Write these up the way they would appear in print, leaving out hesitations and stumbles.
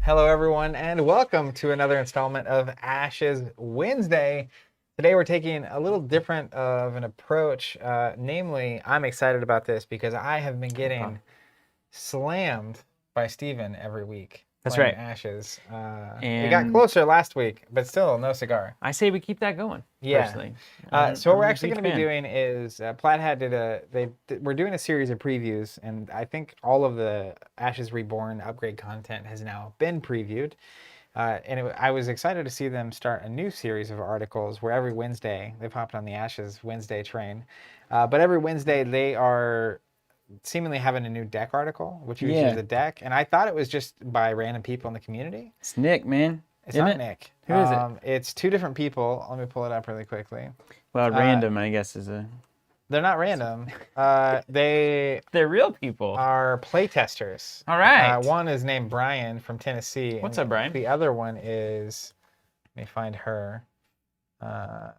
Hello, everyone, and welcome to another installment of Ashes Wednesday. Today, we're taking a little different of an approach. Namely, I'm excited about this because I have been getting slammed by Steven every week. That's playing right. Ashes. It got And closer last week, but still no cigar. I say we keep that going. Yeah. Personally. So what I'm we're a actually big going to be fan. doing is Plaid Hat we're doing a series of previews, and I think all of the Ashes Reborn upgrade content has now been previewed. I was excited to see them start a new series of articles where every Wednesday they've hopped on the Ashes Wednesday train, but every Wednesday they are seemingly having a new deck article, which uses a deck, and I thought it was just by random people in the community. It's Nick, man. It's Isn't not it? Nick. Who is it? It's two different people. Let me pull it up really quickly. Well, random, I guess, is a. They're not random. They They're real people. are playtesters. All right. One is named Brian from Tennessee. What's and up, Brian? The other one is, let me find her,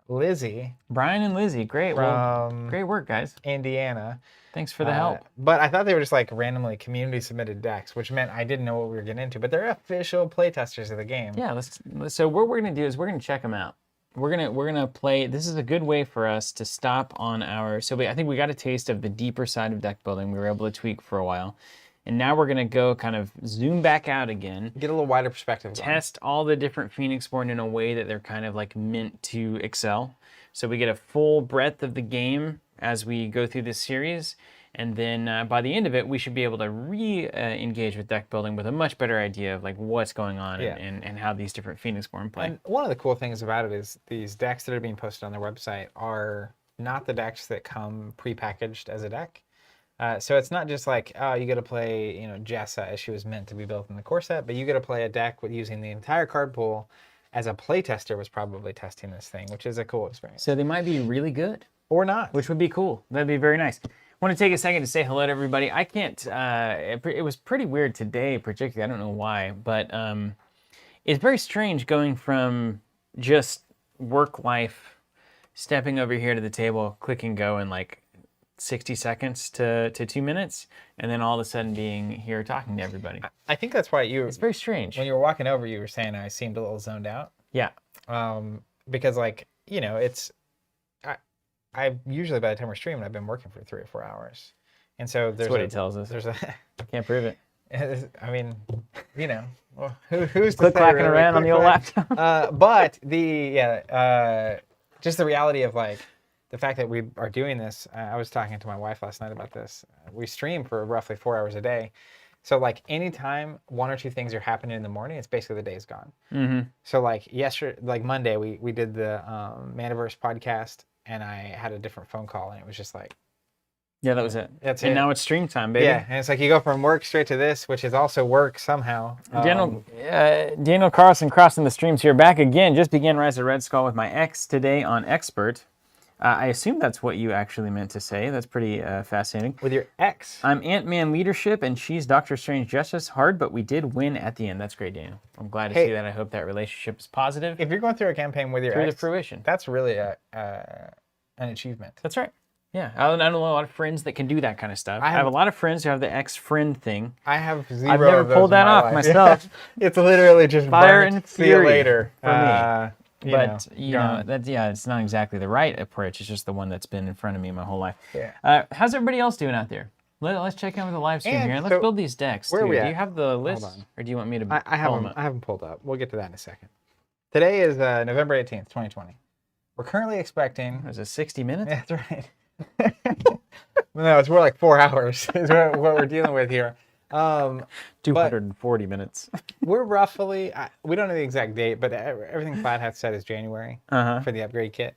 Lizzie Brian and Lizzie, great. Well, from great work, guys. Indiana. Thanks for the help. But I thought they were just like randomly community submitted decks, which meant I didn't know what we were getting into. But they're official playtesters of the game. Yeah. So what we're gonna do is we're gonna check them out. We're gonna play. This is a good way for us to stop on our. I think we got a taste of the deeper side of deck building. We were able to tweak for a while, and now we're gonna go kind of zoom back out again. Get a little wider perspective. Test all the different Phoenixborn in a way that they're kind of like meant to excel. So we get a full breadth of the game as we go through this series. And then by the end of it, we should be able to re-engage with deck building with a much better idea of like what's going on and how these different Phoenixborn play. And one of the cool things about it is these decks that are being posted on their website are not the decks that come pre-packaged as a deck. So it's not just like, oh, you get to play, Jessa as she was meant to be built in the core set, but you get to play a deck with using the entire card pool as a playtester was probably testing this thing, which is a cool experience. So they might be really good. Or not. Which would be cool. That'd be very nice. I want to take a second to say hello to everybody. I can't, it was pretty weird today, particularly. I don't know why, but it's very strange going from just work life, stepping over here to the table, click and go in like 60 seconds to 2 minutes, and then all of a sudden being here talking to everybody. I think that's why It's very strange. When you were walking over, you were saying I seemed a little zoned out. Yeah. Because I usually by the time we're streaming, I've been working for 3 or 4 hours, and so That's what he tells us. There's a can't prove it. I mean, well, who's click clacking around on the old laptop? But just the reality of like the fact that we are doing this. I was talking to my wife last night about this. We stream for roughly 4 hours a day. So like anytime 1 or 2 things are happening in the morning, it's basically the day's gone. Mm-hmm. So like Monday, we did the Maniverse podcast, and I had a different phone call, and it was just like, yeah, that was it. That's and it. Now it's stream time, baby. Yeah, and it's like you go from work straight to this, which is also work somehow. Daniel Carlson crossing the streams here. Back again. Just began Rise of Red Skull with my ex today on Expert. I assume that's what you actually meant to say. That's pretty fascinating. With your ex. I'm Ant-Man Leadership, and she's Doctor Strange Justice. Hard, but we did win at the end. That's great, Daniel. I'm glad to see that. I hope that relationship is positive. If you're going through a campaign with your ex, to fruition. That's really an achievement. That's right. Yeah, I don't know a lot of friends that can do that kind of stuff. I have a lot of friends who have the ex-friend thing. I have zero. I've never pulled that off myself. It's literally just fire and fury. See you later for me. But it's not exactly the right approach. It's just the one that's been in front of me my whole life. Yeah. How's everybody else doing out there? Let's check in with the live stream here. And let's build these decks. Where are we at? Do you have the list, or do you want me to? I haven't pulled up. We'll get to that in a second. Today is November 18th, 2020. We're currently expecting. Is it 60 minutes? That's right. No, it's more like 4 hours is what we're dealing with here. 240 minutes. We're roughly, we don't know the exact date, but everything Plaid Hat said is January for the upgrade kit.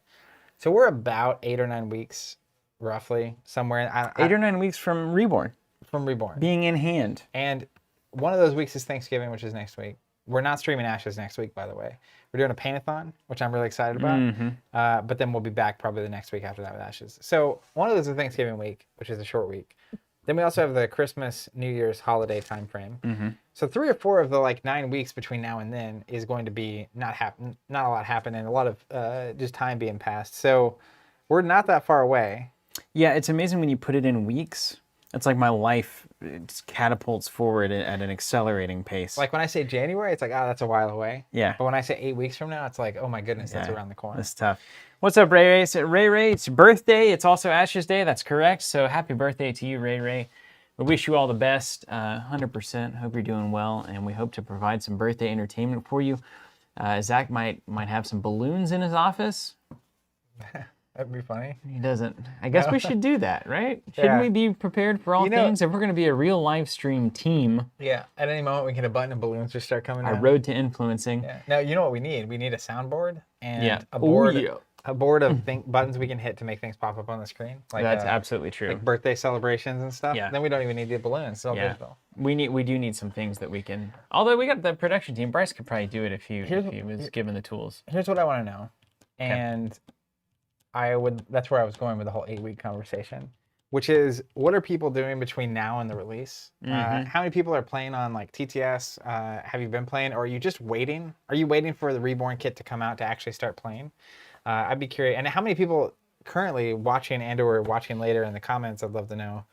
So we're about 8 or 9 weeks, roughly, somewhere. 8 or 9 weeks from Reborn. From Reborn. Being in hand. And one of those weeks is Thanksgiving, which is next week. We're not streaming Ashes next week, by the way. We're doing a paint-a-thon, which I'm really excited about. But then we'll be back probably the next week after that with Ashes. So one of those is Thanksgiving week, which is a short week. Then we also have the Christmas, New Year's holiday time frame. So 3 or 4 of the 9 weeks between now and then is going to be not a lot happening, a lot of just time being passed. So we're not that far away. Yeah, it's amazing when you put it in weeks. It's like my life just catapults forward at an accelerating pace. Like when I say January, it's like, oh, that's a while away. Yeah. But when I say 8 weeks from now, it's like, oh my goodness, that's around the corner. That's tough. What's up, Ray Ray? So, Ray Ray, it's your birthday. It's also Ashes Day. That's correct. So happy birthday to you, Ray Ray. We wish you all the best, 100%. Hope you're doing well, and we hope to provide some birthday entertainment for you. Zach might have some balloons in his office. That'd be funny. He doesn't. I guess we should do that, right? Shouldn't we be prepared for all things? If we're going to be a real live stream team. Yeah. At any moment, we can hit a button and balloons just start coming down. Our road to influencing. Yeah. Now, you know what we need? We need a soundboard and a board. A board of buttons we can hit to make things pop up on the screen. Like, that's absolutely true. Like birthday celebrations and stuff. Yeah. Then we don't even need the balloons. It's all digital. We do need some things that we can. Although we got the production team, Bryce could probably do it if he was given the tools. Here's what I want to know, and that's where I was going with the whole 8-week conversation, which is what are people doing between now and the release? How many people are playing on like TTS? Have you been playing, or are you just waiting? Are you waiting for the Reborn kit to come out to actually start playing? I'd be curious. And how many people currently watching and/or watching later in the comments, I'd love to know,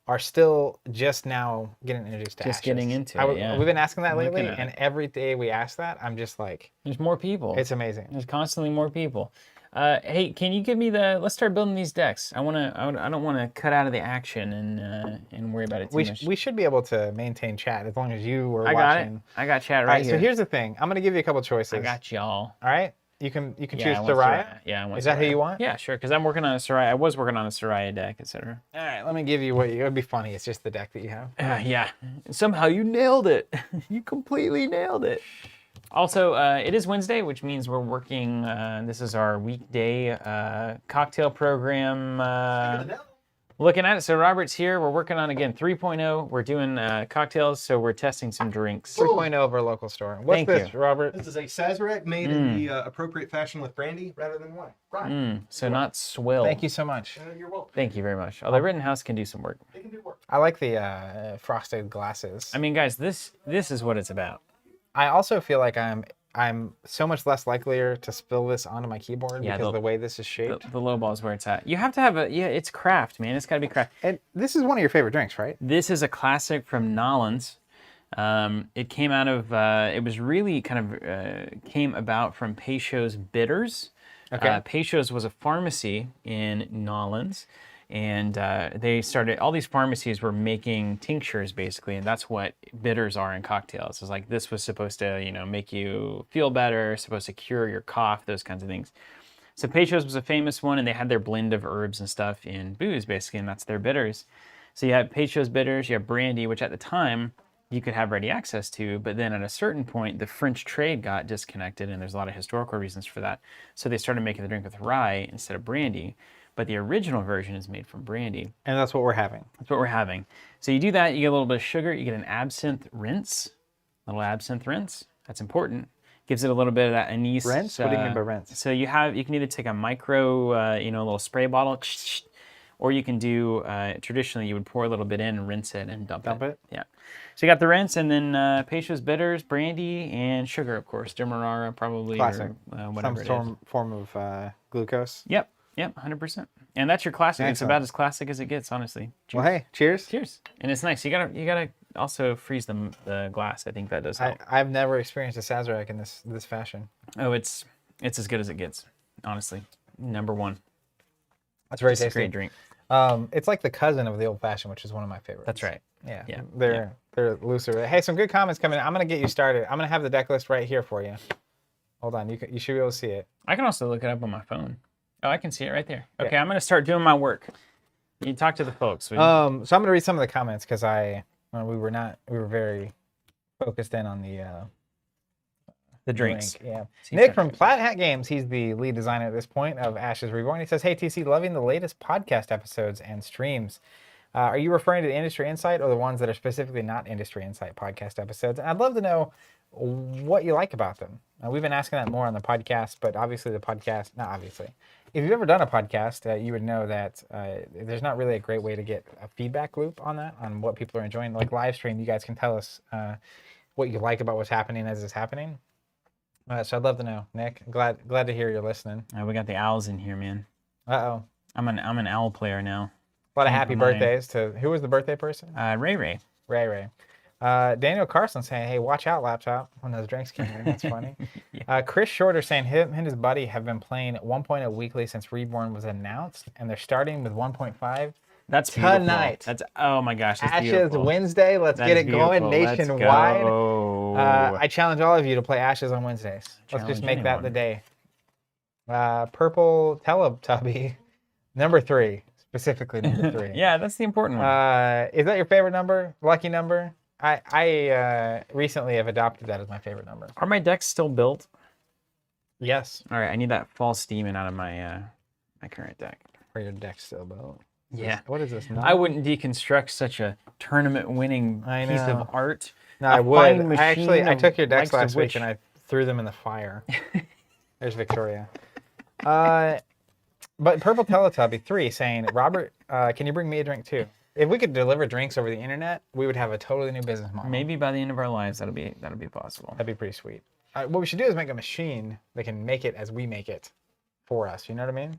are still just now getting introduced to Ashes? Just getting into it, yeah. We've been asking that lately, and every day we ask that, I'm just like... There's more people. It's amazing. There's constantly more people. Hey, can you give me let's start building these decks. I don't want to cut out of the action and worry about it too much. We should be able to maintain chat as long as you were watching. I got it. I got chat right here. So here's the thing. I'm going to give you a couple choices. I got y'all. All right? You can choose Saria. Yeah, I want Is that who you want? Yeah, sure. Because I'm working on a Saria. I was working on a Saria deck, etc. All right, let me give you it would be funny. It's just the deck that you have. Yeah. Somehow you nailed it. You completely nailed it. Also, it is Wednesday, which means we're working. This is our weekday cocktail program. Looking at it. So Robert's here. We're working on, again, 3.0. We're doing cocktails, so we're testing some drinks. 3.0 of our local store. What's this, Robert? This is a Sazerac made in the appropriate fashion with brandy rather than wine. Right. So not swill. Thank you so much. You're welcome. Thank you very much. Although Rittenhouse can do some work. They can do work. I like the frosted glasses. I mean, guys, this is what it's about. I also feel like I'm so much less likelier to spill this onto my keyboard because of the way this is shaped. The low ball is where it's at. You have to have it's craft, man. It's got to be craft. And this is one of your favorite drinks, right? This is a classic from Nolans. It came out of, it was really kind of came about from Peychaud's Bitters. Okay. Peychaud's was a pharmacy in Nolans. And they started, all these pharmacies were making tinctures basically, and that's what bitters are in cocktails. It's like this was supposed to, make you feel better, supposed to cure your cough, those kinds of things. So Peychaud's was a famous one, and they had their blend of herbs and stuff in booze basically, and that's their bitters. So you have Peychaud's bitters, you have brandy, which at the time you could have ready access to, but then at a certain point, the French trade got disconnected, and there's a lot of historical reasons for that. So they started making the drink with rye instead of brandy. But the original version is made from brandy. And that's what we're having. That's what we're having. So you do that, you get a little bit of sugar, you get an absinthe rinse. That's important. Gives it a little bit of that anise. Rinse? What do you mean by rinse? So you can either take a micro, a little spray bottle, or you can do, traditionally you would pour a little bit in and rinse it and dump it. Yeah. So you got the rinse, and then Peychaud's bitters, brandy, and sugar, of course. Demerara probably. Classic. Or whatever Some form of glucose. Yep, 100%. And that's your classic. Excellent. It's about as classic as it gets, honestly. Cheers. Well, hey, cheers. Cheers. And it's nice. You gotta also freeze the glass. I think that does help. I've never experienced a Sazerac in this fashion. Oh, it's as good as it gets, honestly. Number one. That's very It's tasty. a great drink. It's like the cousin of the old fashioned, which is one of my favorites. That's right. Yeah. They're looser. Hey, some good comments coming in. I'm gonna get you started. I'm gonna have the deck list right here for you. Hold on. You should be able to see it. I can also look it up on my phone. Oh, I can see it right there. Okay, I'm gonna start doing my work. You talk to the folks. So I'm gonna read some of the comments because we were very focused in on the drinks. Drink. Yeah. Nick from Plaid Hat Games, he's the lead designer at this point of Ashes Reborn. He says, "Hey TC, loving the latest podcast episodes and streams. Are you referring to the Industry Insight or the ones that are specifically not Industry Insight podcast episodes? And I'd love to know what you like about them. We've been asking that more on the podcast, but obviously not obviously. If you've ever done a podcast, you would know that there's not really a great way to get a feedback loop on that, on what people are enjoying. Like live stream, you guys can tell us what you like about what's happening as it's happening. So I'd love to know, Nick. Glad to hear you're listening. We got the owls in here, man. Uh-oh. I'm an owl player now. A lot of Came happy to mind. birthdays to who was the birthday person? Ray Ray. Ray. Daniel Carson saying, "Hey, watch out, laptop!" When those drinks came in, that's funny. Chris Shorter saying him and his buddy have been playing 1.0 weekly since Reborn was announced, and they're starting with 1.5 That's beautiful. tonight. That's oh my gosh, that's Ashes beautiful. Wednesday. Let's That get is it going beautiful. Let's nationwide. go. I challenge all of you to play Ashes on Wednesdays. Let's just Challenge make that the anyone. day. Purple Teletubby, number 3, specifically number 3. Yeah, that's the important one. Is that your favorite number? Lucky number? I recently have adopted that as my favorite number. Are my decks still built? Yes. All right, I need that false demon out of my my current deck. Or your deck still built. Yeah. What is this? I wouldn't deconstruct such a tournament-winning I piece know. of art. No, I a would. fine I machine took your of decks likes of last week which- and I threw them in the fire. There's Victoria. But Purple Teletubby 3 saying, Robert, can you bring me a drink too? If we could deliver drinks over the internet, we would have a totally new business model. Maybe by the end of our lives, that'll be possible. That'd be pretty sweet. What we should do is make a machine that can make it as we make it for us. You know what I mean?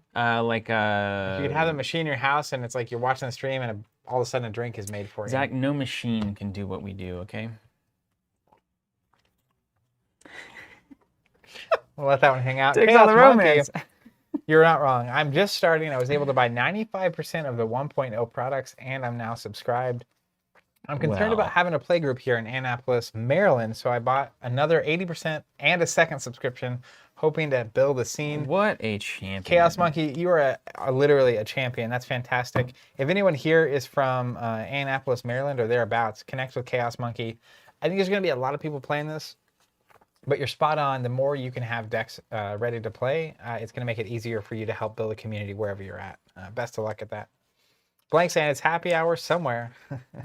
You could have a machine in your house and it's like you're watching the stream and all of a sudden a drink is made for you. Zach, no machine can do what we do, okay? We'll let that one hang out. Takes Chaos all the Monkey, romance. you're not wrong. I'm just starting. I was able to buy 95% of the 1.0 products, and I'm now subscribed. I'm concerned Well. about having a play group here in Annapolis, Maryland, so I bought another 80% and a second subscription, hoping to build a scene. What a champion. Chaos Monkey, you are literally a champion. That's fantastic. If anyone here is from Annapolis, Maryland, or thereabouts, connect with Chaos Monkey. I think there's going to be a lot of people playing this. But you're spot on. The more you can have decks ready to play, it's going to make it easier for you to help build a community wherever you're at. Best of luck at that. Blank saying it's happy hour somewhere.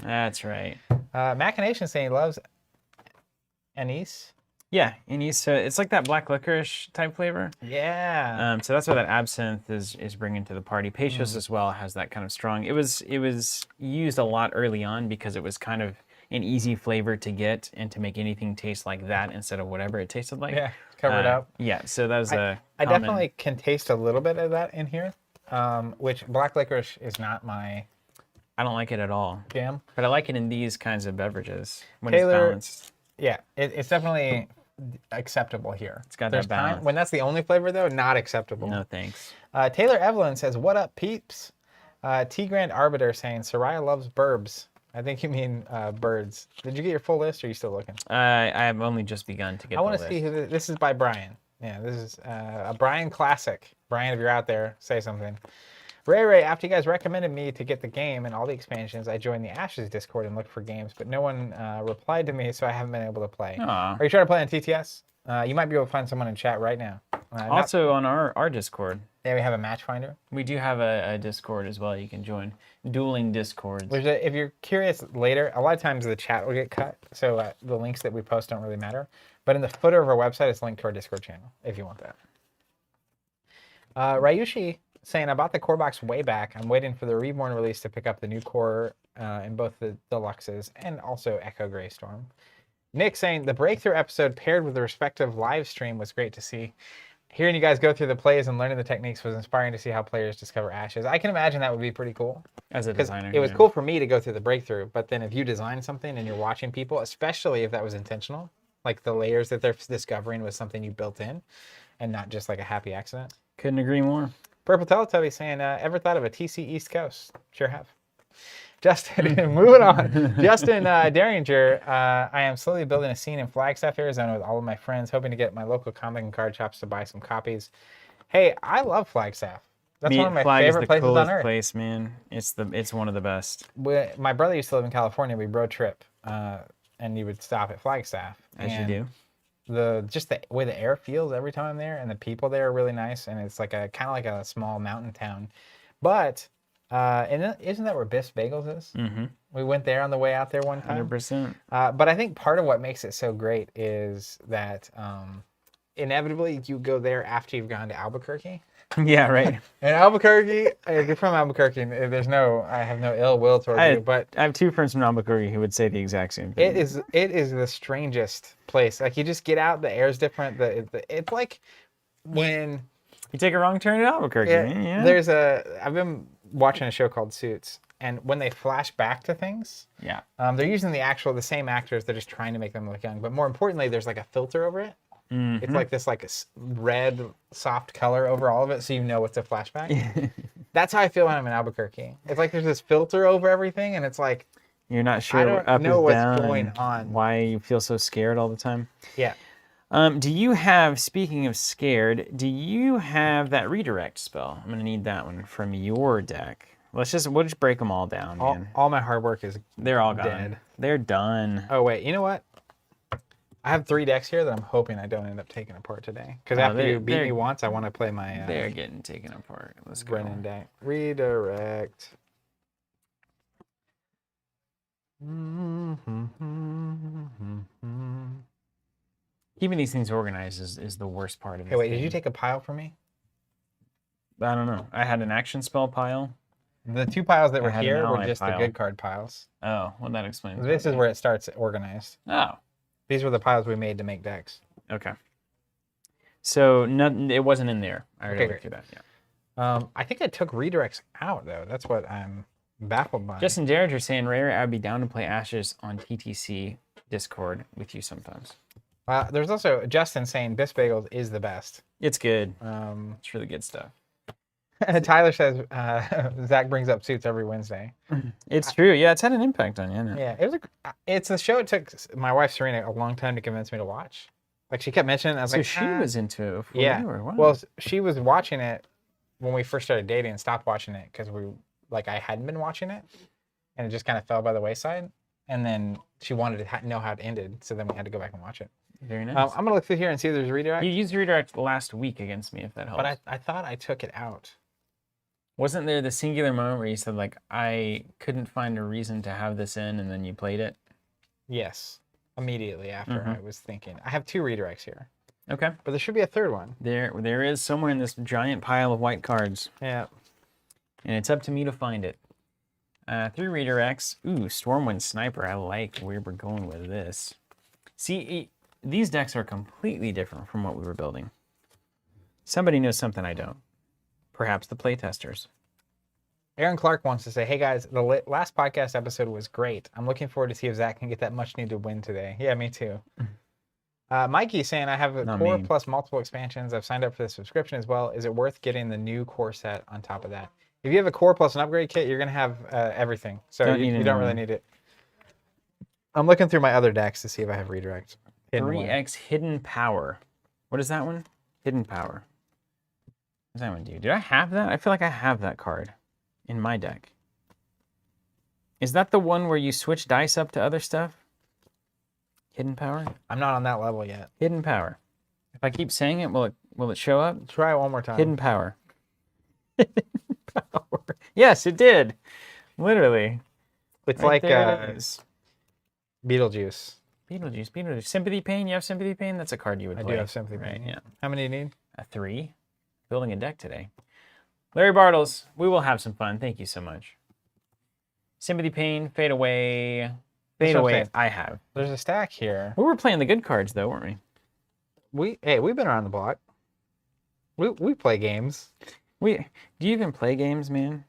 That's right. Machination saying he loves anise. Yeah, and it's like that black licorice type flavor. Yeah. So that's what that absinthe is bringing to the party. Pecios as well has that kind of strong. It was used a lot early on because it was kind of an easy flavor to get and to make anything taste like that instead of whatever it tasted like. Yeah, cover it up. Yeah, so that was I common- definitely can taste a little bit of that in here, which black licorice is not my I don't like it at all. jam. But I like it in these kinds of beverages when Taylor- it's balanced. Yeah, it's definitely acceptable here. It's got There's that balance. when that's the only flavor, though, not acceptable. No thanks. Taylor Evelyn says, "What up, peeps?" T Grand Arbiter saying, "Saria loves burbs." I think you mean birds. Did you get your full list, or are you still looking? I have only just begun to get I want the to see list. who this is by Brian. Yeah, this is a Brian classic. Brian, if you're out there, say something. Ray, after you guys recommended me to get the game and all the expansions, I joined the Ashes Discord and looked for games, but no one replied to me, so I haven't been able to play. Aw. Are you trying to play on TTS? You might be able to find someone in chat right now. Also on our Discord. Yeah, we have a match finder. We do have a Discord as well you can join. Dueling Discords. If you're curious later, a lot of times the chat will get cut, so the links that we post don't really matter. But in the footer of our website, it's linked to our Discord channel, if you want that. Ryushi saying, I bought the core box way back. I'm waiting for the Reborn release to pick up the new core in both the deluxes and also Echo Greystorm. Nick saying, the breakthrough episode paired with the respective live stream was great to see. Hearing you guys go through the plays and learning the techniques was inspiring to see how players discover Ashes. I can imagine that would be pretty cool. As a Because designer. it was yeah. cool for me to go through the breakthrough, but then if you design something and you're watching people, especially if that was intentional, like the layers that they're discovering was something you built in and not just like a happy accident. Couldn't agree more. Purple Teletubby saying, ever thought of a TC East Coast? Sure have. Justin, moving on. Justin Derringer, I am slowly building a scene in Flagstaff, Arizona with all of my friends, hoping to get my local comic and card shops to buy some copies. Hey, I love Flagstaff. That's one of my Flag is favorite the places on coolest earth. place, man. It's one of the best. My brother used to live in California. We road trip, and you would stop at Flagstaff. As you And do. the way the air feels every time I'm there, and the people there are really nice, and it's like kind of like a small mountain town. But and isn't that where Biff's Bagels is? Mm-hmm. We went there on the way out there one time. 100%. But I think part of what makes it so great is that inevitably you go there after you've gone to Albuquerque. Yeah, right. And Albuquerque, if you're from Albuquerque, I have no ill will towards you, but I have two friends from Albuquerque who would say the exact same thing. it is the strangest place. Like you just get out, the air's different. It's like when You take a wrong turn at Albuquerque, man. Yeah. I've been watching a show called Suits, and when they flash back to things, Yeah. they're using the same actors. They're just trying to make them look young. But more importantly, there's like a filter over it. Mm-hmm. It's like this red soft color over all of it, so you know it's a flashback. That's how I feel when I'm in Albuquerque. It's like there's this filter over everything, and it's like You're not sure I don't up know is what's down going and on. why you feel so scared all the time. Yeah. Do you have, speaking of scared, do you have that redirect spell? I'm gonna need that one from your deck. We'll just break them all down, man. All my hard work is They're all gone. dead. They're done. Oh wait, you know what? I have 3 decks here that I'm hoping I don't end up taking apart today. Because Oh, after you beat they're- me once, I want to play my They're getting taken apart. Let's go. Brennan deck. Redirect. Keeping these things organized is the worst part of it. Hey, wait, did you take a pile for me? I don't know. I had an action spell pile. The 2 piles that I were had an here were ally just pile. the good card piles. Oh, well, that explains. This is where it starts organized. Oh, These were the piles we made to make decks. okay. So it wasn't in there. I already Okay, looked great. through that. Yeah. I think I took redirects out, though. That's what I'm baffled by. Justin Derringer saying, Ray, I'd be down to play Ashes on TTC Discord with you sometimes. There's also Justin saying Biff Bagels is the best. It's good. It's really good stuff. Tyler says Zach brings up Suits every Wednesday. It's true. Yeah, it's had an impact on you, hasn't it? Yeah, it's a show it took my wife Serena a long time to convince me to watch. Like she kept mentioning it. I was So like, she was into it before yeah. you were. Wow. Well, she was watching it when we first started dating and stopped watching it because I hadn't been watching it, and it just kind of fell by the wayside. And then she wanted to know how it ended, so then we had to go back and watch it. Very nice. I'm gonna look through here and see if there's a redirect. You used redirect last week against me, if that helps. But I thought I took it out. Wasn't there the singular moment where you said, like, I couldn't find a reason to have this in, and then you played it? Yes, immediately after Mhm. I was thinking. I have 2 redirects here, Okay. but there should be a 3rd one. There is somewhere in this giant pile of white cards, Yeah. and it's up to me to find it. 3 redirects. Ooh, Stormwind Sniper. I like where we're going with this. See, these decks are completely different from what we were building. Somebody knows something I don't. Perhaps the playtesters. Aaron Clark wants to say, hey guys, the last podcast episode was great. I'm looking forward to see if Zach can get that much needed win today. Yeah, me too. Mikey saying, I have a Not core me. plus multiple expansions. I've signed up for the subscription as well. Is it worth getting the new core set on top of that? If you have a core plus an upgrade kit, you're going to have everything. So Don't need you any don't more. really need it. I'm looking through my other decks to see if I have redirect. Hidden away. 3x Hidden Power. What is that one? Hidden Power. What does that one do? Did I have that? I feel like I have that card in my deck. Is that the one where you switch dice up to other stuff? Hidden Power? I'm not on that level yet. Hidden Power. If I keep saying it, will it show up? Try it one more time. Hidden Power. Hidden Power. Yes, it did. Literally. It's Right like there it is. Beetlejuice. Beetlejuice. Sympathy Pain. You have Sympathy Pain? That's a card you would I play. do have Sympathy Right, Pain. yeah. How many do you need? A 3. Building a deck today. Larry Bartles, we will have some fun. Thank you so much. Sympathy Pain, Fade Away. Fade what I'm Away, saying. I have. There's a stack here. We were playing the good cards, though, weren't we? We've been around the block. We play games. Do you even play games, man?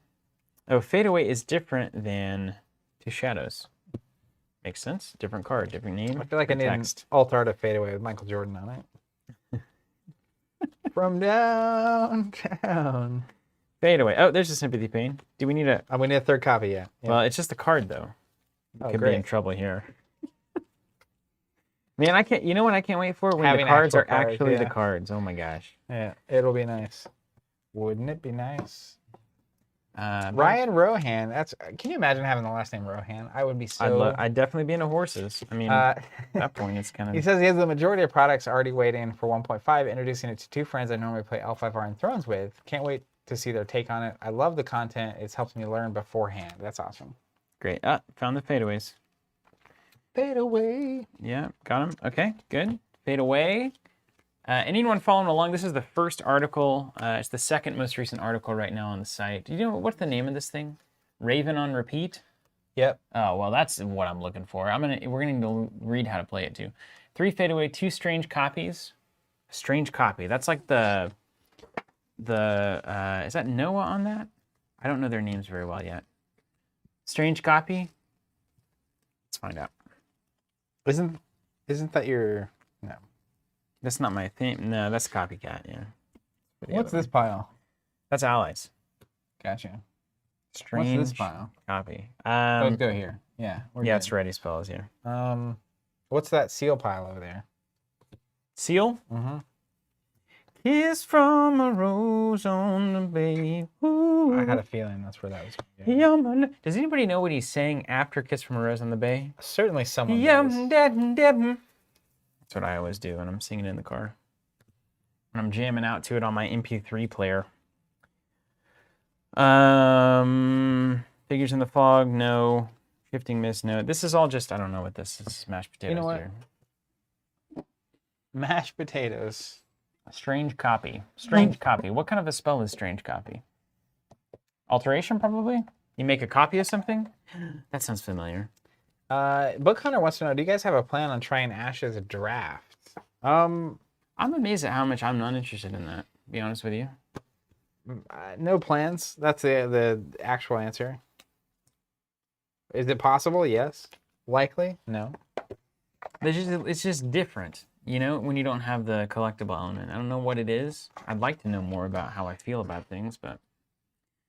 Oh, Fade Away is different than Two Shadows. Makes sense. Different card, different name. I feel like I need text. an alt art of Fade Away with Michael Jordan on it. From downtown. Fade Away. Oh, there's a Sympathy Pain. Do we need a... We need a 3rd copy, yeah. Well, it's just a card, though. Oh, Could be in great. trouble here. Man, I can't... You know what I can't wait for? When Having the cards actual are cards, actually the yeah. cards. Oh, my gosh. Yeah, it'll be nice. Wouldn't it be nice? But Ryan Rohan. Can you imagine having the last name Rohan? I would be so. I'd definitely be into horses. I mean, Uh, at that point, it's kind he of... says he has the majority of products already weighed in for 1.5, introducing it to 2 friends I normally play L5R and Thrones with. Can't wait to see their take on it. I love the content. It's helped me learn beforehand. That's awesome. Great. Found the fadeaways. Fade away. Yeah, got them. Okay, good. Fade away. Anyone following along, this is the first article. It's the second most recent article right now on the site. Do you know what's the name of this thing? Raven on Repeat? Yep. Oh, well, that's what I'm looking for. We're going to read how to play it too. 3 fadeaway, 2 strange copies. Strange copy. That's like the is that Noah on that? I don't know their names very well yet. Strange copy? Let's find out. Isn't that your... No. That's not my thing. No, that's copycat, yeah. What's this pile? That's allies. Gotcha. Strange What's this pile? copy. Let's go here. Yeah. Yeah, it's ready spells here. What's that seal pile over there? Seal? Mm-hmm. Kiss from a rose on the bay. Ooh. I had a feeling that's where that was going. Yeah. Does anybody know what he's saying after Kiss from a Rose on the Bay? Certainly someone That's does. what I always do when I'm singing in the car. When I'm jamming out to it on my MP3 player. Figures in the fog, no. Shifting mist, no. This is all just, I don't know what this is. Mashed potatoes. You know what? Here. Mashed potatoes. Strange copy. Strange copy. What kind of a spell is strange copy? Alteration, probably? You make a copy of something? That sounds familiar. Book Hunter wants to know, do you guys have a plan on trying Ash's draft? I'm amazed at how much I'm not interested in that, to be honest with you. No plans. That's the actual answer. Is it possible? Yes. Likely? No. It's just different, you know, when you don't have the collectible element. I don't know what it is. I'd like to know more about how I feel about things, but...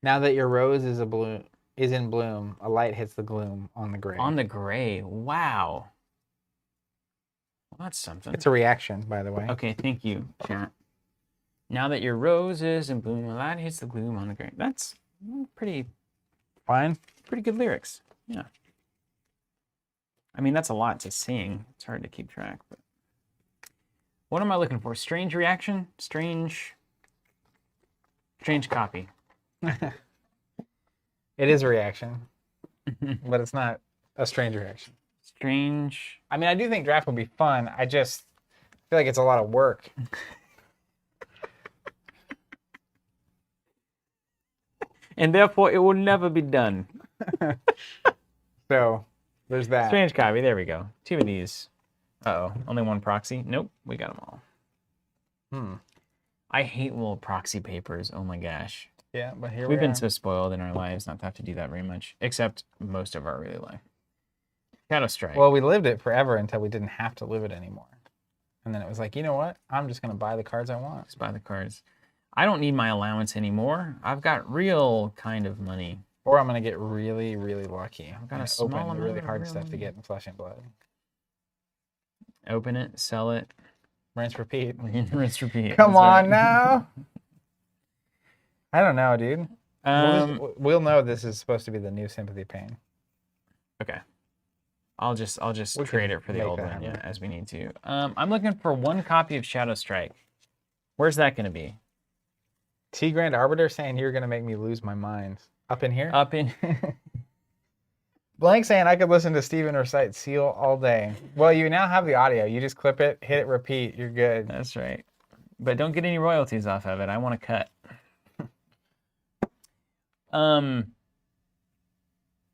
Now that your rose is in bloom, a light hits the gloom on the gray. On the gray. Wow. Well, that's something. It's a reaction, by the way. Okay, thank you, chat. Now that your rose is in bloom, a light hits the gloom on the gray. That's pretty good lyrics. Yeah. I mean, that's a lot to sing. It's hard to keep track, but... What am I looking for? Strange reaction? Strange copy. It is a reaction, but it's not a strange reaction. Strange. I mean, I do think draft would be fun. I just feel like it's a lot of work. And therefore, it will never be done. So, there's that. Strange copy. There we go. 2 of these. Uh-oh. Only 1 proxy? Nope. We got them all. I hate little proxy papers. Oh my gosh. Yeah, but here We've been so spoiled in our lives not to have to do that very much. Except most of our really life. Shadow Strike. Well, we lived it forever until we didn't have to live it anymore. And then it was like, you know what? I'm just going to buy the cards I want. Just buy the cards. I don't need my allowance anymore. I've got real kind of money. Or I'm going to get really, really lucky. I've got a and small open the amount really of hard real stuff to money. get in Flesh and Blood. Open it, sell it, Rinse, repeat. rinse, repeat. Come That's on right. now. I don't know, dude. We'll know this is supposed to be the new Sympathy Pain. Okay. I'll just We trade can it for the make old that one, yeah, happen. as we need to. I'm looking for 1 copy of Shadow Strike. Where's that going to be? T Grand Arbiter saying you're going to make me lose my mind. Up in here? Up in... Blank saying I could listen to Steven recite Seal all day. Well, you now have the audio. You just clip it, hit it, repeat. You're good. That's right. But don't get any royalties off of it. I want to cut.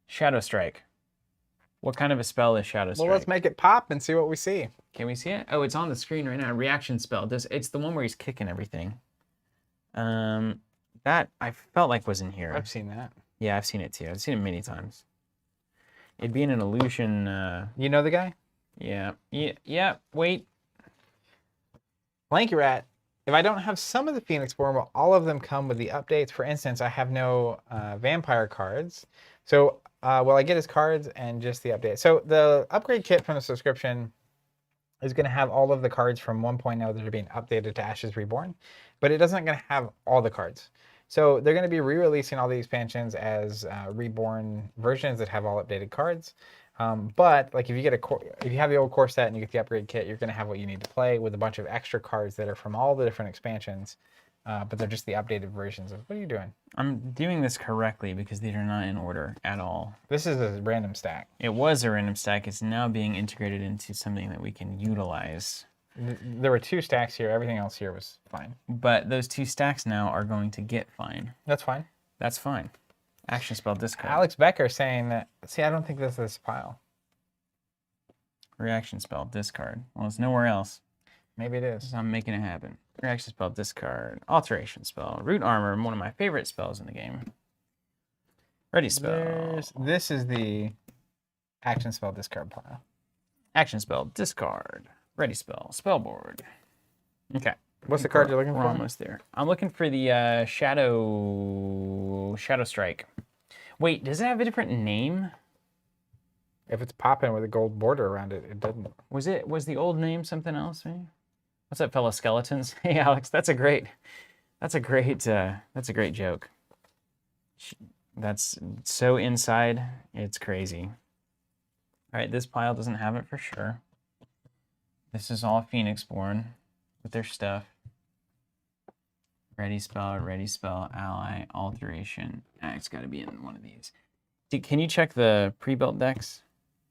Shadow Strike. What kind of a spell is Shadow Strike? Well, let's make it pop and see what we see. Can we see it? Oh, it's on the screen right now. Reaction spell. It's the one where he's kicking everything. That I felt like was in here. I've seen that. Yeah, I've seen it too. I've seen it many times. It'd be in an illusion. You know the guy? Yeah. Yeah. Wait. Blanky Rat. If I don't have some of the Phoenix form, will all of them come with the updates? For instance, I have no vampire cards. So will I get his cards and just the update? So the upgrade kit from the subscription is going to have all of the cards from 1.0 that are being updated to Ashes Reborn, but it doesn't going to have all the cards. So they're going to be re-releasing all the expansions as Reborn versions that have all updated cards. But like if you have the old core set and you get the upgrade kit, you're going to have what you need to play with a bunch of extra cards that are from all the different expansions, but they're just the updated versions of. What are you doing? I'm doing this correctly because these are not in order at all. This is a random stack. It was a random stack. It's now being integrated into something that we can utilize. There were 2 stacks here. Everything else here was fine. But those 2 stacks now are going to get fine. That's fine. That's fine. Action spell discard. Alex Becker saying that. See, I don't think this is this pile. Reaction spell discard. Well, it's nowhere else. Maybe it is. I'm making it happen. Reaction spell discard. Alteration spell. Root armor. One of my favorite spells in the game. Ready spell. This is the action spell discard pile. Action spell, discard. Ready spell, spellboard. Okay. What's the card you're looking We're for? almost there. I'm looking for the Shadow Strike. Wait, does it have a different name? If it's popping with a gold border around it, it doesn't. Was the old name something else? Maybe? What's up, fellow skeletons? Hey, Alex, that's a great joke. That's so inside, it's crazy. All right, this pile doesn't have it for sure. This is all Phoenixborn with their stuff. Ready spell, ally, alteration. It's got to be in one of these. Can you check the pre-built decks?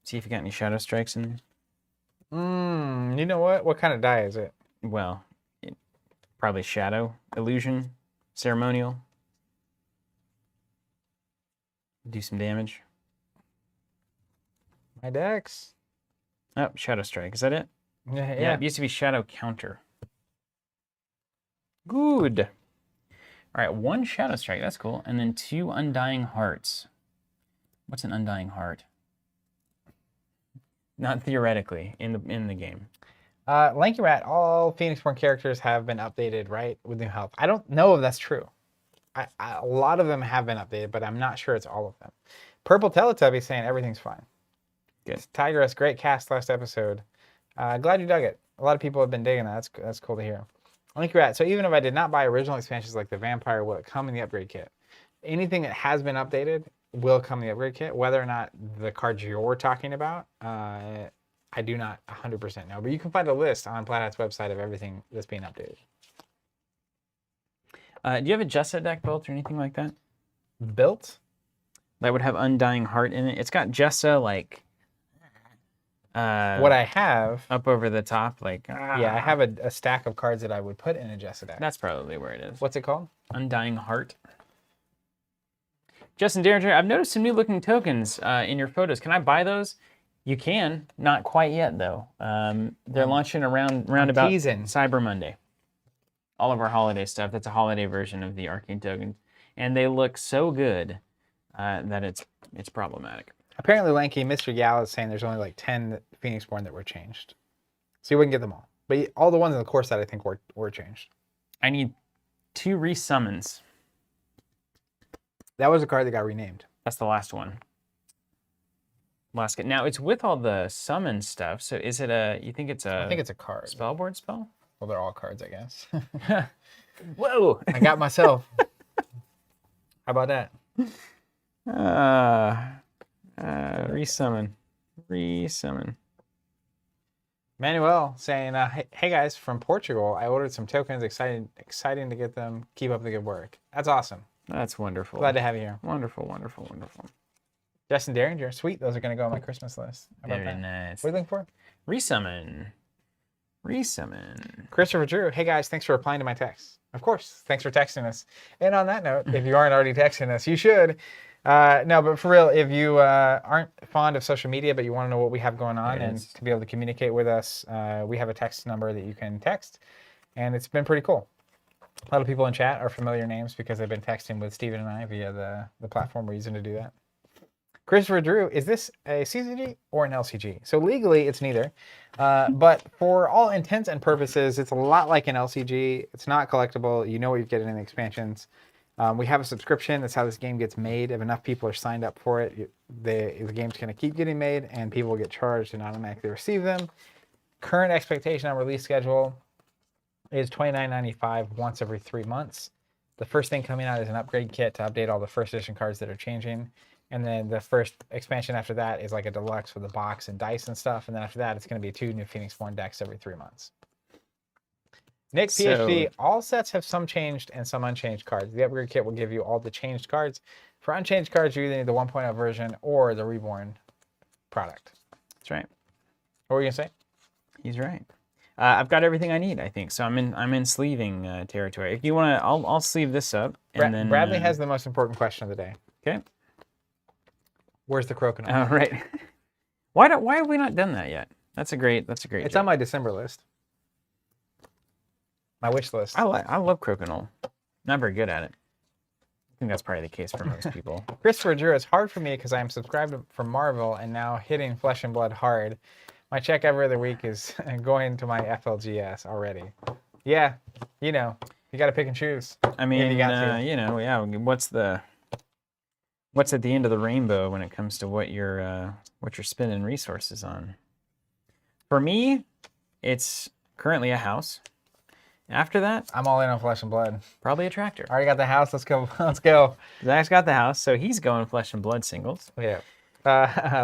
See if you got any Shadow Strikes in there? You know what? What kind of die is it? Well, probably Shadow, Illusion, Ceremonial. Do some damage. My decks. Oh, Shadow Strike. Is that it? Yeah. It used to be Shadow Counter. Good. All right, 1 Shadow Strike. That's cool. And then 2 Undying Hearts. What's an Undying Heart? Not theoretically, in the game. Lanky Rat, all Phoenixborn characters have been updated, right? With new health. I don't know if that's true. A lot of them have been updated, but I'm not sure it's all of them. Purple Teletubby saying everything's fine. Good. Tigress, great cast last episode. Glad you dug it. A lot of people have been digging that. That's cool to hear. Lanky Rat, so even if I did not buy original expansions like the Vampire, will it come in the upgrade kit? Anything that has been updated will come in the upgrade kit. Whether or not the cards you're talking about, I do not 100% know. But you can find a list on Plaid Hat's website of everything that's being updated. Do you have a Jessa deck built or anything like that? Built? That would have Undying Heart in it. It's got Jessa, like... what I have... Up over the top, like... Yeah, I have a stack of cards that I would put in a Jessa deck. That's probably where it is. What's it called? Undying Heart. Justin Derringer, I've noticed some new looking tokens in your photos. Can I buy those? You can. Not quite yet, though. They're launching around about teasing. Cyber Monday. All of our holiday stuff. That's a holiday version of the Arcane tokens. And they look so good that it's problematic. Apparently, Lanky, Mr. Gal is saying there's only like 10 Phoenixborn that were changed. So we can get them all. But all the ones in the core set, I think, were changed. I need 2 resummons. That was a card that got renamed. That's the last one. Now, it's with all the summon stuff, so is it you think it's a... I think it's a card. Spellboard spell? Well, they're all cards, I guess. Whoa! I got myself. How about that? Resummon. Manuel saying, hey guys, from Portugal, I ordered some tokens. Exciting to get them. Keep up the good work. That's awesome. That's wonderful. Glad to have you here. Wonderful, wonderful, wonderful. Justin Derringer, sweet. Those are going to go on my Christmas list. How about Very that? nice. What are you looking for? Resummon. Christopher Drew, hey guys, thanks for replying to my text. Of course, thanks for texting us. And on that note, if you aren't already texting us, you should. No, but for real, if you aren't fond of social media, but you want to know what we have going on and to be able to communicate with us, we have a text number that you can text, and it's been pretty cool. A lot of people in chat are familiar names because they've been texting with Steven and I via the platform we're using to do that. Christopher Drew, is this a CCG or an LCG? So legally, it's neither. But for all intents and purposes, it's a lot like an LCG. It's not collectible. You know what you're getting in the expansions. We have a subscription. That's how this game gets made. If enough people are signed up for it, the game's going to keep getting made, and people will get charged and automatically receive them. Current expectation on release schedule is $29.95 once every 3 months. The first thing coming out is an upgrade kit to update all the first edition cards that are changing. And then the first expansion after that is like a deluxe with a box and dice and stuff. And then after that, it's going to be 2 new Phoenixborn decks every 3 months. Nick, PhD, all sets have some changed and some unchanged cards. The upgrade kit will give you all the changed cards. For unchanged cards, you either need the 1.0 version or the Reborn product. That's right. What were you going to say? He's right. I've got everything I need, I think. So I'm in sleeving territory. If you want to, I'll sleeve this up. And then Bradley has the most important question of the day. Okay. Where's the Crokinole? Oh, right. Why have we not done that yet? That's a great. It's joke. On my December list. My wish list. I love Crokinole. Not very good at it. think that's probably the case for most people. Christopher Drew, it's hard for me because I'm subscribed for Marvel and now hitting Flesh and Blood hard. My check every other week is going to my FLGS already. Yeah, you know, you got to pick and choose. I mean, you got to. you know, yeah. What's at the end of the rainbow when it comes to what you're spending resources on? For me, it's currently a house. After that, I'm all in on Flesh and Blood. probably a tractor. Already got the house. Let's go. Let's go. Zach's got the house, so he's going Flesh and Blood singles. Yeah.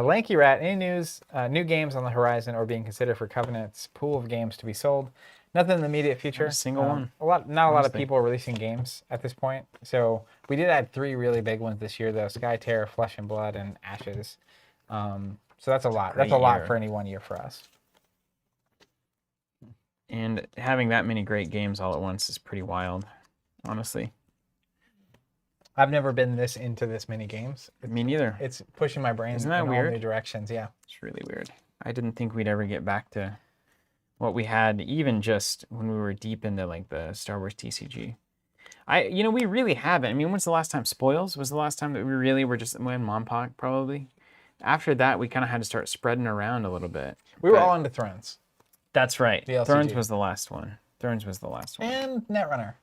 Lanky Rat, any news, new games on the horizon or being considered for Covenant's pool of games to be sold? Nothing in the immediate future. Not a single one. Not a lot of Honestly. people are releasing games at this point. So we did add 3 really big ones this year, though: Sky Terror, Flesh and Blood, and Ashes. So that's a lot. That's a Great lot year. for any one year for us. And having that many great games all at once is pretty wild, honestly. I've never been into this many games. Me neither. It's pushing my brain Isn't that in weird? all new directions. Yeah. It's really weird. I didn't think we'd ever get back to what we had, even just when we were deep into like the Star Wars TCG. We really haven't. I mean, when's the last time Spoils was the last time that we really were just when Mompoc probably. After that, we kind of had to start spreading around a little bit. We were But- all into Thrones That's right. The LCG. Thrones was the last one. and Netrunner.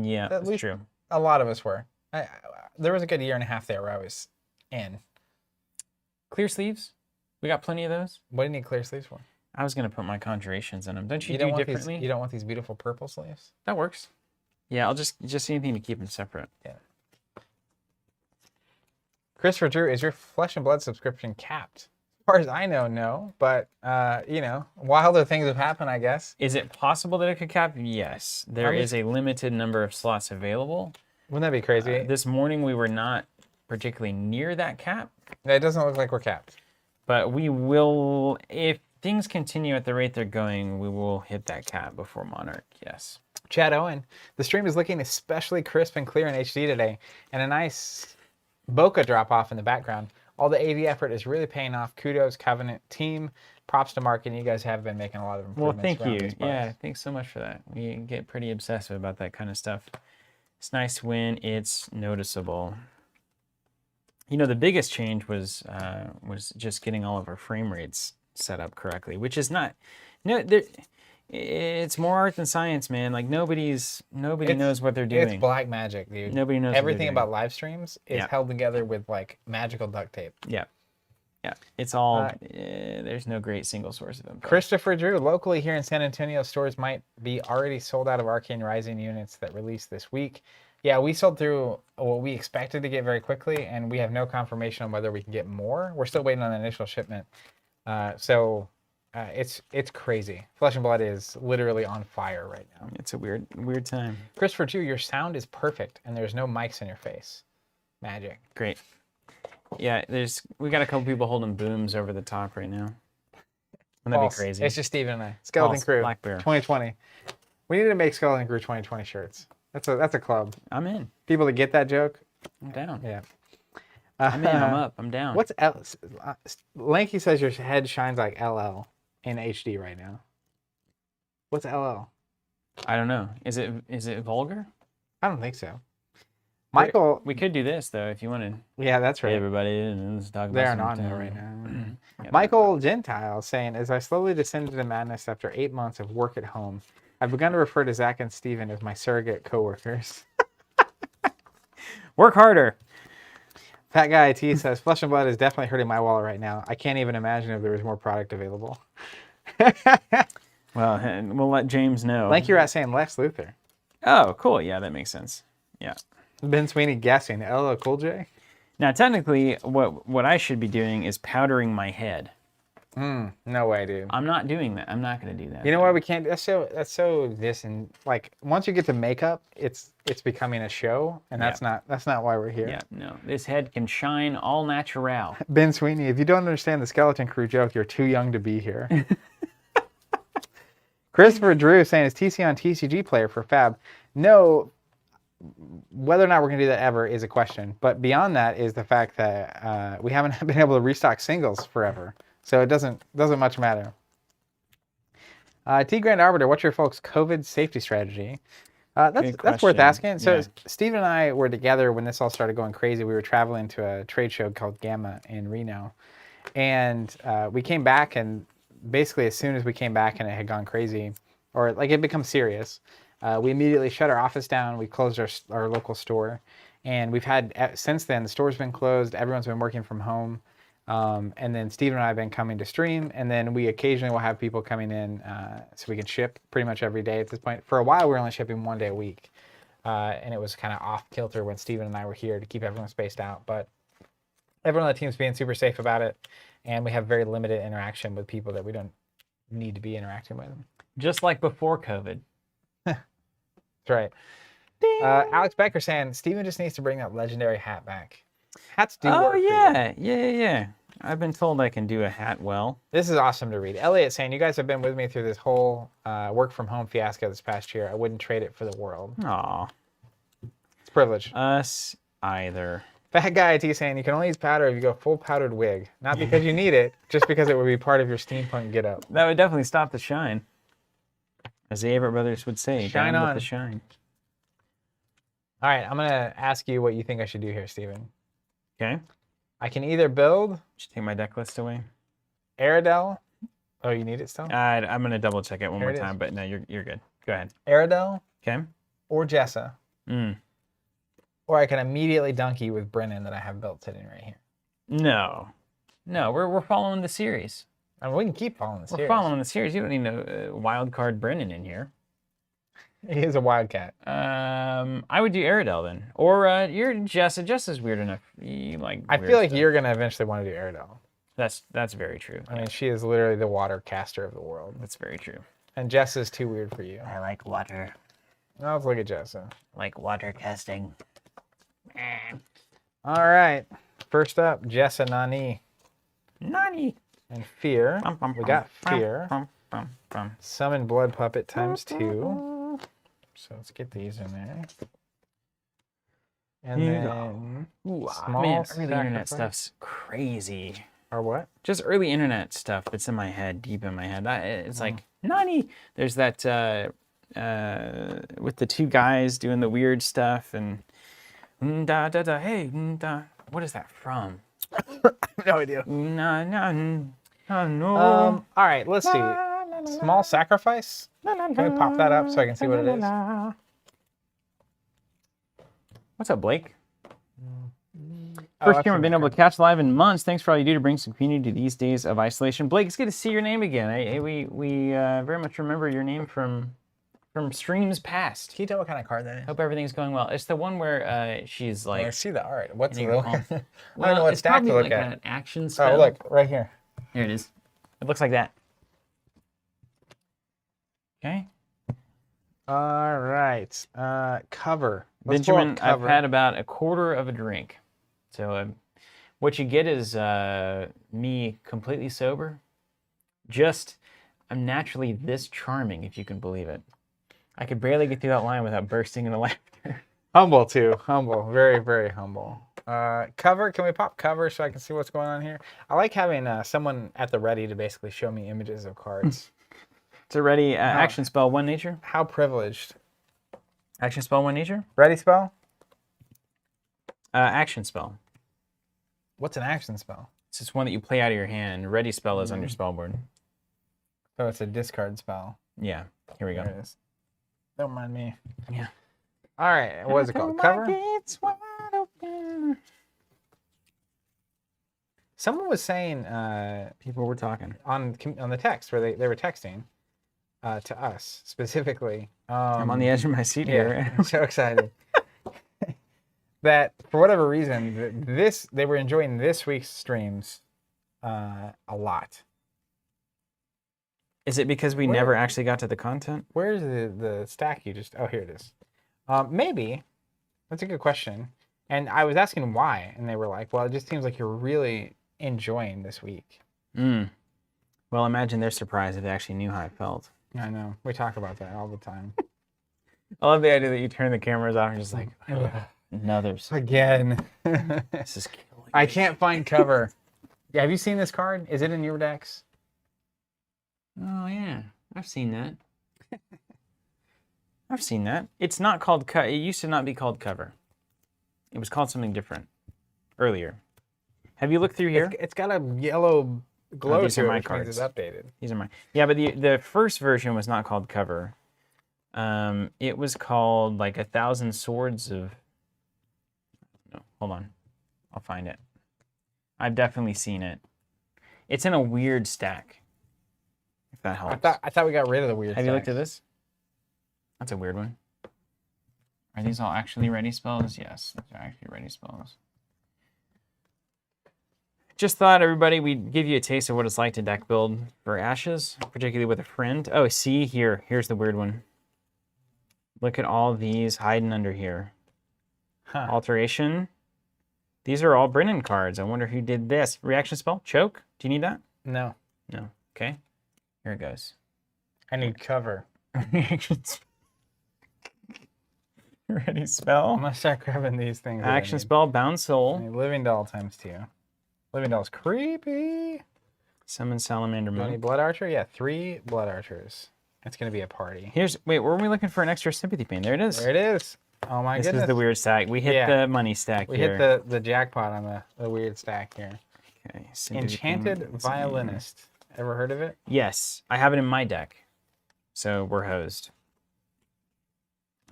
Yeah, that's least- true. A lot of us were. There was a good year and a half there where I was in. Clear sleeves. We got plenty of those. What do you need clear sleeves for? I was gonna put my conjurations in them. Don't you, don't do want differently? you don't want these beautiful purple sleeves? That works. Yeah, I'll just anything to keep them separate. Yeah. Christopher Drew, is your Flesh and Blood subscription capped? As far as I know, no. But wilder things have happened, I guess. Is it possible that it could cap? Yes. There is a limited number of slots available. Wouldn't that be crazy? This morning we were not particularly near that cap, It doesn't look like we're capped. but we will, if things continue at the rate they're going, we will hit that cap before Monarch. Yes. Chad Owen, the stream is looking especially crisp and clear in HD today, and a nice bokeh drop off in the background. All the AV effort is really paying off. Kudos, Covenant team. Props to Mark, and you guys have been making a lot of Well, improvements. thank around you. these bars. Yeah, thanks so much for that. We get pretty obsessive about that kind of stuff. It's nice when it's noticeable. You know, the biggest change was just getting all of our frame rates set up correctly, which is not. It's more art than science, man. Like nobody knows what they're doing. It's black magic, dude. Nobody knows what they're Everything doing. about live streams is Yeah. held together with like magical duct tape. Yeah. It's all. There's no great single source of info. Christopher Drew, locally here in San Antonio, stores might be already sold out of Arcane Rising units that released this week. Yeah, we sold through what we expected to get very quickly, and we have no confirmation on whether we can get more. We're still waiting on the initial shipment. It's crazy. Flesh and Blood is literally on fire right now. It's a weird time. Christopher Drew, your sound is perfect, and there's no mics in your face. Magic. Great. Yeah, we got a couple people holding booms over the top right now. Wouldn't that False. be crazy? It's just Steven and I. Skeleton False. Crew. Black Bear. 2020. We need to make Skeleton Crew 2020 shirts. That's a club. I'm in. People that get that joke. I'm down. Yeah. I'm in. I'm up. I'm down. What's L? Lanky says your head shines like LL in HD right now. What's LL? I don't know. Is it vulgar? I don't think so. Michael. We could do this though if you wanted. Yeah, that's Hey right. everybody, let's talk about They aren't something. on there right now. Yeah. Michael Gentile saying, as I slowly descend into madness after 8 months of work at home, I've begun to refer to Zach and Steven as my surrogate coworkers. Work harder. Fat Guy IT says, Flesh and Blood is definitely hurting my wallet right now. I can't even imagine if there was more product available. Well, and we'll let James know. Lanky Rat saying Lex Luthor. Oh, cool. Yeah, that makes sense. Yeah. Ben Sweeney guessing LL Cool J. Now, technically, what I should be doing is powdering my head. No way, dude. I'm not doing that. I'm not going to do that. You know why we can't? That's so this and like once you get to makeup, it's becoming a show, and that's not why we're here. Yeah, no. This head can shine all natural. Ben Sweeney, if you don't understand the Skeleton Crew joke, you're too young to be here. Christopher Drew saying, is TC on TCG player for Fab? No. Whether or not we're going to do that ever is a question. But beyond that is the fact that we haven't been able to restock singles forever. So it doesn't much matter. T Grand Arbiter, what's your folks' COVID safety strategy? That's worth question. asking. So Yeah. Steve and I were together when this all started going crazy. We were traveling to a trade show called Gamma in Reno, and we came back, and basically as soon as we came back and it had gone crazy, or like it had become serious, we immediately shut our office down. We closed our local store, and we've had since then the store's been closed. Everyone's been working from home. And then Steve and I have been coming to stream, and then we occasionally will have people coming in so we can ship pretty much every day at this point. For a while, we were only shipping 1 day a week, and it was kind of off kilter when Steven and I were here to keep everyone spaced out. But everyone on the team's being super safe about it, and we have very limited interaction with people that we don't need to be interacting with. Just like before COVID. That's right. Alex Becker saying Steven just needs to bring that legendary hat back. Hats do work. Oh yeah. I've been told I can do a hat well. This is awesome to read. Elliot saying, you guys have been with me through this whole work from home fiasco this past year. I wouldn't trade it for the world. Aw. It's a privilege. Us either. Fat Guy IT saying, you can only use powder if you go full powdered wig. Not because you need it, just because it would be part of your steampunk get up. That would definitely stop the shine. As the Averitt brothers would say, Shine down on. with the shine. All right, I'm going to ask you what you think I should do here, Steven. Okay. I can either build Should take my deck list away. Aerodel. Oh, you need it still? I'm gonna double check it one There more it is. time, but no, you're good. Go ahead. Aerodel Okay. or Jessa. Mm. Or I can immediately dunk you with Brennan that I have built sitting right here. No, we're following the series. I mean, we can keep following the series. We're following the series. You don't need no wild card Brennan in here. He is a wildcat. I would do Aerodel then, or you're Jessa. Jessa's weird enough. You like. I weird feel like stuff. you're going to eventually want to do Aerodel. That's very true. I mean, she is literally the water caster of the world. That's very true. And Jess is too weird for you. I like water. Now let's look at Jessa. Like water casting. All right. First up, Jessa Nani. Nani. And Fear. We got Fear. Summon Blood Puppet ×2. So let's get these in there. And then small Man, early internet sacrifice. stuff's crazy. Or what? Just early internet stuff that's in my head, deep in my head. It's like, Nani! There's that with the two guys doing the weird stuff and da da da hey da. What is that from? No idea. No. All right, let's see. Small sacrifice. Can we pop that up so I can see what it is? What's up, Blake? Oh, First I've camera seen been that able to catch live in months. Thanks for all you do to bring some community to these days of isolation. Blake, it's good to see your name again. We very much remember your name from streams past. Can you tell what kind of card that is? Hope everything's going well. It's the one where she's like. I see the art. What's the you little? can I don't know what it's stack to probably look like at. an action spell. Oh, look right here. Here it is. It looks like that. Okay. All right. Cover. Let's pull up Benjamin, cover. I've had about a quarter of a drink. So what you get is me completely sober. I'm naturally this charming, if you can believe it. I could barely get through that line without bursting into laughter. Humble too. Humble. Very, very humble. Cover. Can we pop cover so I can see what's going on here? I like having someone at the ready to basically show me images of cards. It's a ready action spell, 1 nature. How privileged. Action spell, 1 nature. Ready spell? Action spell. What's an action spell? It's just one that you play out of your hand. Ready spell is on your spell board. So it's a discard spell. Yeah. Here we go. There it is. Don't mind me. Yeah. All right. What is it called? Cover? Someone was saying People were talking. on the text where they were texting to us specifically. I'm on the edge of my seat here. I'm so excited. That for whatever reason, they were enjoying this week's streams a lot. Is it because we never actually got to the content? Where's the stack you just? Oh, here it is. Maybe. That's a good question. And I was asking why, and they were like, "Well, it just seems like you're really enjoying this week." Well, imagine they're surprised if they actually knew how I felt. I know. We talk about that all the time. I love the idea that you turn the cameras off and just like, another's. Again. This is killing I me. can't find cover. Yeah, have you seen this card? Is it in your decks? Oh, yeah. I've seen that. I've seen that. It's not called It used to not be called Cover. It was called something different earlier. Have you looked through here? It's got a yellow glow these are to it, my which means it's cards. updated. These are mine. Yeah, but the first version was not called Cover. It was called like 1,000 Swords of... No, hold on. I'll find it. I've definitely seen it. It's in a weird stack. If that helps. I thought we got rid of the weird. Have you looked at this? That's a weird one. Are these all actually ready spells? Yes, these are actually ready spells. Just thought, everybody, we'd give you a taste of what it's like to deck build for Ashes, particularly with a friend. Oh, see here. Here's the weird one. Look at all these hiding under here. Huh. Alteration. These are all Brennan cards. I wonder who did this. Reaction spell? Choke? Do you need that? No. No. Okay. Here it goes. I need cover. Reaction spell. Ready spell. I'm gonna start grabbing these things. Action spell, Bound I Soul. need Living Doll ×2. Living Doll's creepy. Summon Salamander Do I Moon. need Blood Archer? Yeah, 3 Blood Archers. It's gonna be a party. Wait, were we looking for an extra sympathy pane? There it is. There it is. Oh my This goodness. is the weird stack. We hit the money stack We here. hit the jackpot on the weird stack here. Okay, sympathy pane. Enchanted Violinist. Ever heard of it? Yes, I have it in my deck. So we're hosed.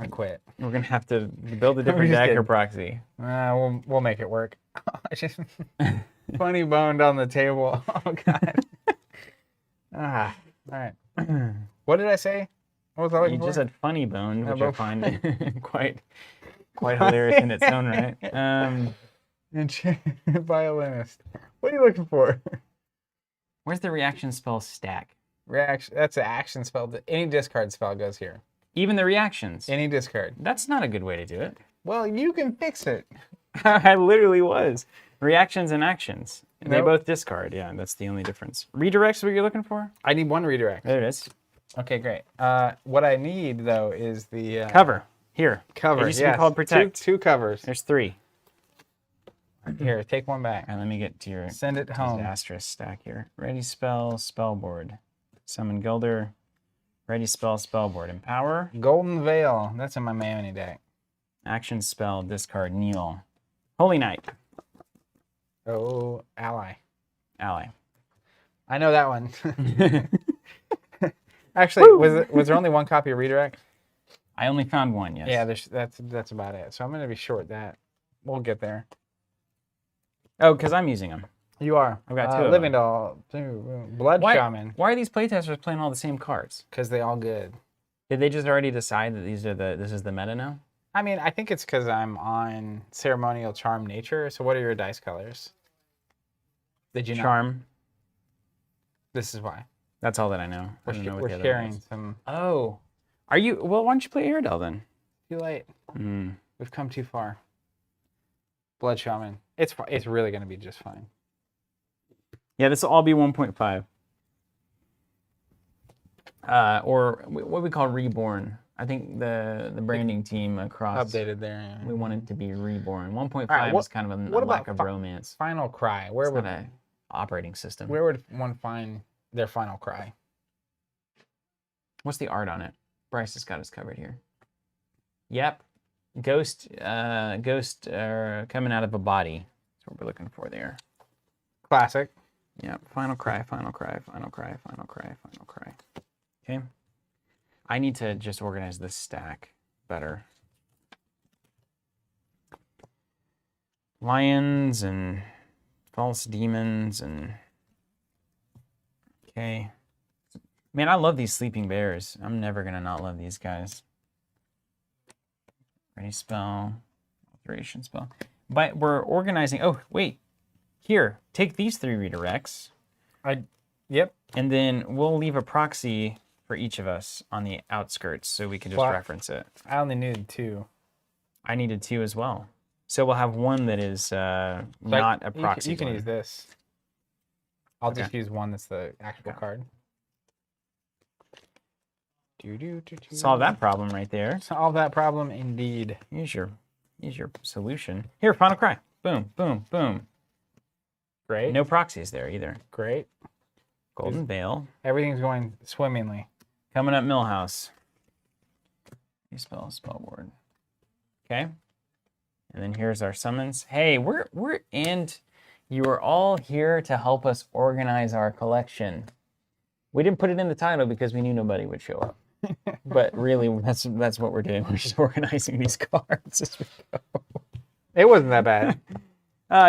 I quit. We're gonna have to build a We're different just deck or kidding. proxy. We'll make it work. I just funny boned on the table. Oh god. All right. What did I say? What was I looking You just for? said funny bone, which I but- find quite hilarious in its own right. Enchanted Violinist. What are you looking for? Where's the reaction spell stack? Reaction. That's an action spell. Any discard spell goes here. Even the reactions. Any discard. That's not a good way to do it. Well, you can fix it. I literally was. Reactions and actions. They Nope. both discard. Yeah, that's the only difference. Redirects what you're looking for? I need 1 redirect. There it is. Okay, great. What I need though is the Cover. Here. Cover. It used to Yes. be called Protect. Two covers. There's 3. Here, take one back. All right, let me get to your Send it home. disastrous stack here. Ready spell, spellboard. Summon Gilder. Ready spell, spellboard. Empower. Golden Veil. That's in my Mayonnaise deck. Action spell, discard, kneel. Holy Knight. Oh, ally. Ally. I know that one. Actually, was there only 1 copy of redirect? I only found 1, yes. Yeah, that's about it. So I'm gonna be short that. We'll get there. Oh, because I'm using them. You are. I've got 2 of Living them. Doll. Blood Shaman. Why are these playtesters playing all the same cards? Because they all good. Did they just already decide that this is the meta now? I mean, I think it's because I'm on Ceremonial Charm Nature. So what are your dice colors? Did you know? Charm. This is why. That's all that I know. I don't know what the We're other sharing one is. some. Oh. Are you... Well, why don't you play Airedale then? Too late. Hmm. We've come too far. Blood Shaman. It's really gonna be just fine. Yeah, this will all be 1.5. Or what we call Reborn. I think the branding team across... Updated there. Yeah. We want it to be Reborn. 1.5 right, is kind of a what lack about of romance. Final Cry. It's Where not a operating system. would one find their Final Cry? What's the art on it? Bryce has got us covered here. Yep. Ghost coming out of a body. That's what we're looking for there. Classic. Yep. Final cry, final cry, final cry, final cry, final cry. Okay. I need to just organize this stack better. Lions and false demons and... Okay. Man, I love these sleeping bears. I'm never gonna not love these guys. Ready spell, alteration spell. But we're organizing. Oh, wait. Here, take these 3 redirects. Yep. And then we'll leave a proxy for each of us on the outskirts so we can just Well, reference it. I only needed 2. I needed 2 as well. So we'll have one that is not a proxy. You can one. use this. I'll Okay. just use one that's the actual Okay. card. Solve that problem right there. Solve that problem indeed. Here's your solution. Here, final cry. Boom, boom, boom. Great. No proxies there either. Great. Golden Veil. Everything's going swimmingly. Coming up Millhouse. You spell board. Okay. And then here's our summons. Hey, and you are all here to help us organize our collection. We didn't put it in the title because we knew nobody would show up. But really, that's what we're doing. We're just organizing these cards as we go. It wasn't that bad.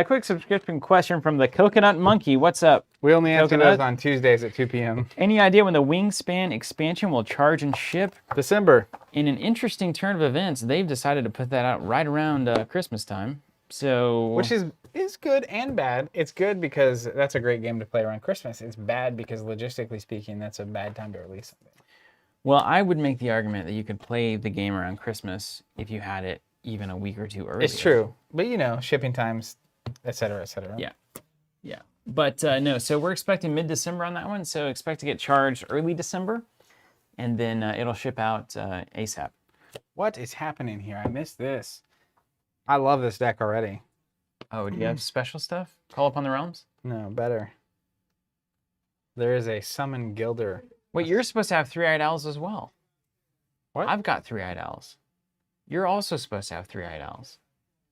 Quick subscription question from the Coconut Monkey. What's up? We only answer Coconut? those on Tuesdays at 2 p.m. Any idea when the Wingspan expansion will charge and ship? December. In an interesting turn of events, they've decided to put that out right around Christmas time. So, Which is good and bad. It's good because that's a great game to play around Christmas. It's bad because logistically speaking, that's a bad time to release something. well, I would make the argument that you could play the game around Christmas if you had it even a week or two earlier. It's true. But you know, shipping times, et cetera, et cetera. Yeah. Yeah. But no, so we're expecting mid-December on that one. So expect to get charged early December, and then it'll ship out ASAP. What is happening here? I missed this. I love this deck already. Oh, do you have special stuff? Call Upon the Realms? No, better. There is a Summon Gilder. Wait, you're supposed to have three-eyed owls as well. What? I've got three-eyed owls. You're also supposed to have three-eyed owls.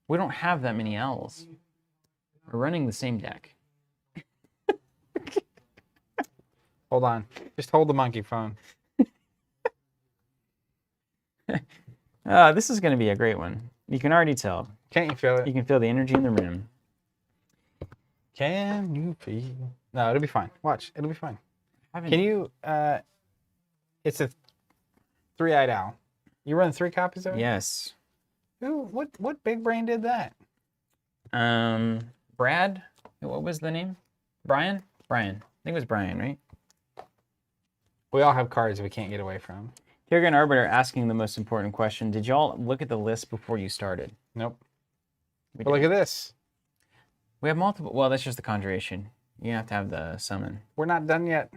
We don't have that many owls. We're running the same deck. Hold on. Just hold the monkey phone. This is going to be a great one. You can already tell. Can't you feel You it? can feel the energy in the room. Can you feel? No, it'll be fine. Watch. It'll be fine. Haven't- Can you, it's a three-eyed owl. You run 3 copies of it? Yes. Who, what big brain did that? Brad? What was the name? Brian? Brian. I think it was Brian, right? We all have cards we can't get away from. Kiergan Arbiter asking the most important question. Did y'all look at the list before you started? Nope. We But look did. at this. We have multiple. Well, that's just the conjuration. You have to have the summon. We're not done yet.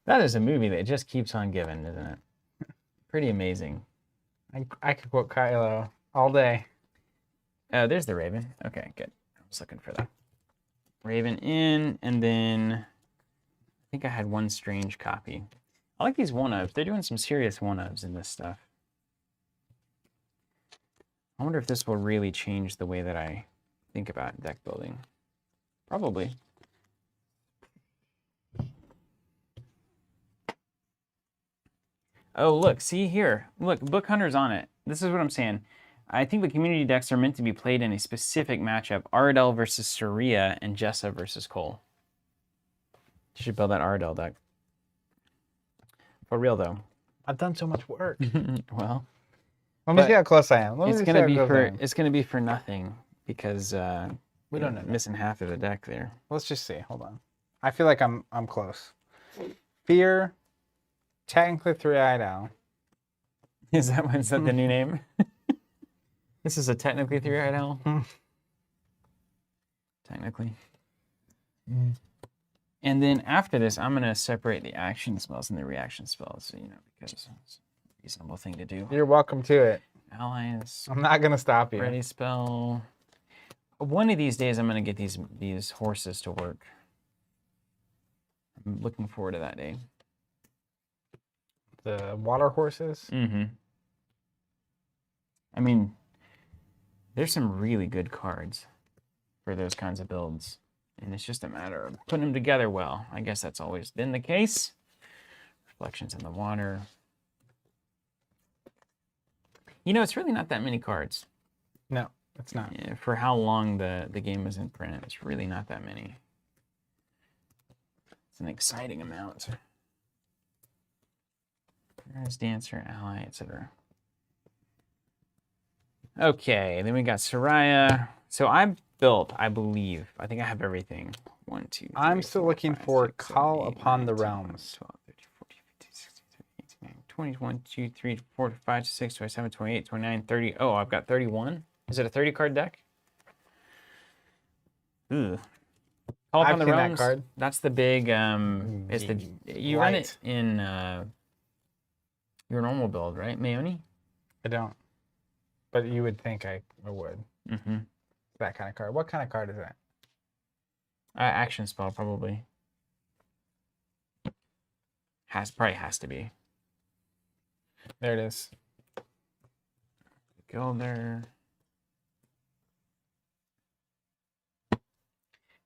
That is a movie that just keeps on giving, isn't it? Pretty amazing. I could quote Kylo all day. Oh, there's the Raven. Okay, good. I was looking for that. Raven in, and then I think I had one strange copy. I like these one-ofs. They're doing some serious one-ofs in this stuff. I wonder if this will really change the way that I think about deck building. Probably. Oh, look, see here. Look, Book Hunter's on it. This is what I'm saying. I think the community decks are meant to be played in a specific matchup. Aradel versus Saria and Jessa versus Cole. You should build that Aradel deck. For real, though. I've done so much work. Well, Let me but see how close I am. Let me it's see gonna how be close I for am. it's gonna be for nothing because We don't know that. missing half of the deck there. Let's just see. Hold on. I feel like I'm close. Fear, technically three-eyed owl. Is that the new name? This is a technically three-eyed owl. Technically. And then after this, I'm gonna separate the action spells and the reaction spells, so, because it's a reasonable thing to do. You're welcome to it. Alliance, I'm not gonna stop you. ready spell. One of these days, I'm gonna get these horses to work. I'm looking forward to that day. The water horses. Mm-hmm. I mean, there's some really good cards for those kinds of builds. And it's just a matter of putting them together well. I guess that's always been the case. Reflections in the water. It's really not that many cards. No, it's not. Yeah, for how long the game was in print, it's really not that many. It's an exciting amount. There's Dancer, Ally, etc. Okay, then we got Saria. So I'm built, I believe. I think I have everything. 1, 2, 3, I'm still 4, looking 5, for 6, 7, Call 8, Upon 9, the 10, Realms. 12, 13, 14, 15, 16, 17, 18, 19, 20, 1, 2, 3, 4, 5, 6, 27, 28, 29, 30. Oh, I've got 31. Is it a 30 card deck? Ooh. Call I've Upon the seen that Realms. card. That's the big it's the you run it Light. in your normal build, right? Mayoni? I don't. But you would think I would. Mm-hmm. That kind of card. What kind of card is that? Action spell, probably. Probably has to be. There it is. Go there.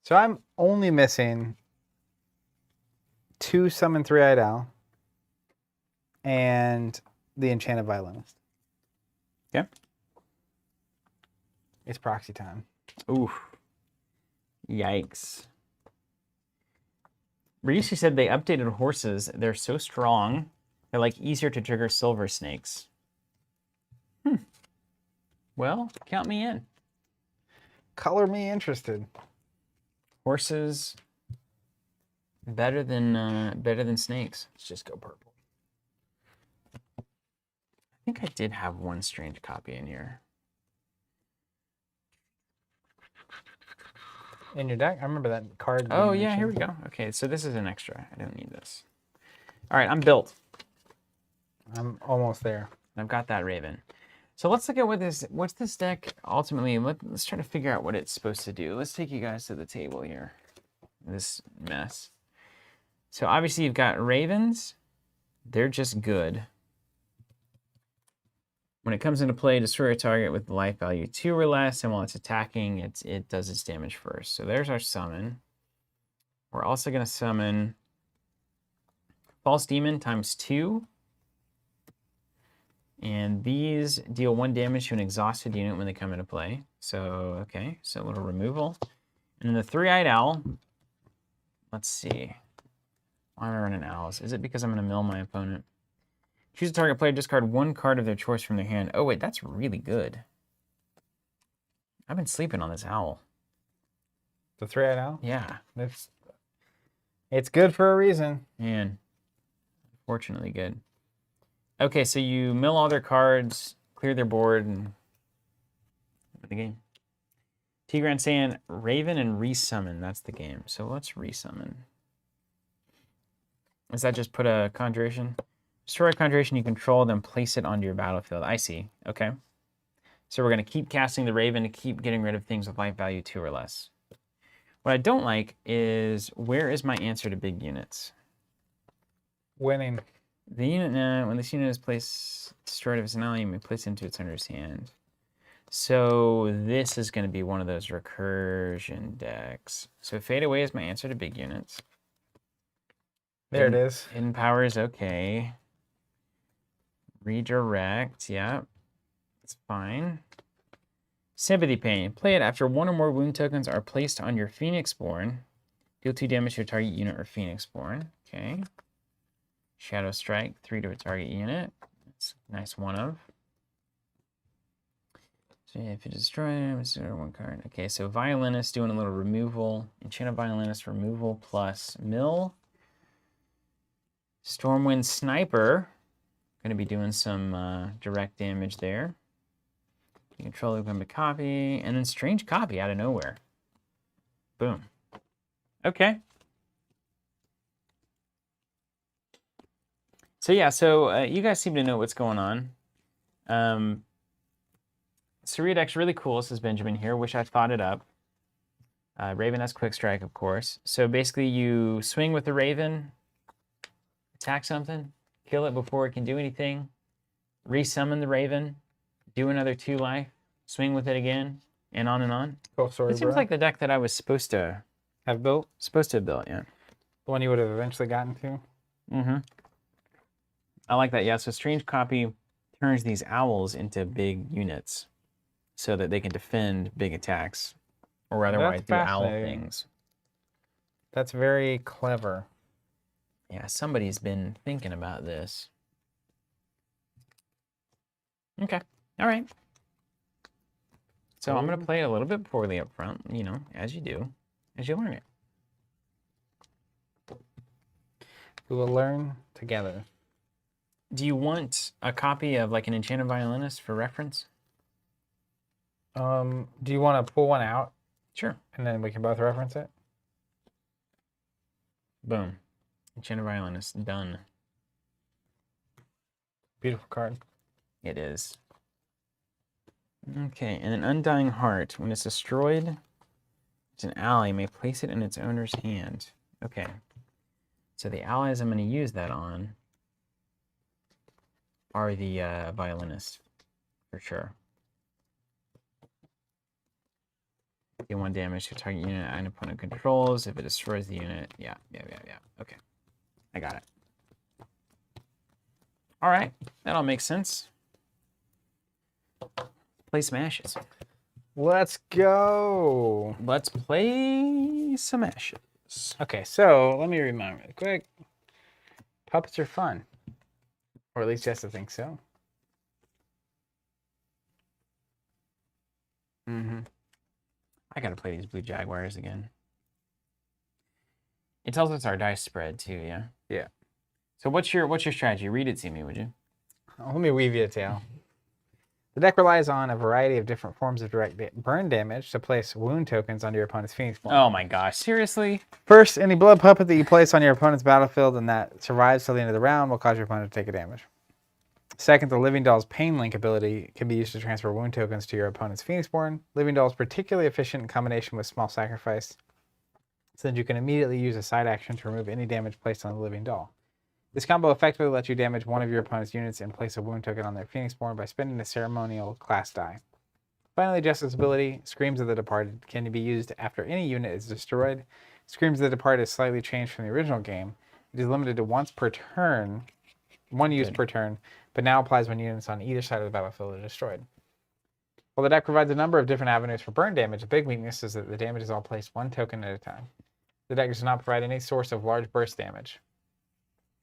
So I'm only missing 2 summon 3-eyed owl and the enchanted violinist. Okay. It's proxy time. Oof. Yikes. Rishi said they updated horses. They're so strong. They're like easier to trigger silver snakes. Well, count me in. Color me interested. Horses better than snakes. Let's just go purple. I think I did have one strange copy in here. In your deck? I remember that card. Oh being yeah, here we mentioned. go. Okay, so this is an extra. I don't need this. All right, I'm built. I'm almost there. I've got that Raven. So let's look at what's this deck ultimately. Let's try to figure out what it's supposed to do. Let's take you guys to the table here. This mess. So obviously you've got Ravens. They're just good. When it comes into play, destroy a target with life value 2 or less, and while it's attacking, it does its damage first. So there's our summon. We're also going to summon False Demon times 2. And these deal 1 damage to an exhausted unit when they come into play. So, okay, so a little removal. And then the 3-eyed owl. Let's see. Why am I running owls? Is it because I'm going to mill my opponent? Choose a target player, discard 1 card of their choice from their hand. Oh, wait, that's really good. I've been sleeping on this owl. The 3-eyed owl? Yeah. It's good for a reason. Man. Fortunately good. Okay, so you mill all their cards, clear their board, and win the game. Tigran saying Raven and resummon. That's the game. So let's resummon. Is that just put a conjuration? Destroy a conjuration you control, then place it onto your battlefield. I see. Okay. So we're going to keep casting the Raven to keep getting rid of things with life value 2 or less. What I don't like is, where is my answer to big units? Winning. The unit, when this unit is placed, destroyed if it's an ally, you may place it into its owner's hand. So this is going to be one of those recursion decks. So Fade Away is my answer to big units. There it is. Hidden Power is okay. Redirect, yeah. It's fine. Sympathy Pain. Play it after 1 or more wound tokens are placed on your Phoenixborn. Deal 2 damage to your target unit or Phoenixborn. Okay. Shadow Strike, 3 to a target unit. That's a nice one of. So if you destroy it, it's 1 card. Okay, so Violinist doing a little removal. Enchanted Violinist removal plus mill. Stormwind Sniper. Going to be doing some direct damage there. You control the copy. And then Strange Copy out of nowhere. Boom. Okay. So yeah, you guys seem to know what's going on. Saria deck's really cool, says Benjamin here. Wish I thought it up. Raven has Quick Strike, of course. So basically you swing with the Raven, attack something, kill it before it can do anything, resummon the Raven, do another 2 life, swing with it again, and on and on. Cool story, It seems like the deck that I was supposed to have built. have built, yeah. The one you would have eventually gotten to. Mm-hmm. I like that, yeah. So Strange Copy turns these owls into big units so that they can defend big attacks or otherwise do owl things. That's very clever. Yeah, somebody's been thinking about this. Okay, all right. So I'm going to play it a little bit poorly up front, you know, as you do, as you learn it. We will learn together. Do you want a copy of like an Enchanted Violinist for reference? Do you want to pull one out? Sure. And then we can both reference it? Boom. Enchanted Violinist, done. Beautiful card. It is. Okay, and an Undying Heart. When it's destroyed, it's an ally may place it in its owner's hand. Okay. So the allies I'm going to use that on are the violinist, for sure. Deal 1 damage to target unit an opponent controls. If it destroys the unit, yeah. Okay, I got it. All right, that all makes sense. Play some Ashes. Let's go. Let's play some Ashes. Okay, so let me remind really quick. Puppets are fun. Or at least Jessa thinks so. I gotta play these Blue Jaguars again. It tells us our dice spread too, yeah? Yeah. So what's your strategy? Read it to me, would you? Let me weave you a tale. The deck relies on a variety of different forms of direct burn damage to place wound tokens onto your opponent's Phoenix Form. Oh my gosh, seriously? First, any blood puppet that you place on your opponent's battlefield and that survives till the end of the round will cause your opponent to take a damage. Second, the Living Doll's Pain Link ability can be used to transfer wound tokens to your opponent's Phoenixborn. Living Doll is particularly efficient in combination with Small Sacrifice, since you can immediately use a side action to remove any damage placed on the Living Doll. This combo effectively lets you damage one of your opponent's units and place a wound token on their Phoenixborn by spending a ceremonial class die. Finally, Jessa's ability, Screams of the Departed, can be used after any unit is destroyed. Screams of the Departed is slightly changed from the original game. It is limited to once per turn, one use per turn, but now applies when units on either side of the battlefield are destroyed. While the deck provides a number of different avenues for burn damage, the big weakness is that the damage is all placed one token at a time. The deck does not provide any source of large burst damage.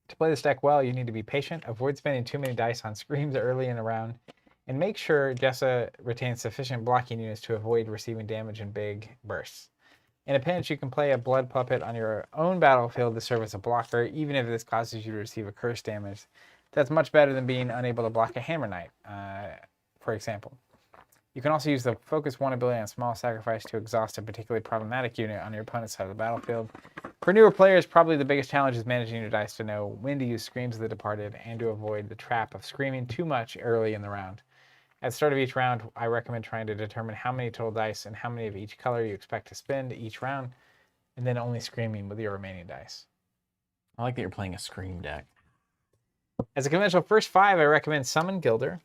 To play this deck well, you need to be patient, avoid spending too many dice on screams early in the round, and make sure Jessa retains sufficient blocking units to avoid receiving damage in big bursts. In a pinch, you can play a blood puppet on your own battlefield to serve as a blocker, even if this causes you to receive a curse damage. That's much better than being unable to block a Hammer Knight, for example. You can also use the Focus 1 ability on Small Sacrifice to exhaust a particularly problematic unit on your opponent's side of the battlefield. For newer players, probably the biggest challenge is managing your dice to know when to use Screams of the Departed and to avoid the trap of screaming too much early in the round. At the start of each round, I recommend trying to determine how many total dice and how many of each color you expect to spend each round, and then only screaming with your remaining dice. I like that you're playing a Scream deck. As a conventional first 5, I recommend Summon Gilder.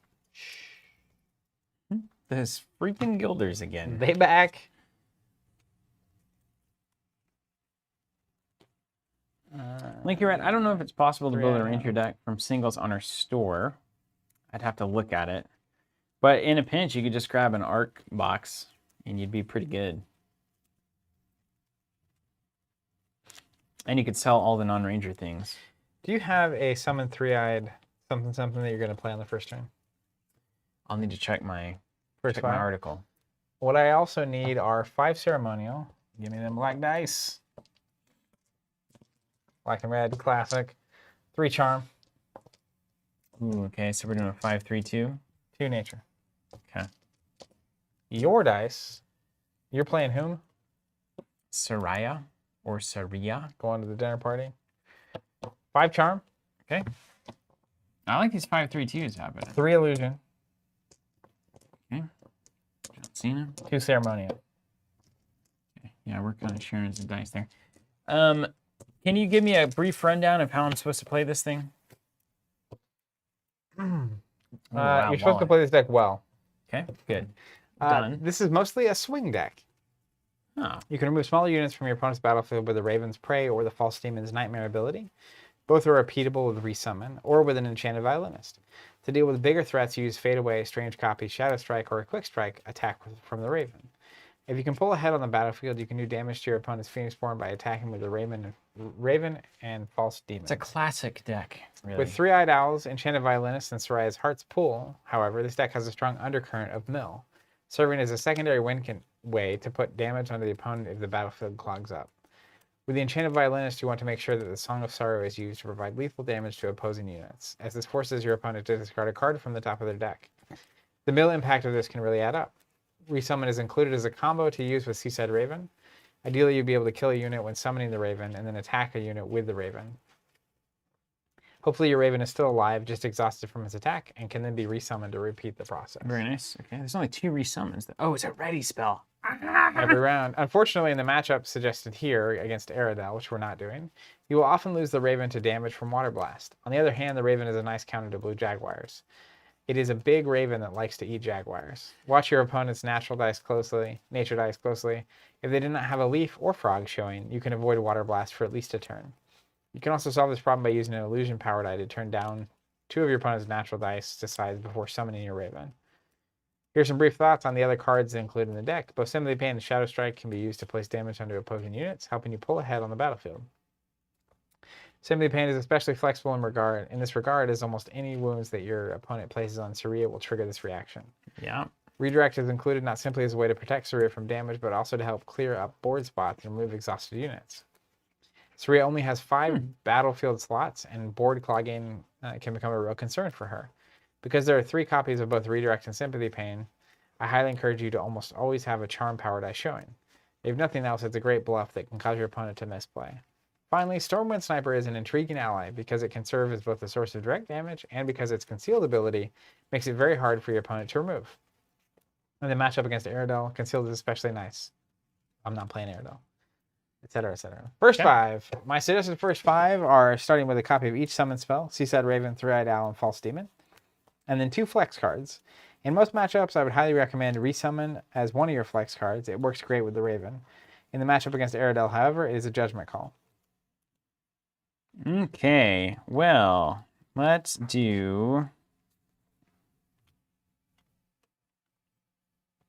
Those freaking Gilders again. They back. Link, you're right. I don't know if it's possible to build a Ranger deck from singles on our store. I'd have to look at it. But in a pinch, you could just grab an Arc box, and you'd be pretty good. And you could sell all the non-Ranger things. Do you have a Summon Three-Eyed something that you're going to play on the first turn? I'll need to check my First my article. What I also need are 5 ceremonial. Give me them black dice. Black and red, classic. 3 charm. Ooh, okay, so we're doing a 5-3-2. 2 nature. Okay. Your dice. You're playing whom? Saria or Saria. Going to the dinner party. 5 charm. Okay. I like these 5-3-2s happening. 3 illusion. Okay. John Cena. 2 ceremonial. Okay. Yeah, we're kind of sharing some dice there. Can you give me a brief rundown of how I'm supposed to play this thing? You're supposed to play this deck well. Okay, good. Done. This is mostly a swing deck. Oh. You can remove smaller units from your opponent's battlefield with the Raven's Prey or the False Demon's Nightmare ability. Both are repeatable with Resummon or with an Enchanted Violinist. To deal with bigger threats, use Fade Away, Strange Copy, Shadow Strike, or a Quick Strike attack from the Raven. If you can pull ahead on the battlefield, you can do damage to your opponent's Phoenixborn by attacking with the Raven and False Demon. It's a classic deck, really. With Three-Eyed Owls, Enchanted Violinist, and Saraya's Heart's Pool, however, this deck has a strong undercurrent of mill, serving as a secondary way to put damage onto the opponent if the battlefield clogs up. With the Enchanted Violinist, you want to make sure that the Song of Sorrow is used to provide lethal damage to opposing units, as this forces your opponent to discard a card from the top of their deck. The mill impact of this can really add up. Resummon is included as a combo to use with Seaside Raven. Ideally, you'd be able to kill a unit when summoning the Raven and then attack a unit with the Raven. Hopefully your Raven is still alive, just exhausted from its attack, and can then be resummoned to repeat the process. Very nice. Okay, there's only 2 resummons. Oh, it's a ready spell. Ah! every round. Unfortunately, in the matchup suggested here against Aerodel, which we're not doing, you will often lose the Raven to damage from Water Blast. On the other hand, the Raven is a nice counter to blue Jaguars. It is a big Raven that likes to eat Jaguars. Watch your opponent's nature dice closely. If they do not have a leaf or frog showing, you can avoid Water Blast for at least a turn. You can also solve this problem by using an illusion power die to turn down 2 of your opponent's natural dice to size before summoning your Raven. Here's some brief thoughts on the other cards included in the deck. Both Sympathy Pain and Shadow Strike can be used to place damage onto opposing units, helping you pull ahead on the battlefield. Sympathy Pain is especially flexible in this regard, as almost any wounds that your opponent places on Saria will trigger this reaction. Yeah. Redirect is included not simply as a way to protect Saria from damage, but also to help clear up board spots and remove exhausted units. Saria only has 5 battlefield slots, and board clogging can become a real concern for her. Because there are 3 copies of both Redirect and Sympathy Pain, I highly encourage you to almost always have a Charm power die showing. If nothing else, it's a great bluff that can cause your opponent to misplay. Finally, Stormwind Sniper is an intriguing ally because it can serve as both a source of direct damage and because its concealed ability makes it very hard for your opponent to remove. In the matchup against Aerodel, concealed is especially nice. I'm not playing Aerodel. Etc., etc. First 5. My suggested first 5 are starting with a copy of each summon spell, Seaside Raven, Three-Eyed Owl, and False Demon, and then 2 flex cards. In most matchups, I would highly recommend resummon as one of your flex cards. It works great with the Raven. In the matchup against Aerodel, however, it is a judgment call. Okay, well, let's do...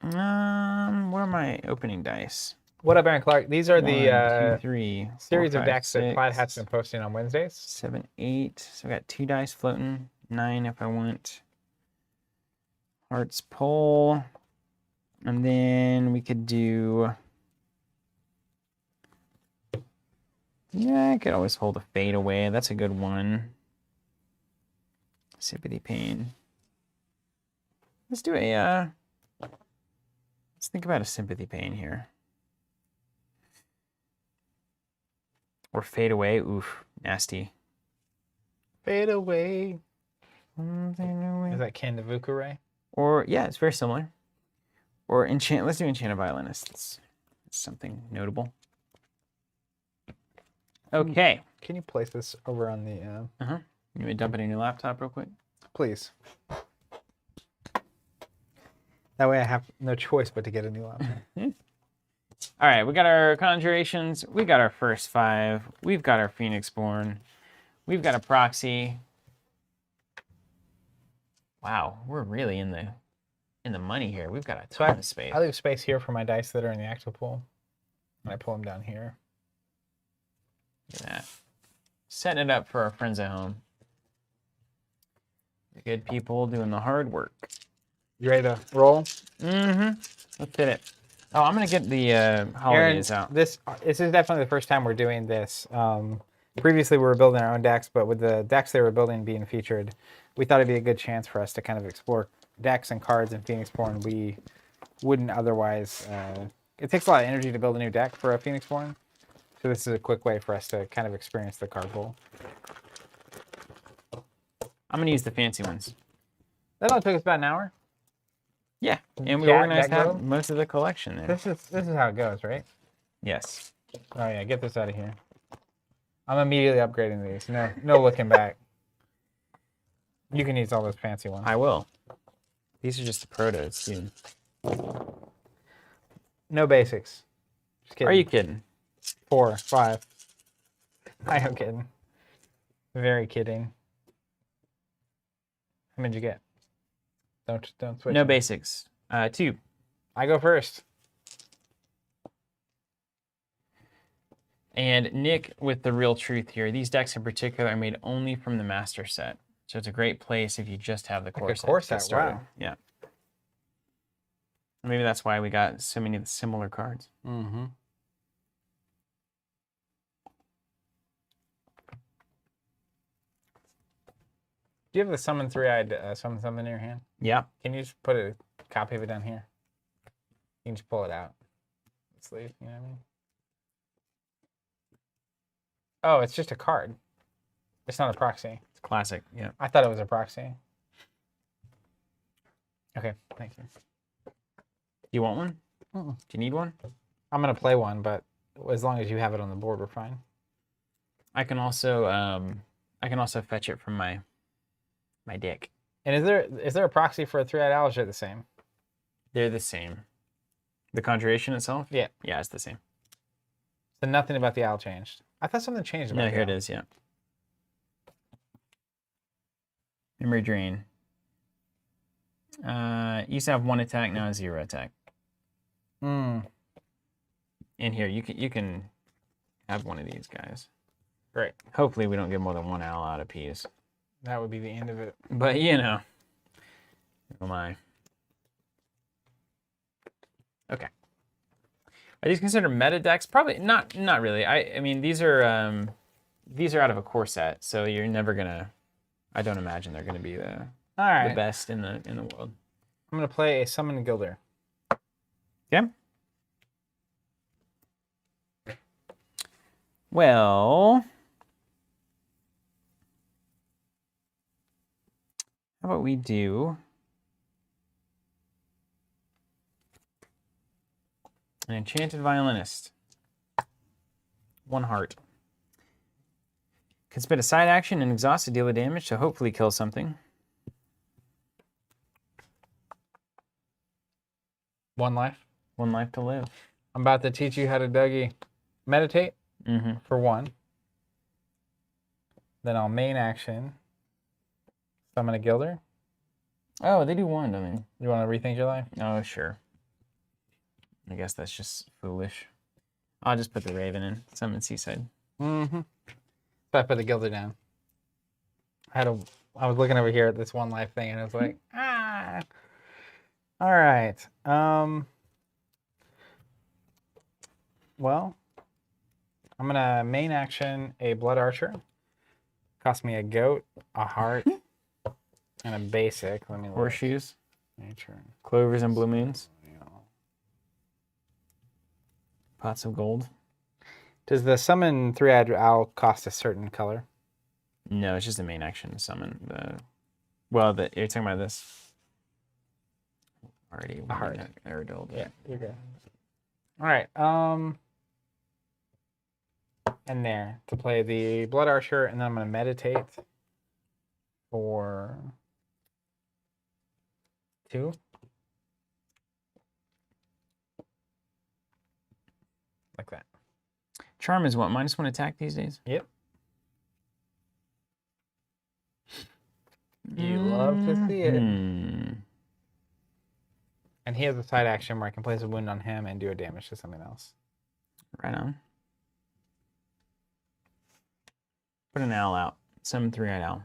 where are my opening dice? What up, Aaron Clark? These are 1, the 2, 3, 4, series of 5, decks that 6, Plaid Hat's been posting on Wednesdays. 7, 8. So I got 2 dice floating. 9 if I want. Hearts pull. And then we could do... Yeah, I could always hold a fade away. That's a good one. Sympathy Pain. Let's do a... let's think about a Sympathy Pain here. Or fade away. Oof, nasty. Fade away. Is that Ken the Vukure? Or, yeah, it's very similar. Or enchant. Let's do Enchanted Violinist. It's something notable. Okay. Can you place this over on the... You want me to dump it in your laptop real quick? Please. That way I have no choice but to get a new laptop. All right, we got our Conjurations. We got our first 5. We've got our Phoenixborn. We've got a Proxy. Wow, we're really in the money here. We've got a ton of space. I leave space here for my dice that are in the actual pool. And I pull them down here. Look at that. Setting it up for our friends at home. The good people doing the hard work. You ready to roll? Mm-hmm. Let's hit it. Oh, I'm going to get the holidays Aaron, out. this is definitely the first time we're doing this. Previously, we were building our own decks, but with the decks they were building being featured, we thought it'd be a good chance for us to kind of explore decks and cards in Phoenixborn we wouldn't otherwise... it takes a lot of energy to build a new deck for a Phoenixborn, so this is a quick way for us to kind of experience the card pool. I'm going to use the fancy ones. That only took us about an hour. Yeah, and we Yeah, organized that out go? most of the collection there. This is how it goes, right? Yes. Oh yeah, get this out of here. I'm immediately upgrading these. No looking back. You can use all those fancy ones. I will. These are just the protos, dude. No basics. Just kidding. Are you kidding? 4, 5. I am kidding. Very kidding. How many did you get? Don't switch. No them. basics. 2. I go first. And Nick with the real truth here. These decks in particular are made only from the master set. So it's a great place if you just have the core Like a set. core to set, get started. wow. Yeah. Maybe that's why we got so many of the similar cards. Mm-hmm. Do you have the summon three-eyed summon something in your hand? Yeah. Can you just put a copy of it down here? You can just pull it out. Sleeve, you know what I mean? Oh, it's just a card. It's not a proxy. It's classic. Yeah. I thought it was a proxy. Okay, thank you. You want one? Mm-mm. Do you need one? I'm gonna play one, but as long as you have it on the board, we're fine. I can also fetch it from my deck. And is there a proxy for a 3-eyed owl? Or is it the same? They're the same. The conjuration itself? Yeah. Yeah, it's the same. So nothing about the owl changed. I thought something changed about No, the here it owl. is, yeah. Memory drain. Used to have 1 attack, now 0 attack. Mm. In here, you can have one of these guys. Great. Hopefully we don't get more than 1 owl out of piece. That would be the end of it. But you know. Oh my. Okay. Are these considered meta decks? Probably not really. I mean these are out of a core set, so you're never gonna, I don't imagine they're gonna be the All right. the best in the world. I'm gonna play a Summon Gilder. Okay. Well, how about we do an enchanted violinist? 1 heart. Can spend a side action and exhaust to deal the damage, so hopefully kill something. 1 life. 1 life to live. I'm about to teach you how to Dougie. Meditate Mm-hmm. for 1. Then I'll main action. Summon a Gilder. Oh, they do 1, don't they? You want to rethink your life? Oh, sure. I guess that's just foolish. I'll just put the Raven in. Summon Seaside. Mm-hmm. So I put the Gilder down. I was looking over here at this 1 life thing, and I was like, ah. All right. Well, I'm gonna main action a Blood Archer. Cost me a goat, a heart, and a basic. Let me look. Horseshoes. Nature. Clovers and blue moons. Pots of gold. Does the summon 3-eyed owl cost a certain color? No, it's just a main action to summon the. Well, you're talking about this. Already. A heart. Aerodoled. Yeah, you're good. All right. And there to play the Blood Archer, and then I'm gonna meditate for 2. Like that. Charm is what? -1 attack these days? Yep. You love to see it. Mm-hmm. And he has a side action where I can place a wound on him and do a damage to something else. Right on. Put an owl out. Summon 3-eyed owl.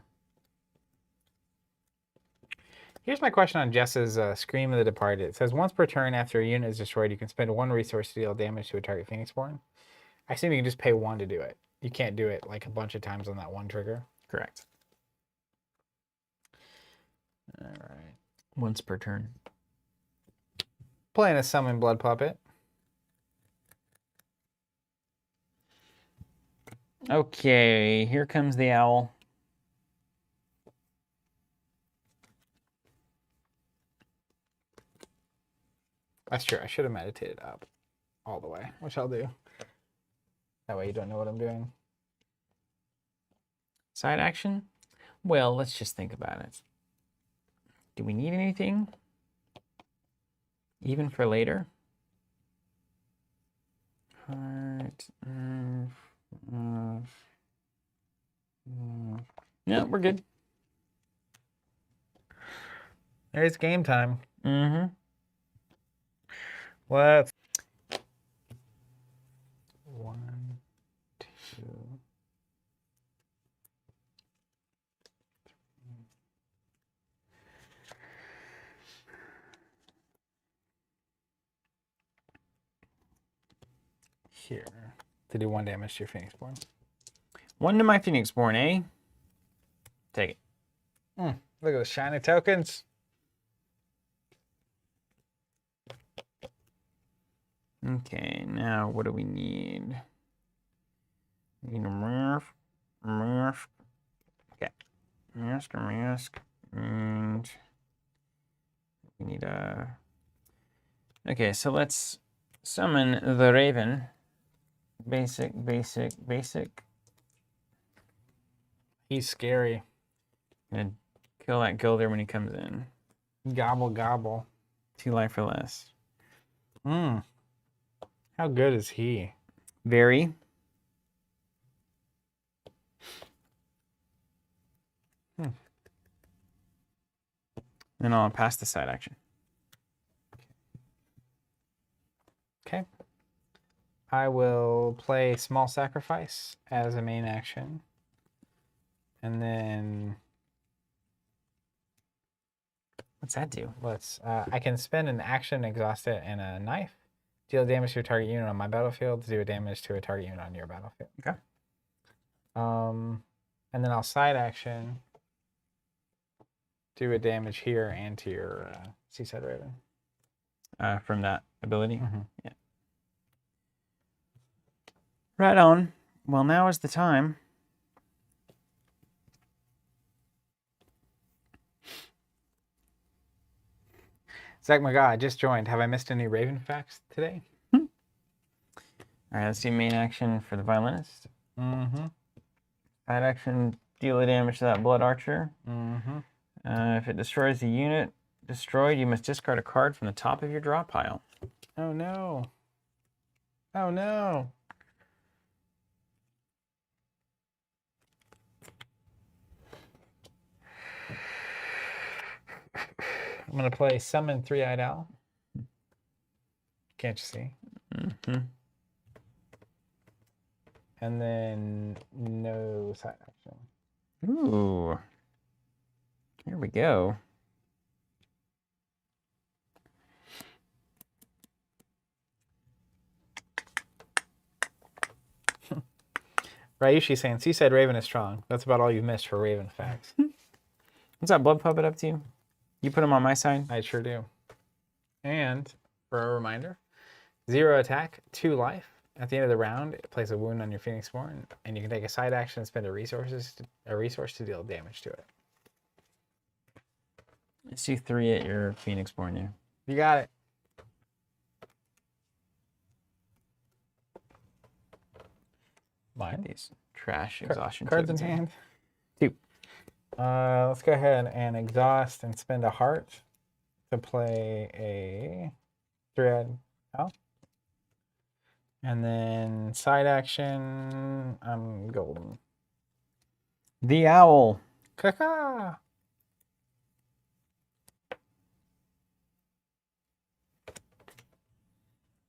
Here's my question on Jessa's Scream of the Departed. It says, once per turn after a unit is destroyed, you can spend 1 resource to deal damage to a target Phoenixborn. I assume you can just pay 1 to do it. You can't do it like a bunch of times on that 1 trigger. Correct. All right. Once per turn. Playing a Summon Blood Puppet. Okay, here comes the owl. That's true. I should have meditated up all the way, which I'll do. That way you don't know what I'm doing. Side action? Well, let's just think about it. Do we need anything? Even for later? Heart. No, we're good. There's game time. Mm-hmm. Let's. 1, 2. Here to do 1 damage to your Phoenixborn. 1 to my Phoenixborn, eh? Take it. Look at those shiny tokens. Okay, now what do we need? We need a mask. Okay. Mask, and we need a Okay, so let's summon the Raven. Basic, basic, basic. He's scary. Gonna kill that Gilder when he comes in. Gobble, gobble. 2 life or less. Mmm. How good is he? Very. And I'll pass the side action. Okay. I will play Small Sacrifice as a main action. And then What's that do? I can spend an action, exhaust it, and a knife. Deal damage to a target unit on my battlefield. Do a damage to a target unit on your battlefield. Okay. And then I'll side action. Do a damage here and to your Seaside Raven. From that ability? Mm-hmm. Yeah. Right on. Well, now is the time. Zach McGaw, I just joined. Have I missed any Raven facts today? All right, let's do main action for the violinist. Mm-hmm. Side action, deal a damage to that blood archer. Mm-hmm. If it destroys the unit destroyed, you must discard a card from the top of your draw pile. Oh no. Oh no. I'm gonna play Summon Three-Eyed Owl. Can't you see? Mm-hmm. And then no side action. Ooh. Here we go. Ryushi's saying Seaside Raven is strong. That's about all you've missed for Raven facts. What's that blood puppet up to? You put him on my side? I sure do. And for a reminder, 0 attack, 2 life. At the end of the round, it places a wound on your Phoenix Born, and you can take a side action and spend a resource to deal damage to it. Let's do 3 at your Phoenix Born, yeah. You got it. Mine. These trash exhaustion Cards in tokens hand. 2. Let's go ahead and exhaust and spend a heart to play a 3-eyed owl. And then side action, I'm golden. The owl. Caca.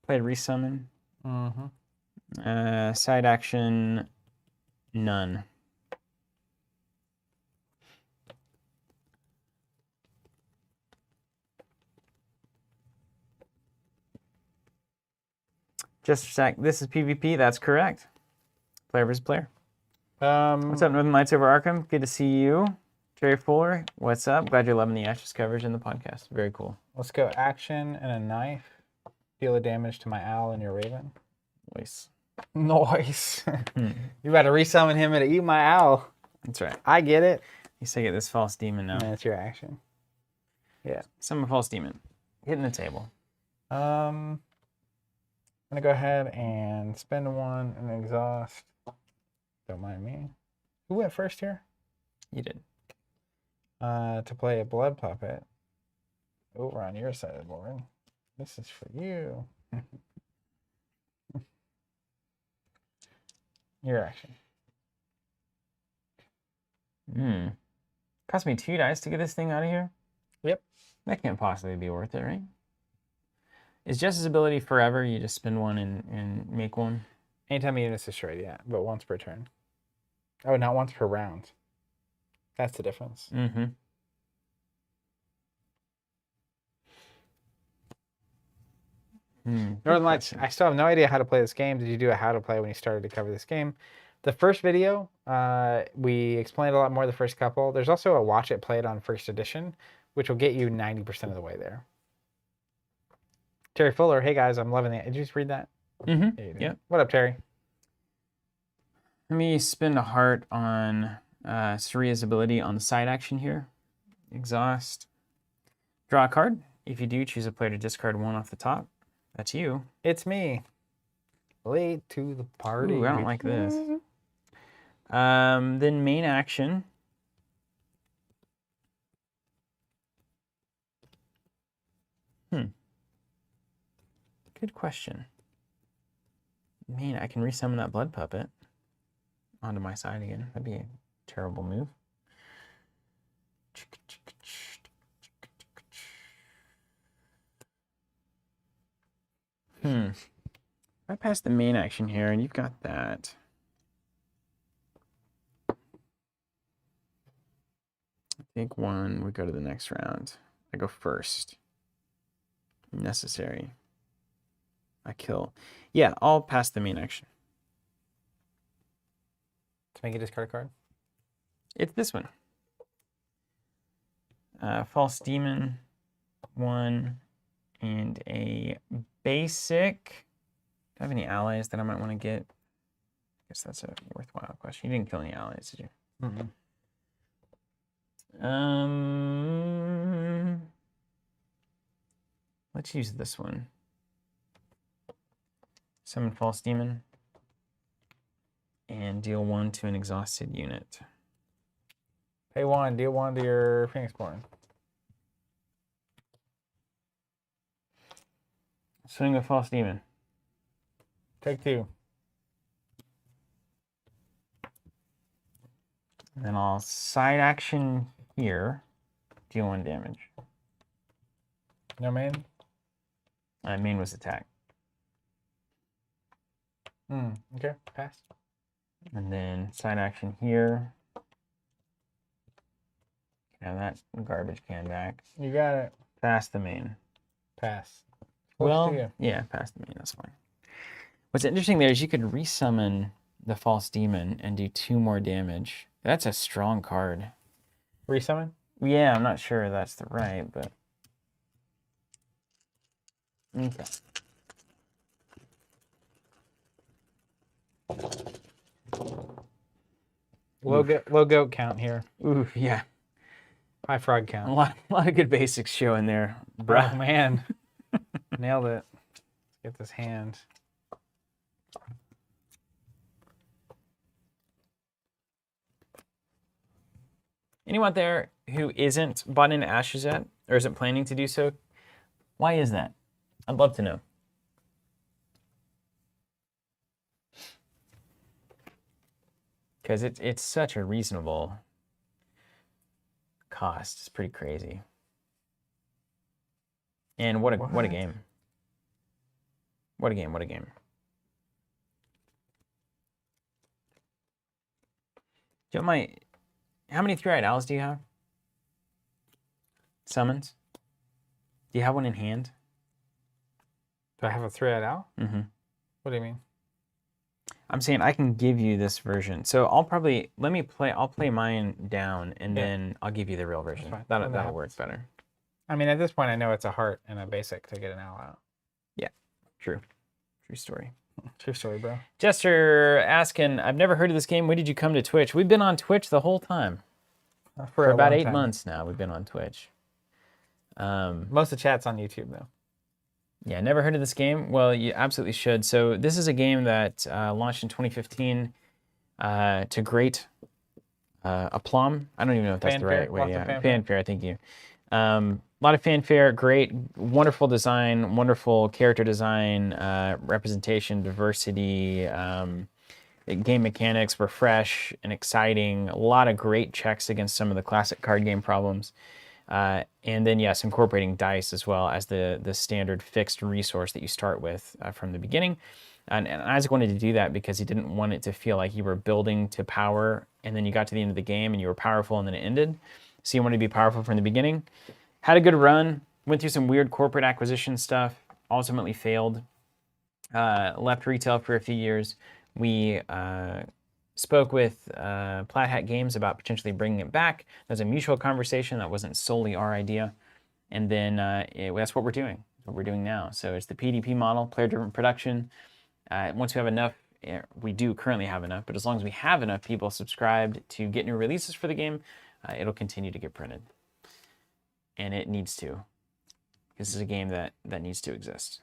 Played resummon. Mm-hmm. Side action, none. Just a sec. This is PvP. That's correct. Player versus player. What's up, Northern Lights over Arkham? Good to see you. Jerry Fuller, what's up? Glad you're loving the Ashes coverage in the podcast. Very cool. Let's go action and a knife. Deal a damage to my owl and your raven. Nice. Nice. You got to resummon him and eat my owl. That's right. I get it. You say get this false demon now. And that's your action. Yeah. Summon false demon. Hitting the table. I'm gonna go ahead and spend 1 and exhaust. Don't mind me. Who went first here? You did. To play a blood puppet over on your side of the board. This is for you. Your action. Cost me 2 dice to get this thing out of here? Yep. That can't possibly be worth it, right? Is Jessa's ability forever? You just spend 1 and make 1? Anytime a unit's destroyed, yeah, but once per turn. Oh, not once per round. That's the difference. Mm-hmm. Northern Lights, I still have no idea how to play this game. Did you do a how to play when you started to cover this game? The first video, we explained a lot more the first couple. There's also a watch it play it on first edition, which will get you 90% of the way there. Terry Fuller, hey guys, I'm loving it. Did you just read that? Mm-hmm. Yeah. What up, Terry? Let me spend a heart on Saria's ability on the side action here. Exhaust. Draw a card. If you do, choose a player to discard 1 off the top. That's you. It's me. Late to the party. Ooh, I don't like this. Then main action. Good question. Man, I can resummon that blood puppet onto my side again. That'd be a terrible move. If I pass the main action here, and you've got that. I think 1 would go to the next round. I go first. Necessary. I kill. Yeah, I'll pass the main action. To make a discard card? It's this one. False Demon, 1, and a basic. Do I have any allies that I might want to get? I guess that's a worthwhile question. You didn't kill any allies, did you? Let's use this one. Summon False Demon. And deal 1 to an exhausted unit. Pay 1, deal 1 to your Phoenixborn. Swing a False Demon. Take 2. And then I'll side action here. Deal 1 damage. No main? Main was attack. Okay, pass. And then side action here. Have that garbage can back. You got it. Pass the main. Pass. Well, yeah, pass the main. That's fine. What's interesting there is you could resummon the False Demon and do 2 more damage. That's a strong card. Resummon? Yeah, I'm not sure that's the right, but... Okay. Low goat count here. Ooh, yeah. High frog count. A lot of good basics showing there, bruh. Oh, man. Nailed it. Let's get this hand. Anyone there who isn't bought into Ashes yet, or isn't planning to do so, why is that? I'd love to know. Because it's such a reasonable cost. It's pretty crazy. And what a game. What a game, what a game. Do you want how many 3-eyed owls do you have? Summons? Do you have one in hand? Do I have a 3-eyed owl? Mm-hmm. What do you mean? I'm saying I can give you this version. So I'll play mine down and then I'll give you the real version. That'll work better. I mean, at this point, I know it's a heart and a basic to get an owl out. Yeah, true. True story. True story, bro. Jester asking, I've never heard of this game. When did you come to Twitch? We've been on Twitch the whole time. For about 8 months now, we've been on Twitch. Most of the chat's on YouTube, though. Yeah, never heard of this game? Well, you absolutely should. So this is a game that launched in 2015 to great aplomb. I don't even know if that's fanfare, the right way. Yeah, fanfare, thank you. A lot of fanfare, great, wonderful design, wonderful character design, representation, diversity, game mechanics were fresh and exciting. A lot of great checks against some of the classic card game problems. And then, yes, incorporating dice as well as the standard fixed resource that you start with from the beginning. And Isaac wanted to do that because he didn't want it to feel like you were building to power and then you got to the end of the game and you were powerful and then it ended. So you wanted to be powerful from the beginning. Had a good run, went through some weird corporate acquisition stuff, ultimately failed. Left retail for a few years. We spoke with Plaid Hat Games about potentially bringing it back. That was a mutual conversation. That wasn't solely our idea. And then that's what we're doing. That's what we're doing now. So it's the PDP model, player-driven production. Once we have enough, we do currently have enough, but as long as we have enough people subscribed to get new releases for the game, it'll continue to get printed. And it needs to. This is a game that needs to exist.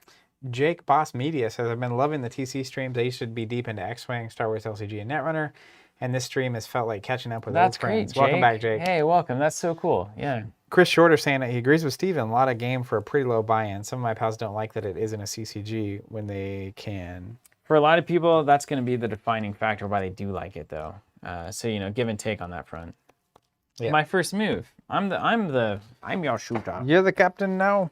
Jake Boss Media says, I've been loving the TC streams. I used to be deep into X-Wing, Star Wars LCG, and Netrunner, and this stream has felt like catching up with That's old great, friends. Jake. Welcome back, Jake. Hey, welcome. That's so cool. Yeah. Chris Shorter saying that he agrees with Steven. A lot of game for a pretty low buy-in. Some of my pals don't like that it isn't a CCG when they can. For a lot of people, that's going to be the defining factor why they do like it, though. So give and take on that front. Yeah. My first move. I'm your shooter. You're the captain now.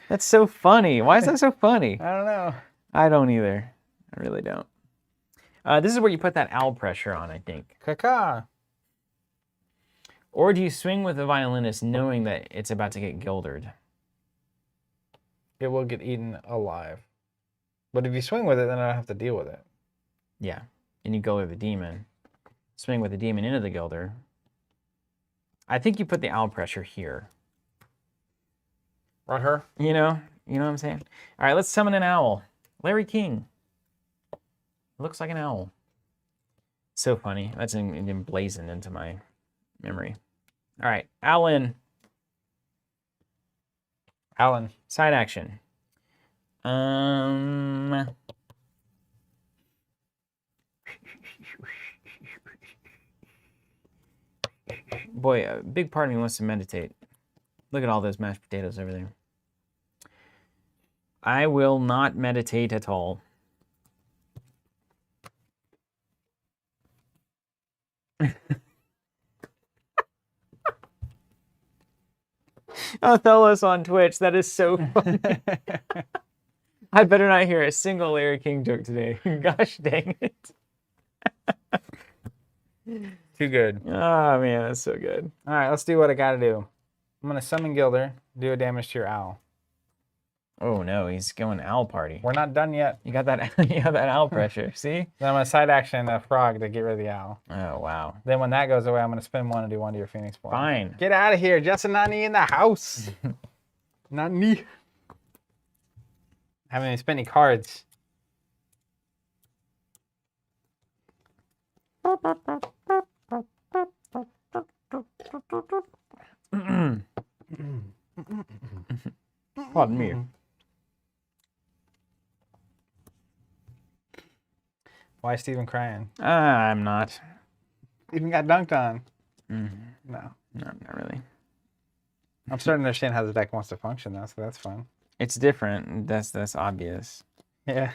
That's so funny. Why is that so funny? I don't know. I don't either. I really don't. This is where you put that owl pressure on, I think. Caca. Or do you swing with the violinist knowing that it's about to get gildered? It will get eaten alive. But if you swing with it, then I don't have to deal with it. Yeah. And you go with the demon. Swing with the demon into the gilder. I think you put the owl pressure here. Right her? You know what I'm saying? All right, let's summon an owl. Larry King. Looks like an owl. So funny. That's emblazoned into my memory. All right, Alan. Alan. Side action. Boy, a big part of me wants to meditate. Look at all those mashed potatoes over there. I will not meditate at all. Othello's on Twitch. That is so funny. I better not hear a single Larry King joke today. Gosh dang it. Too good. Oh, man, that's so good. All right, let's do what I got to do. I'm going to summon Gilder, do a damage to your owl. Oh, no, he's going owl party. We're not done yet. You got that owl pressure, see? Then I'm going to side action a frog to get rid of the owl. Oh, wow. Then when that goes away, I'm going to spin one and do one to your Phoenix Born. Fine. Get out of here. Jessa Nani in the house. Nani. Haven't even spent any cards. Pardon me. Why is Steven crying? I'm not. Even got dunked on. No, No. not really. I'm starting to understand how the deck wants to function, though, so that's fun. It's different. That's obvious. Yeah.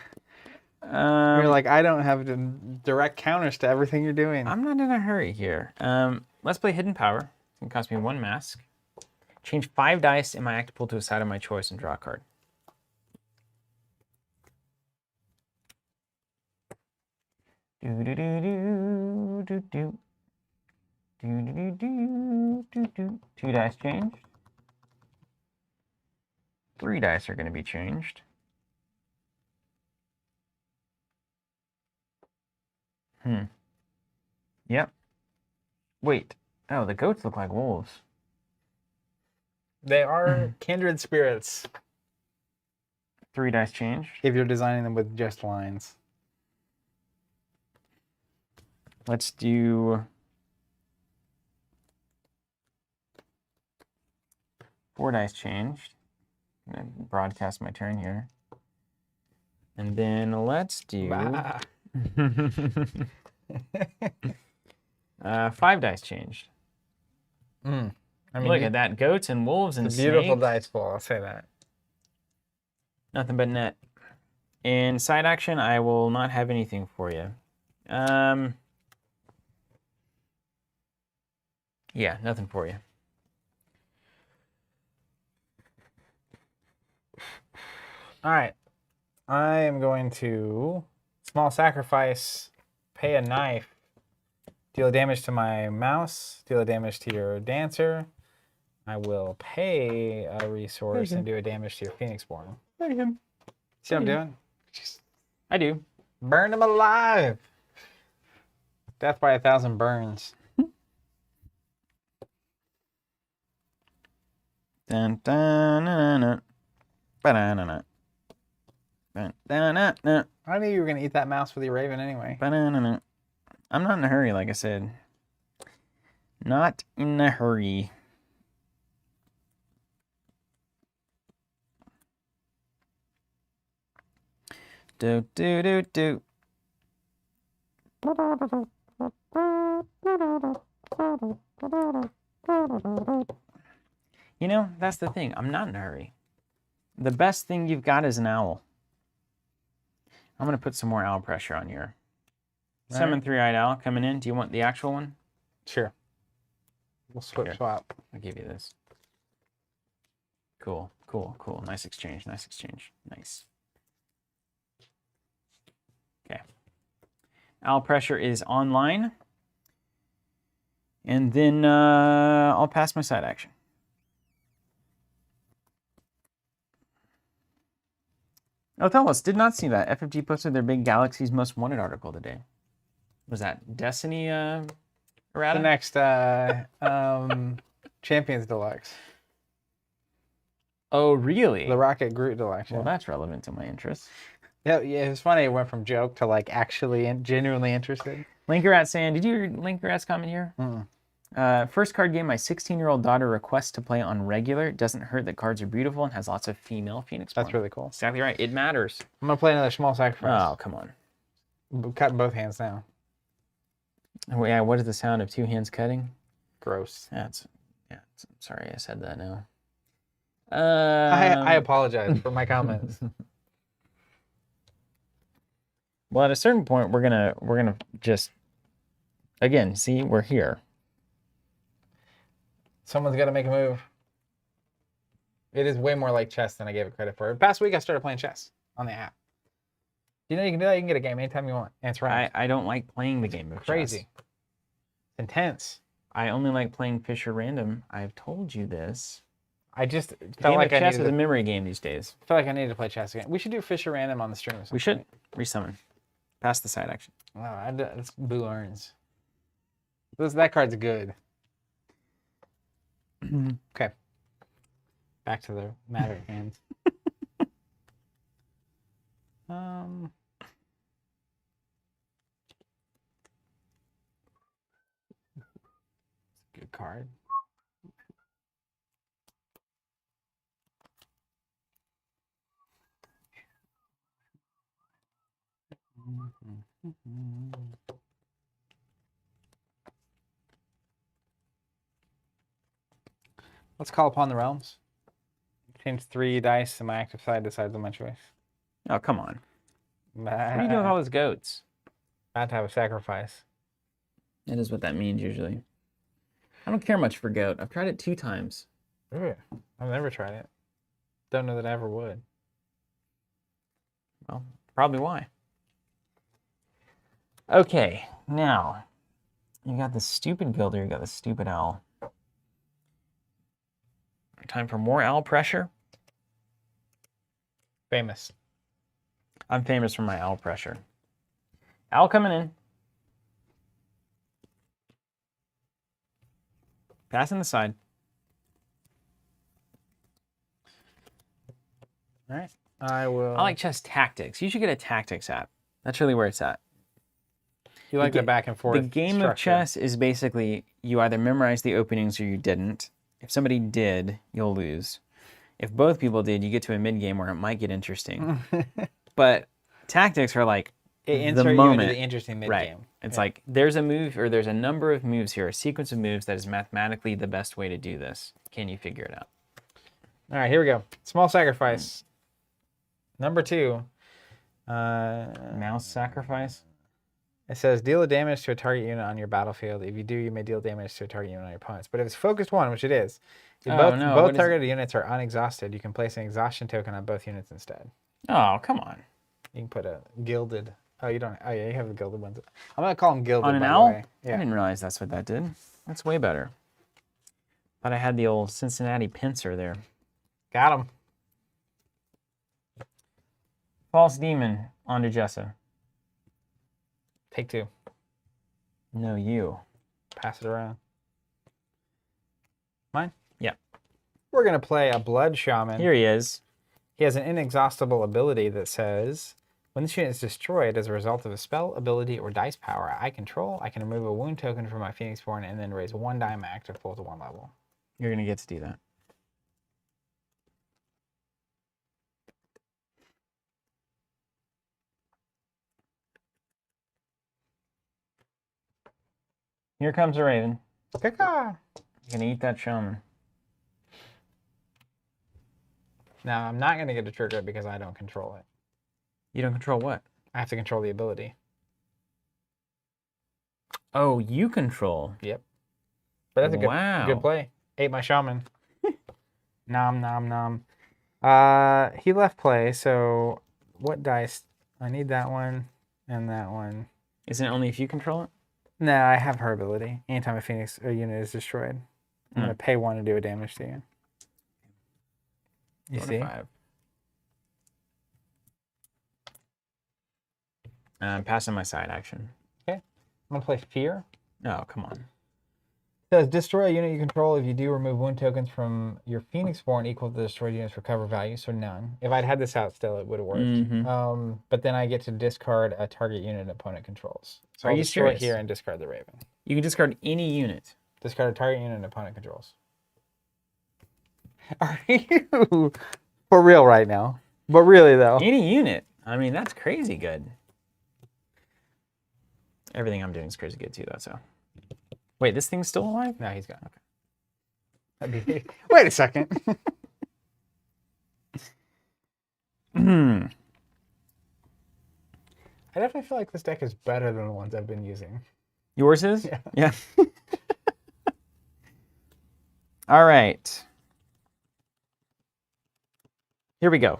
You're like, I don't have direct counters to everything you're doing. I'm not in a hurry here. Let's play Hidden Power. It's going to cost me 1 mask. Change 5 dice in my active pool to a side of my choice and draw a card. Do-do-do-do-do-do. Do-do-do-do-do-do. 2 dice changed. 3 dice are going to be changed. Yep. Wait. Oh, the goats look like wolves. They are kindred spirits. 3 dice changed. If you're designing them with just lines. Let's do 4 dice changed. I'm gonna broadcast my turn here. And then let's do 5 dice changed. I mean, Look at that. Goats and wolves and it's a beautiful snakes. dice pool, I'll say that. Nothing but net. In side action, I will not have anything for you. Yeah, nothing for you. All right. I am going to small sacrifice, pay a knife, deal damage to my mouse, deal damage to your dancer. I will pay a resource and do a damage to your Phoenix Born. See what I'm doing? Just I do. burn him alive. Death by 1,000 burns. Dun, dun, dun, dun, ba-dun-dun-dun. Dun, dun, dun, dun, I knew you were going to eat that mouse with your raven anyway. ba-dun-dun-dun. I'm not in a hurry, like I said. Not in a hurry. Do do do do. You know, that's the thing. I'm not in a hurry. The best thing you've got is an owl. I'm going to put some more owl pressure on here. All Summon right. three-eyed owl coming in. Do you want the actual one? Sure. We'll swap. I'll give you this. Cool, cool, cool. Nice exchange, nice exchange. Nice. Okay. Owl pressure is online. And then I'll pass my side action. Oh, Thomas, did not see that. FFG posted their big Galaxy's Most Wanted article today. Was that Destiny errata? The next Champions Deluxe. Oh, really? The Rocket Groot Deluxe. Well, that's relevant to my interests. Yeah, it was funny. It went from joke to like actually genuinely interested. Linkerat saying, did you read Linkerat's comment here? First card game my 16-year-old daughter requests to play on regular. It doesn't hurt that cards are beautiful and has lots of female Phoenix. That's really cool. Exactly right. It matters. I'm going to play another small sacrifice. Oh, come on. I'm cutting both hands now. Oh, yeah, what is the sound of two hands cutting? Gross. I'm sorry I said that now. I apologize for my comments. Well, at a certain point, we're gonna just, again, see, we're here. Someone's got to make a move. It is way more like chess than I gave it credit for. Past week, I started playing chess on the app. You know you can do that. You can get a game anytime you want. And it's right. I don't like playing the game of Crazy. chess. Intense. I only like playing Fisher Random. I've told you this. I just Game felt like of I chess needed is a to, memory game these days. felt like I needed to play chess again. We should do Fisher Random on the stream. Or something. We should resummon. Pass the side action. Wow, that's Boo Earns. That card's good. Okay. Back to the matter at hand. Good card. Let's call upon the realms. Change 3 dice, and my active side decides on my choice. Oh, come on. What are you doing with all those goats? About to have a sacrifice. That is what that means usually. I don't care much for goat. I've tried it 2 times. Ooh, I've never tried it. Don't know that I ever would. Well, probably why. Okay, now you got the stupid builder, you got the stupid owl. Time for more owl pressure. Famous. I'm famous for my owl pressure. Owl coming in. Passing the side. All right. I will. I like chess tactics. You should get a tactics app. That's really where it's at. You like the back and forth. The game of structure. chess is basically you either memorize the openings or you didn't. If somebody did, you'll lose. If both people did, you get to a mid game where it might get interesting. But tactics are like It the insert moment. you into the interesting mid Right. game. It's like there's a move or there's a number of moves here, a sequence of moves that is mathematically the best way to do this. Can you figure it out? All right, here we go. Small sacrifice. Number 2. Mouse sacrifice. It says deal a damage to a target unit on your battlefield. If you do, you may deal damage to a target unit on your opponents. But if it's focused 1, which it is, if Oh, no, what both is targeted units are unexhausted, you can place an exhaustion token on both units instead. Oh, come on. You can put a gilded. Oh, you don't. Oh, yeah, you have the gilded ones. I'm gonna call them gilded. On an by owl? The way. I Yeah. didn't realize that's what that did. That's way better. Thought I had the old Cincinnati pincer there. Got him. False demon onto Jessa. Take 2. No, you. Pass it around. Mine. Yeah. We're gonna play a blood shaman. Here he is. He has an inexhaustible ability that says, When this unit is destroyed as a result of a spell, ability, or dice power I control, I can remove a wound token from my Phoenixborn and then raise 1 die max to full to 1 level. You're going to get to do that. Here comes a raven. Caca! You're going to eat that shaman. Now, I'm not going to get to trigger it because I don't control it. You don't control what? I have to control the ability. Oh, you control. Yep. But that's a Wow. good play. Ate my shaman. Nom, nom, nom. He left play, so what dice? I need that one and that one. Isn't it only if you control it? No, I have her ability. Anytime a Phoenix or unit is destroyed, I'm going to pay 1 to do a damage to you. You see? 5. I'm passing my side action. Okay. I'm going to play Fear. Oh, come on. It says destroy a unit you control. If you do, remove wound tokens from your Phoenixborn equal to the destroyed unit's recover value, so none. If I'd had this out still, it would have worked. Mm-hmm. But then I get to discard a target unit opponent controls. So Are I'll you destroy serious? here and discard the Raven. You can discard any unit. Discard a target unit opponent controls. Are you for real right now? But really though. Any unit. I mean, that's crazy good. Everything I'm doing is crazy good too, though, so. Wait, this thing's still alive? No, he's gone. Okay. That'd be... Wait a second. Hmm. I definitely feel like this deck is better than the ones I've been using. Yours is? Yeah. Yeah. All right. Here we go.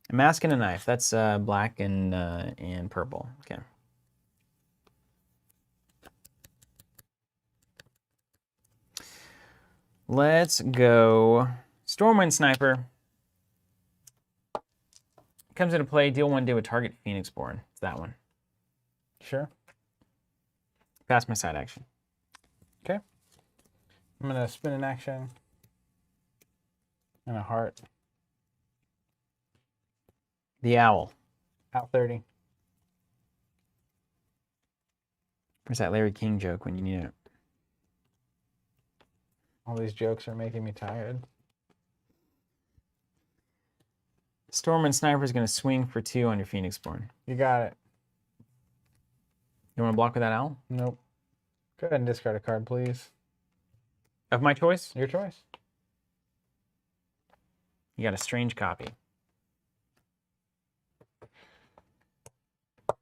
A mask and a knife. That's black and purple. Okay. Let's go. Stormwind Sniper. Comes into play. Deal 1 to a target Phoenixborn. It's that one. Sure. Pass my side action. Okay. I'm going to spin an action. And a heart. The owl. Out 30. Where's that Larry King joke when you need it? All these jokes are making me tired. Stormwind Sniper is going to swing for 2 on your Phoenixborn. You got it. You want to block with that owl? Nope. Go ahead and discard a card, please. Of my choice? Your choice. You got a strange copy.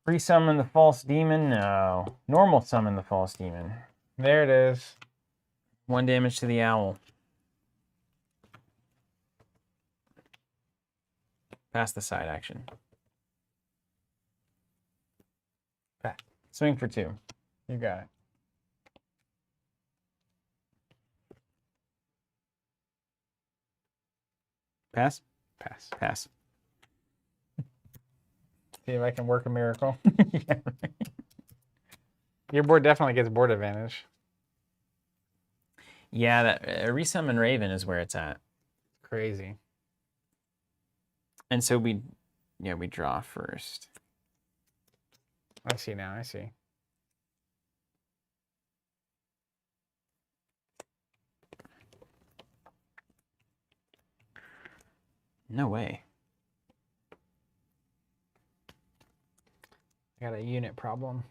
Free summon the false demon? No. Normal summon the false demon. There it is. 1 damage to the owl. Pass the side action. Pass. Swing for 2. You got it. Pass? Pass. Pass. See if I can work a miracle. Yeah, right. Your board definitely gets board advantage. Yeah, that resummon Raven is where it's at. Crazy. And so we draw first. I see now. I see. No way. I got a unit problem.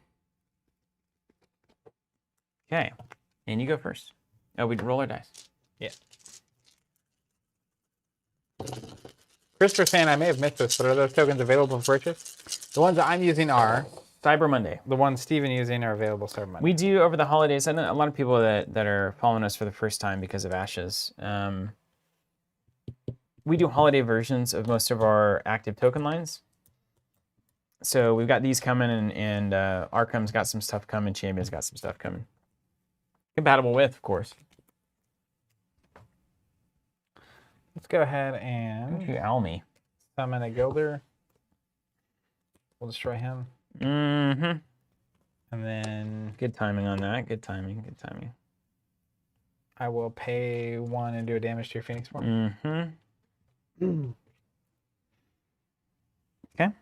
Okay. And you go first. Oh, we roll our dice. Yeah. Christopher's saying I may have missed this, but are those tokens available for purchase? The ones that I'm using are. Cyber Monday. The ones Steven using are available starting Monday. We do over the holidays. I know a lot of people that are following us for the first time because of Ashes. We do holiday versions of most of our active token lines. So we've got these coming, and Arkham's got some stuff coming. Champion's got some stuff coming. Compatible with, of course. Let's go ahead and You owl me. summon a Gilder. We'll destroy him. Mm-hmm. And then Good timing on that. Good timing. Good timing. I will pay 1 and do a damage to your Phoenix form. Mm-hmm. Okay.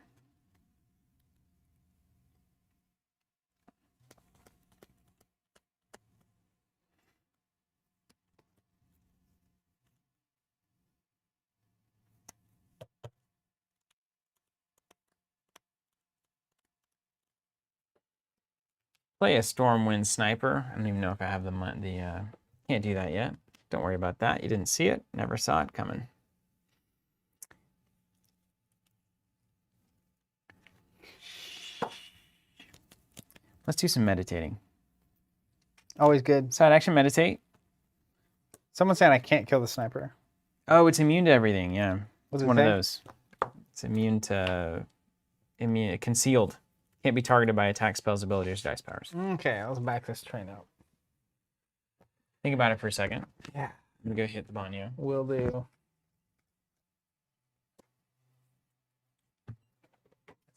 play a Stormwind Sniper. I don't even know if I have the can't do that yet. Don't worry about that. You didn't see it. Never saw it coming. Let's do some meditating. Always good. Side action meditate. Someone's saying I can't kill the sniper. Oh, it's immune to everything. Yeah, What's it's it one say? of those. It's concealed. Can't be targeted by attack spells, abilities, dice powers. Okay, let's back this train up. Think about it for a second. Yeah. Let me go hit the Banyo. Will do.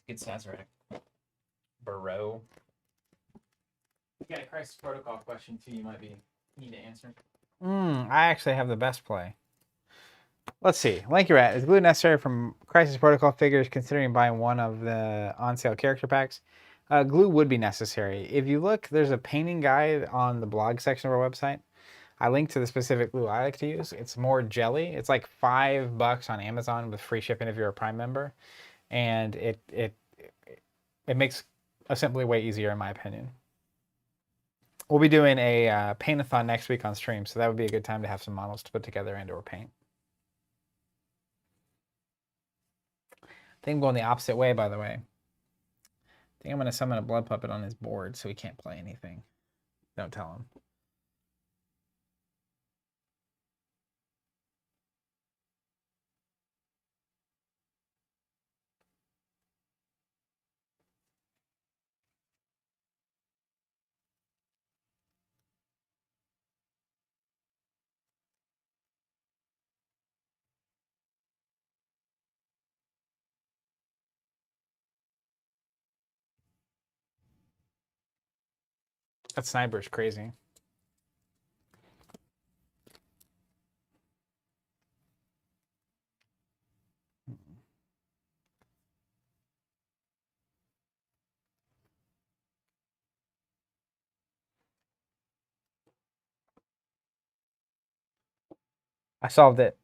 Good Sazerac. Burrow. You got a Crisis Protocol question too. You might need to answer. I actually have the best play. Let's see. Lanky Rat, is glue necessary from Crisis Protocol figures considering buying one of the on-sale character packs? Glue would be necessary. If you look, there's a painting guide on the blog section of our website. I linked to the specific glue I like to use. It's more jelly. It's like $5 on Amazon with free shipping if you're a Prime member. And it makes assembly way easier in my opinion. We'll be doing a paint-a-thon next week on stream, so that would be a good time to have some models to put together and or paint. I think I'm going the opposite way, by the way. I think I'm going to summon a blood puppet on his board so he can't play anything. Don't tell him. That sniper's crazy. I solved it.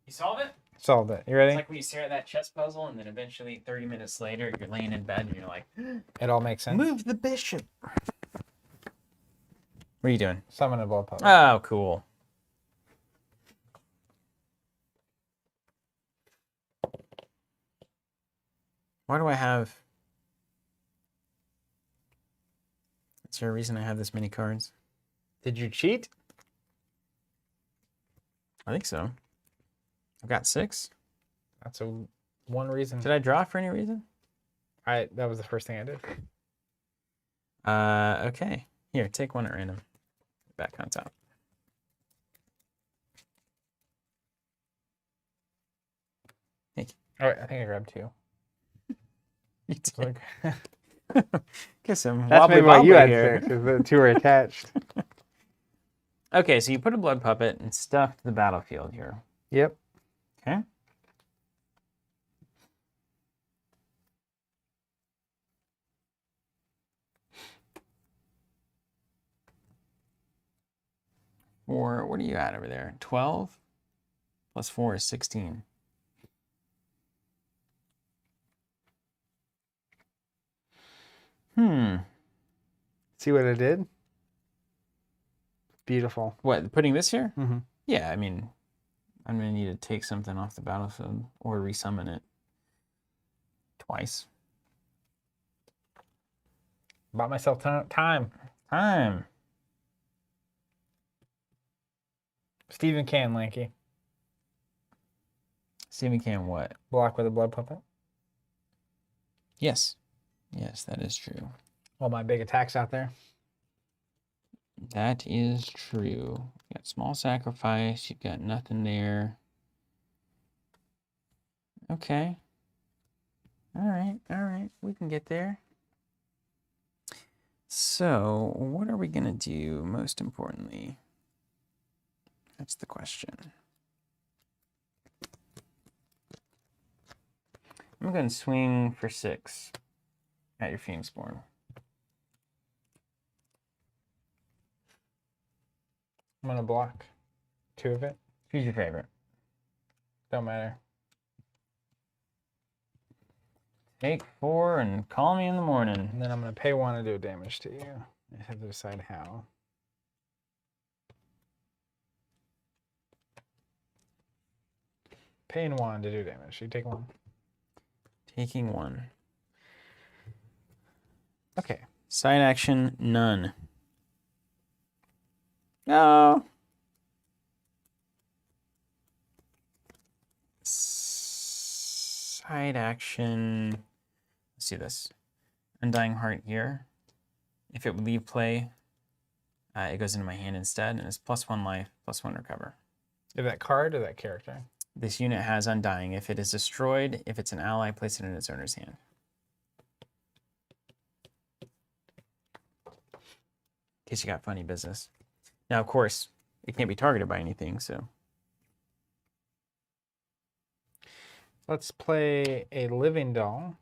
You solve it? Solved it. You ready? It's like when you stare at that chess puzzle, and then eventually, 30 minutes later, you're laying in bed, and you're like, It all makes sense. "Move the bishop." What are you doing? Summon a blood puppet. Oh, cool. Why do I have... Is there a reason I have this many cards? Did you cheat? I think so. I've got 6. That's one reason. Did I draw for any reason? That was the first thing I did. Okay. Here, take one at random. Back on top. Thank you. All right, I think I grabbed 2. You did. Like, Get some that's wobbly maybe why you wobbly had here. 6, because the 2 are attached. Okay, so you put a blood puppet and stuffed the battlefield here. Yep. Okay. Or what are you at over there? 12 plus 4 is 16. See what I did? Beautiful. What, putting this here? Mm-hmm. Yeah, I mean, I'm going to need to take something off the battlefield or resummon it twice. Bought myself time. Stephen can, Lanky. Steven can what? Block with a blood puppet. Yes. Yes, that is true. All my big attacks out there. That is true. You got small sacrifice. You've got nothing there. Okay. All right. We can get there. So, what are we going to do most importantly? That's the question. I'm going to swing for 6 at your Phoenixborn. I'm going to block 2 of it. Who's your favorite? Don't matter. Take 4 and call me in the morning. And then I'm going to pay 1 to do damage to you. I have to decide how. Paying 1 to do damage. You take 1. Taking 1. Okay. Side action, none. No. Side action. Let's see this. Undying Heart here. If it would leave play, it goes into my hand instead, and it's +1 life, +1 recover. Is that card or that character? This unit has Undying. If it is destroyed, if it's an ally, place it in its owner's hand. In case you got funny business. Now, of course, it can't be targeted by anything, so. Let's play a living doll.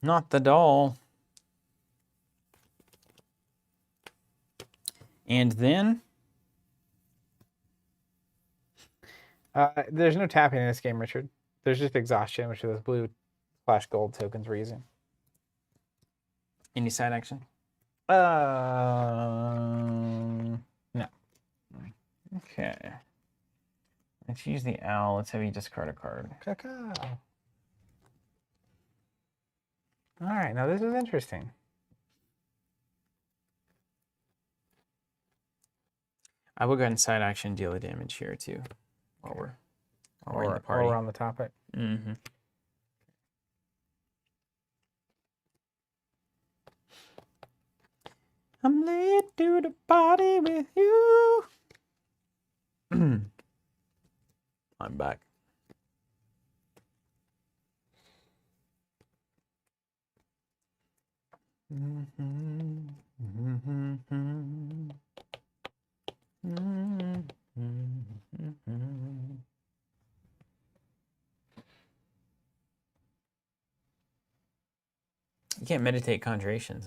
Not the doll. And then? There's no tapping in this game, Richard. There's just exhaustion, which are those blue / gold tokens we're using. Any side action? No. Okay. Let's use the owl. Let's have you discard a card. Cacao. All right, now this is interesting. I will go ahead and side action deal a damage here too, while we're in the party. Or we're on the topic. Mm-hmm. I'm late to the party with you. I'm back. You can't meditate conjurations,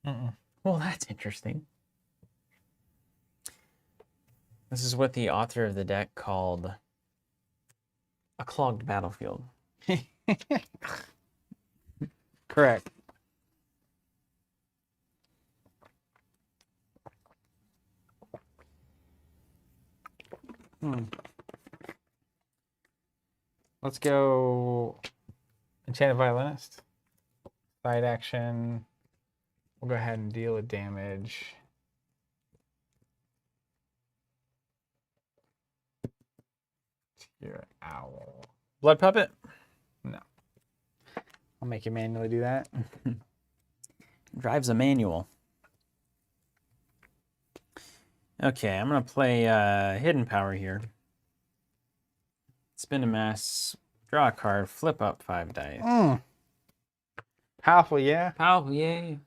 huh? Well, that's interesting. This is what the author of the deck called a clogged battlefield. Correct. Let's go Enchanted Violinist. Side action. We'll go ahead and deal a damage. Your owl. Blood puppet? No. I'll make you manually do that. Drives a manual. Okay, I'm going to play Hidden Power here. Spin a mass, draw a card, flip up 5 dice. Powerful, yeah. Powerful, yay.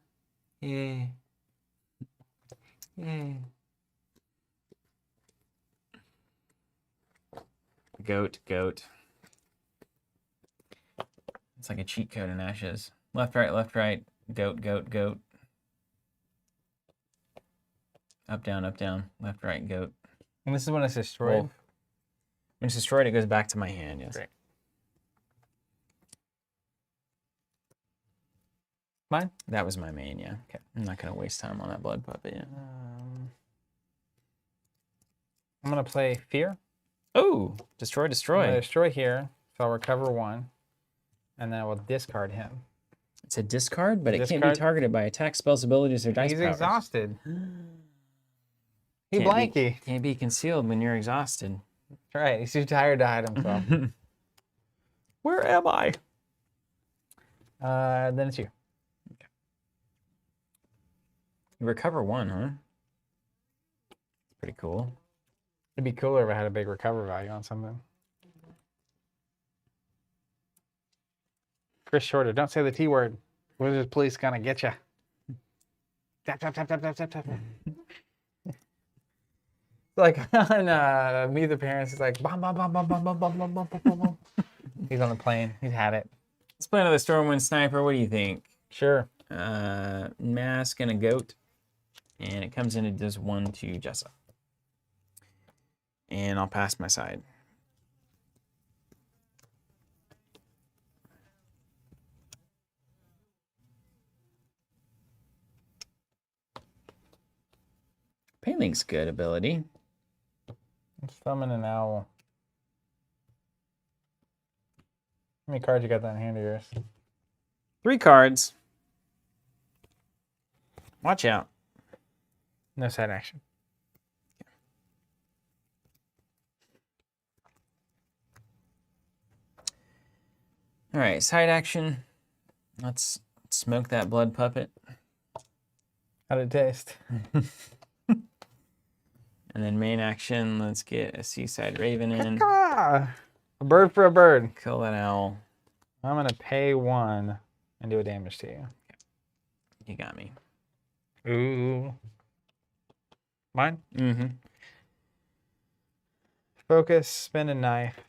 Yay. Yay. Goat. It's like a cheat code in Ashes. Left, right. Goat. Up, down. Left, right, goat. And this is when it's destroyed. Wolf. When it's destroyed, it goes back to my hand, yes. Great. Mine? That was my main, yeah. Okay. I'm not going to waste time on that blood puppet, yeah. I'm going to play Fear. Oh, destroy. I'm going to destroy here, so I'll recover 1. And then I will discard him. It's a discard, but it can't be targeted by attack spells, abilities, or dice powers. He's exhausted. He Can't blanky. Can't be concealed when you're exhausted. That's right. He's too tired to hide himself. Where am I? Then it's you. Okay. You recover 1, huh? Pretty cool. It'd be cooler if I had a big recover value on something. Chris Shorter, don't say the T word. Wizards Police gonna get you. Tap. Like on Meet the Parents, it's like bum. He's on the plane. He's had it. Let's play another Stormwind Sniper. What do you think? Sure. Mask and a goat. And it comes in and does 1 to Jessa. And I'll pass my side. Healing's good ability. Summon an owl. How many cards you got that in hand of yours? 3 cards. Watch out. No side action. All right, side action. Let's smoke that blood puppet. How'd it taste? And then main action, let's get a Seaside Raven in. A bird for a bird. Kill that owl. I'm going to pay 1 and do a damage to you. You got me. Ooh. Mine? Mm-hmm. Focus, spin a knife.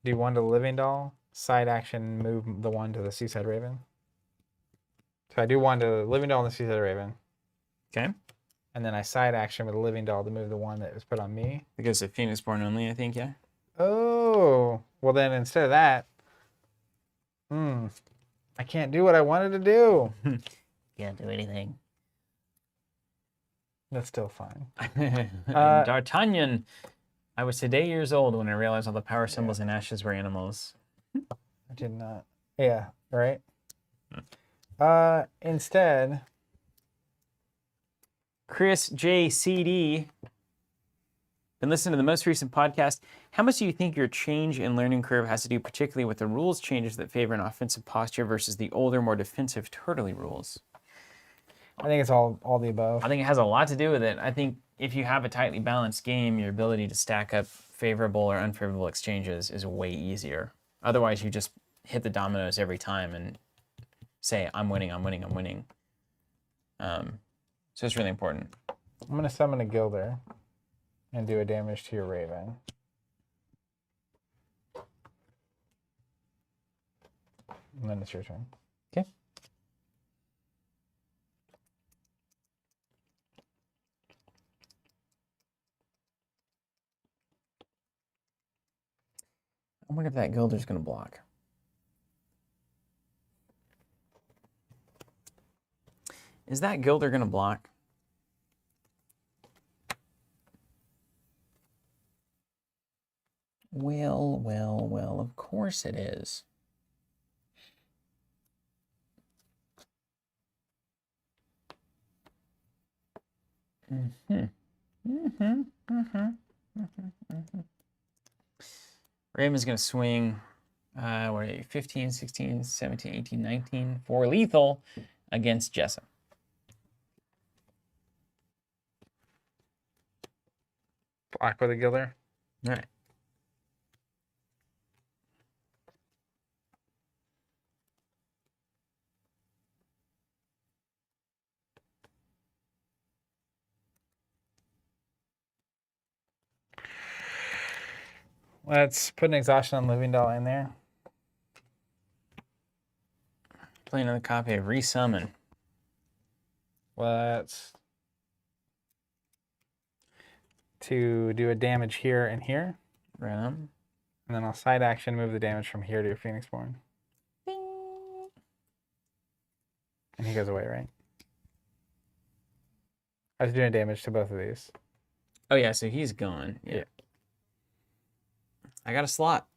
Do 1 to Living Doll. Side action, move the 1 to the Seaside Raven. So I do 1 to Living Doll and the Seaside Raven. Okay. And then I side action with a Living Doll to move the 1 that was put on me. Because of Phoenix Born only, I think, yeah. Oh. Well, then instead of that, I can't do what I wanted to do. Can't do anything. That's still fine. D'Artagnan. I was today years old when I realized all the power symbols in Ashes were animals. I did not. Yeah, right? Instead... Chris JCD. Been listening to the most recent podcast. How much do you think your change in learning curve has to do particularly with the rules changes that favor an offensive posture versus the older, more defensive turtley rules? I think it's all the above. I think it has a lot to do with it. I think if you have a tightly balanced game, your ability to stack up favorable or unfavorable exchanges is way easier. Otherwise, you just hit the dominoes every time and say, I'm winning, I'm winning, I'm winning. So it's really important. I'm going to summon a Gilder and do a damage to your Raven. And then it's your turn. Okay. I wonder if that Gilder's going to block. Is that Gilder going to block? Well, of course it is. Raven's going to swing, what are you, 15, 16, 17, 18, 19 for lethal against Jessa. Block with a Gilder. All right. Let's put an exhaustion on Living Doll in there. Play another copy of Resummon. Let's to do a damage here and here. Right on. And then I'll side action move the damage from here to your Phoenix Born. Bing. And he goes away, right? I was doing damage to both of these. Oh, yeah, so he's gone. Yeah. I got a slot.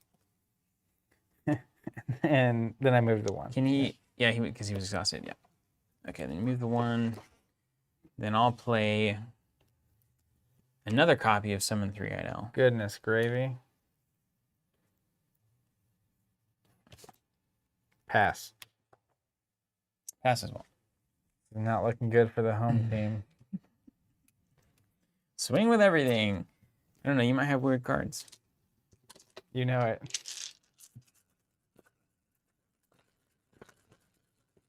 And then I moved the 1. Can he? Yeah, because he was exhausted. Yeah. Okay, then you move the 1. Then I'll play another copy of Summon 3-Eyed Owl. Goodness gravy. Pass. Pass as well. Not looking good for the home team. Swing with everything. I don't know, you might have weird cards. You know it.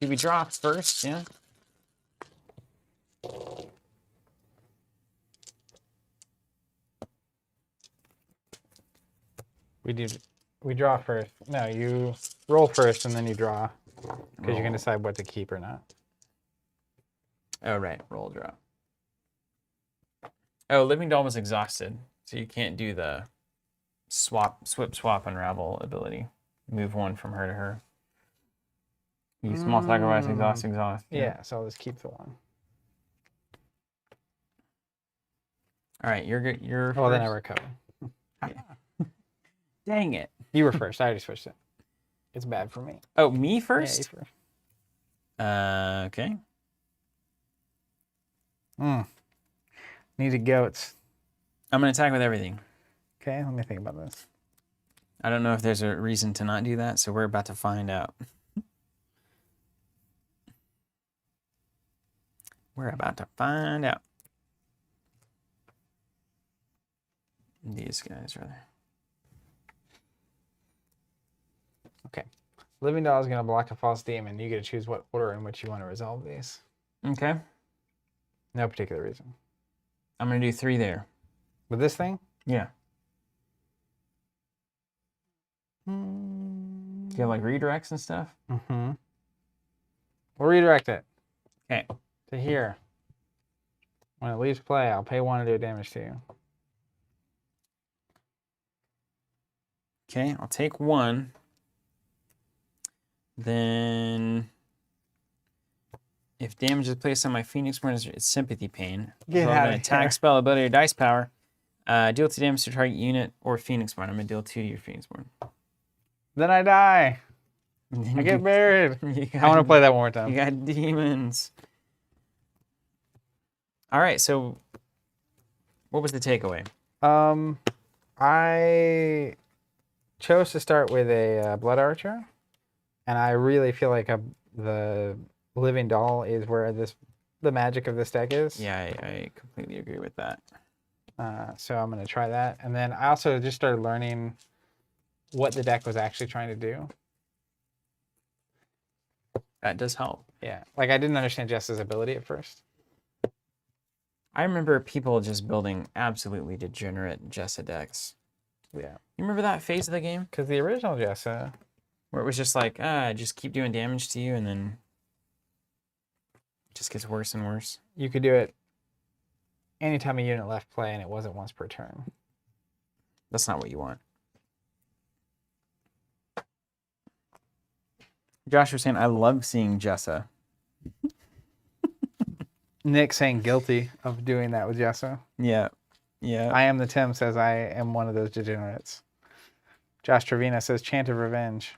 Do we draw first? Yeah. We draw first. No, you roll first and then you draw. Because you can decide what to keep or not. Oh, right. Roll, draw. Oh, Living Doll was exhausted. So you can't do the swap, unravel ability. Move 1 from her to her. You small sacrifice, exhaust. Yeah, so I'll just keep the 1. All right, you're good. You're Well, then I first. recover. Dang it. You were first. I already switched it. It's bad for me. Oh, me Yeah, you first? first. Okay. Needed goats. I'm going to attack with everything. Okay, let me think about this. I don't know if there's a reason to not do that, so we're about to find out. We're about to find out. These guys, rather. Okay. Living Doll is going to block a false demon. You get to choose what order in which you want to resolve these. Okay. No particular reason. I'm going to do 3 there. With this thing? Yeah. Mm-hmm. Do you have like redirects and stuff? Mm-hmm. We'll redirect it. Okay. To here. When it leaves play, I'll pay 1 to do damage to you. Okay, I'll take 1. Then, if damage is placed on my Phoenix Born, it's Sympathy Pain. Get Roll out an of attack, here. spell, ability, or dice power. Deal 2 damage to target unit or Phoenix Born. I'm going to deal 2 to your Phoenix Born. Then I die. I get buried. I want to play that one more You time. got demons. All right, so what was the takeaway? I chose to start with a Blood Archer, and I really feel like the Living Doll is where the magic of this deck is. Yeah, I completely agree with that. So I'm going to try that. And then I also just started learning what the deck was actually trying to do. That does help. Yeah. Like I didn't understand Jess's ability at first. I remember people just building absolutely degenerate Jessa decks. Yeah. You remember that phase of the game? Because the original Jessa, Where it was just like, just keep doing damage to you, and then it just gets worse and worse. you could do it anytime a unit left play, and it wasn't once per turn. That's not what you want. Josh was saying, I love seeing Jessa. Nick saying guilty of doing that with Jessa. Yeah. Yeah. I am the Tim says I am one of those degenerates. Josh Trevina says Chant of Revenge.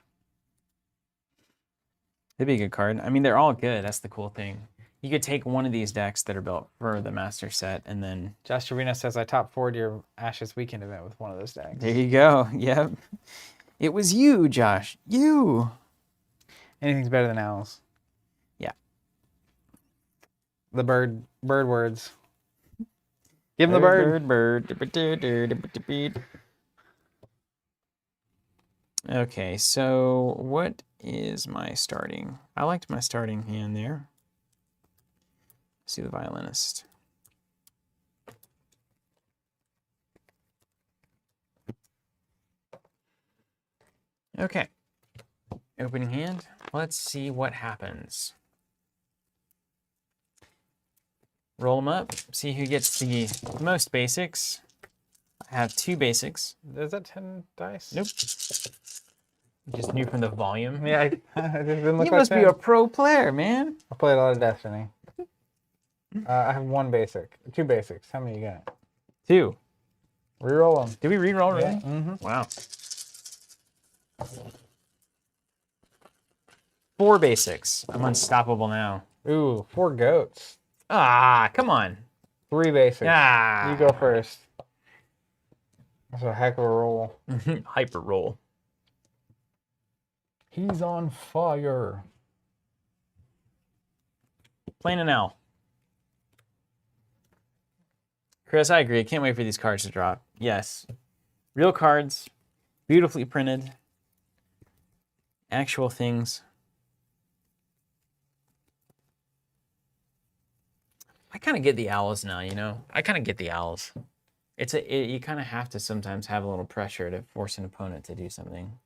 It'd be a good card. I mean, they're all good. That's the cool thing. You could take one of these decks that are built for the master set, and then Josh Trevina says I top 4'd your Ashes Weekend event with one of those decks. there you go. Yep. It was you, Josh. You. Anything's better than owls. Yeah. The bird words. Give him the bird. Bird. Okay, so what is my starting? I liked my starting hand there. Let's do the violinist. Okay. Opening hand. Let's see what happens. Roll them up. See who gets the most basics. I have 2 basics. Is that 10 dice? Nope. Just knew from the volume. Yeah, it didn't look You like must be 10. a pro player, man. I played a lot of Destiny. I have 1 basic. 2 basics. How many you got? 2. Reroll them. Did we re-roll really? Yeah. Mm-hmm. Wow. 4 basics. I'm unstoppable now. Ooh, 4 goats. Ah, come on. 3 basics. Ah. You go first. That's a heck of a roll. Hyper roll. He's on fire. Plain and L. Chris, I agree. I can't wait for these cards to drop. Yes. Real cards. Beautifully printed. Actual things. I kind of get the owls now, you know? I kind of get the owls. You kind of have to sometimes have a little pressure to force an opponent to do something.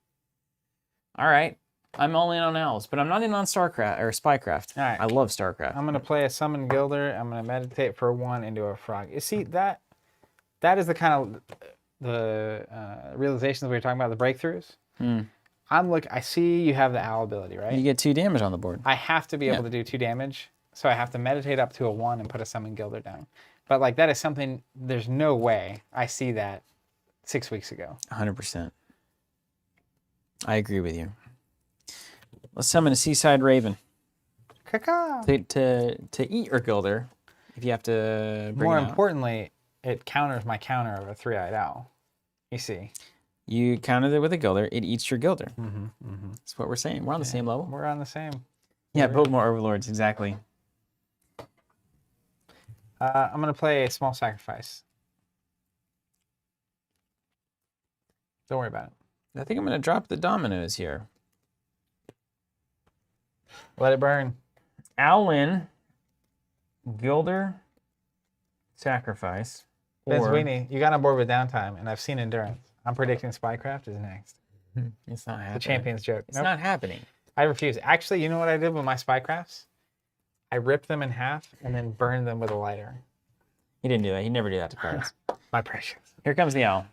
All right. I'm all in on owls, but I'm not in on StarCraft or Spycraft. All right. I love StarCraft. I'm gonna play a summon Gilder. I'm gonna meditate for 1 into a frog. You see that is the kind of the realizations we were talking about, the breakthroughs. I see you have the owl ability, right? You get 2 damage on the board. I have to be able to do 2 damage, so I have to meditate up to a 1 and put a summon Gilder down. But like that is something. There's no way I see that 6 weeks ago. 100%. I agree with you. Let's summon a Seaside Raven Caca. to eat your Gilder. If you have to bring More it out. importantly, it counters my counter of a 3-eyed owl. You see. You countered it with a Gilder. It eats your Gilder. That's what we're saying. We're on the same level. We're on the same. Yeah, build more Overlords. Exactly. I'm gonna play a small sacrifice. Don't worry about it. I think I'm going to drop the dominoes here. Let it burn. Owlin, Gilder, Sacrifice. Vince Or Weenie, you got on board with downtime, and I've seen endurance. I'm predicting Spycraft is next. it's not happening. The champion's joke. It's not happening. I refuse. Actually, you know what I did with my Spycrafts? I ripped them in half and then burned them with a lighter. He didn't do that. He never do that to cards. My precious. Here comes the owl.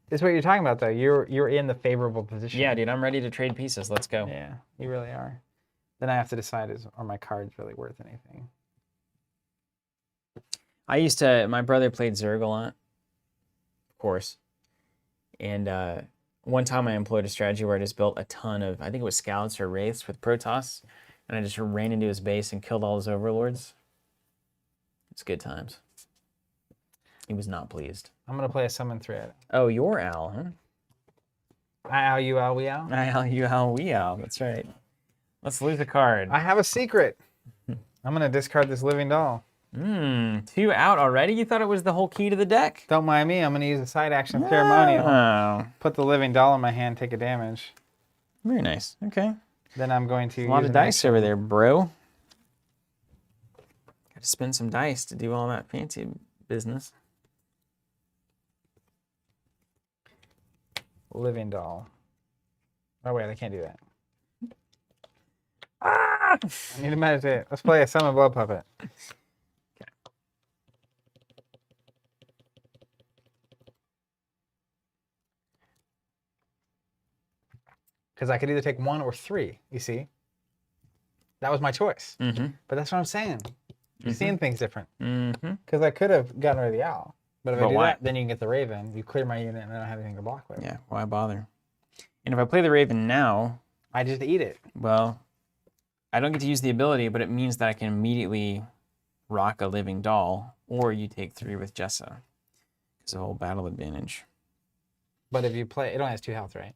This is what you're talking about, though. You're in the favorable position. Yeah, dude, I'm ready to trade pieces. Let's go. Yeah, you really are. Then I have to decide, are my cards really worth anything? My brother played Zerg a lot, of course. And one time I employed a strategy where I just built a ton of, I think it was Scouts or Wraiths with Protoss, and I just ran into his base and killed all his Overlords. It's good times. He was not pleased. I'm going to play a summon thread. Oh, your owl, huh? I owl, you owl, we owl. I owl, you owl, we owl. That's right. Let's lose a card. I have a secret. I'm going to discard this living doll. 2 out already? You thought it was the whole key to the deck? Don't mind me. I'm going to use a side action ceremonial. Oh, Put the living doll in my hand, take a damage. very nice. Okay. Then I'm going to A lot use of an dice action. over there, bro. Got to spend some dice to do all that fancy business. Living doll. Oh, wait, I can't do that. Ah! I need to meditate. Let's play a summon blood puppet. Because I could either take 1 or 3, you see? That was my choice. Mm-hmm. But that's what I'm saying. You're seeing things different. Mm-hmm. Because I could have gotten rid of the owl. But if I But do why? that, then you can get the raven. You clear my unit and I don't have anything to block with. Yeah, why bother? And if I play the Raven now, I just eat it. well, I don't get to use the ability, but it means that I can immediately rock a living doll, or you take 3 with Jessa. It's a whole battle advantage. But if you play, it only has 2 health, right?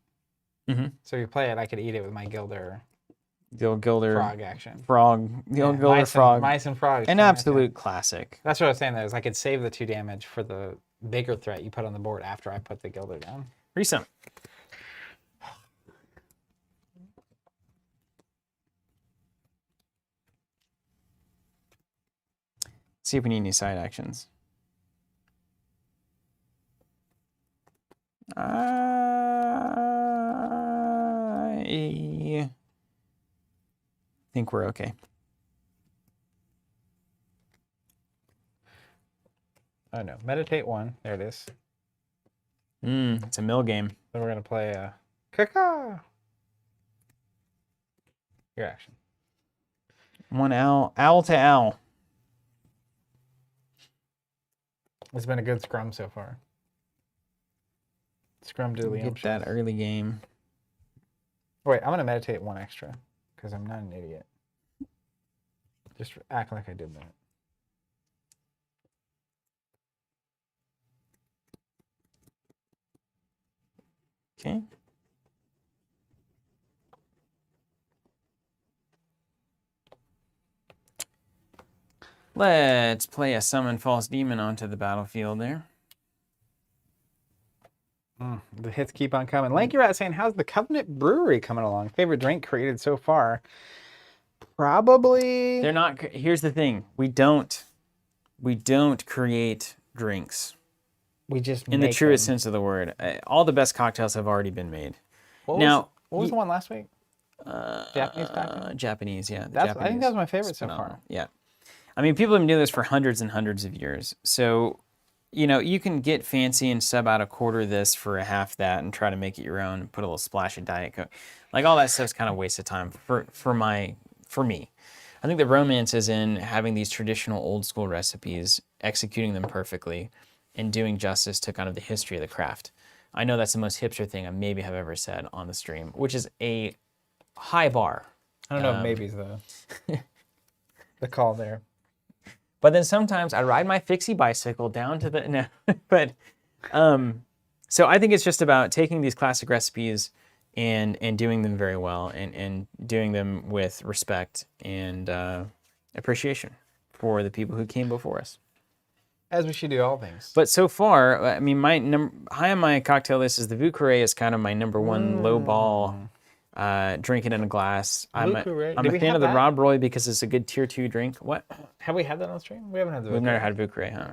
Mm-hmm. So if you play it, I could eat it with my Gilder The old Gilder frog action. The old Gilder mice frog. And, mice and frogs. An absolute classic. That's what I was saying, though, is I could save the 2 damage for the bigger threat you put on the board after I put the Gilder down. Resummon. See if we need any side actions. I think we're okay. Oh, no. Meditate 1. There it is. It's a mill game. Then we're going to play a Kaka. Your action. 1 owl. Owl to owl. It's been a good scrum so far. Scrum to the Get that early game. Wait, I'm going to meditate 1 extra because I'm not an idiot. Just act like I did that. Okay. Let's play a summon false demon onto the battlefield there. The hits keep on coming. Lanky Rat saying, how's the Covenant Brewery coming along? Favorite drink created so far? Probably. They're not. Here's the thing: we don't create drinks We just in the make truest them. sense of the word. All the best cocktails have already been made. What was the one last week? Japanese cocktail? Japanese, yeah. I think that was my favorite so far. Phenomenal. Yeah. I mean, people have been doing this for hundreds and hundreds of years. So, you know, you can get fancy and sub out a quarter of this for a half that and try to make it your own and put a little splash of Diet Coke. Like, all that stuff's kind of a waste of time for me. I think the romance is in having these traditional old school recipes, executing them perfectly, and doing justice to kind of the history of the craft. I know that's the most hipster thing I maybe have ever said on the stream, which is a high bar. I don't know if maybe's the call there. But then sometimes I ride my fixie bicycle down to the no, but so I think it's just about taking these classic recipes and doing them very well and doing them with respect and appreciation for the people who came before us. As we should do all things. But so far, I mean, my high on my cocktail list is the Vieux Carré is kind of my number one low ball. Drink it in a glass. I'm a fan of the Rob Roy because it's a good tier 2 drink. What? Have we had that on stream? We haven't had the We've never had Vieux Carré, huh?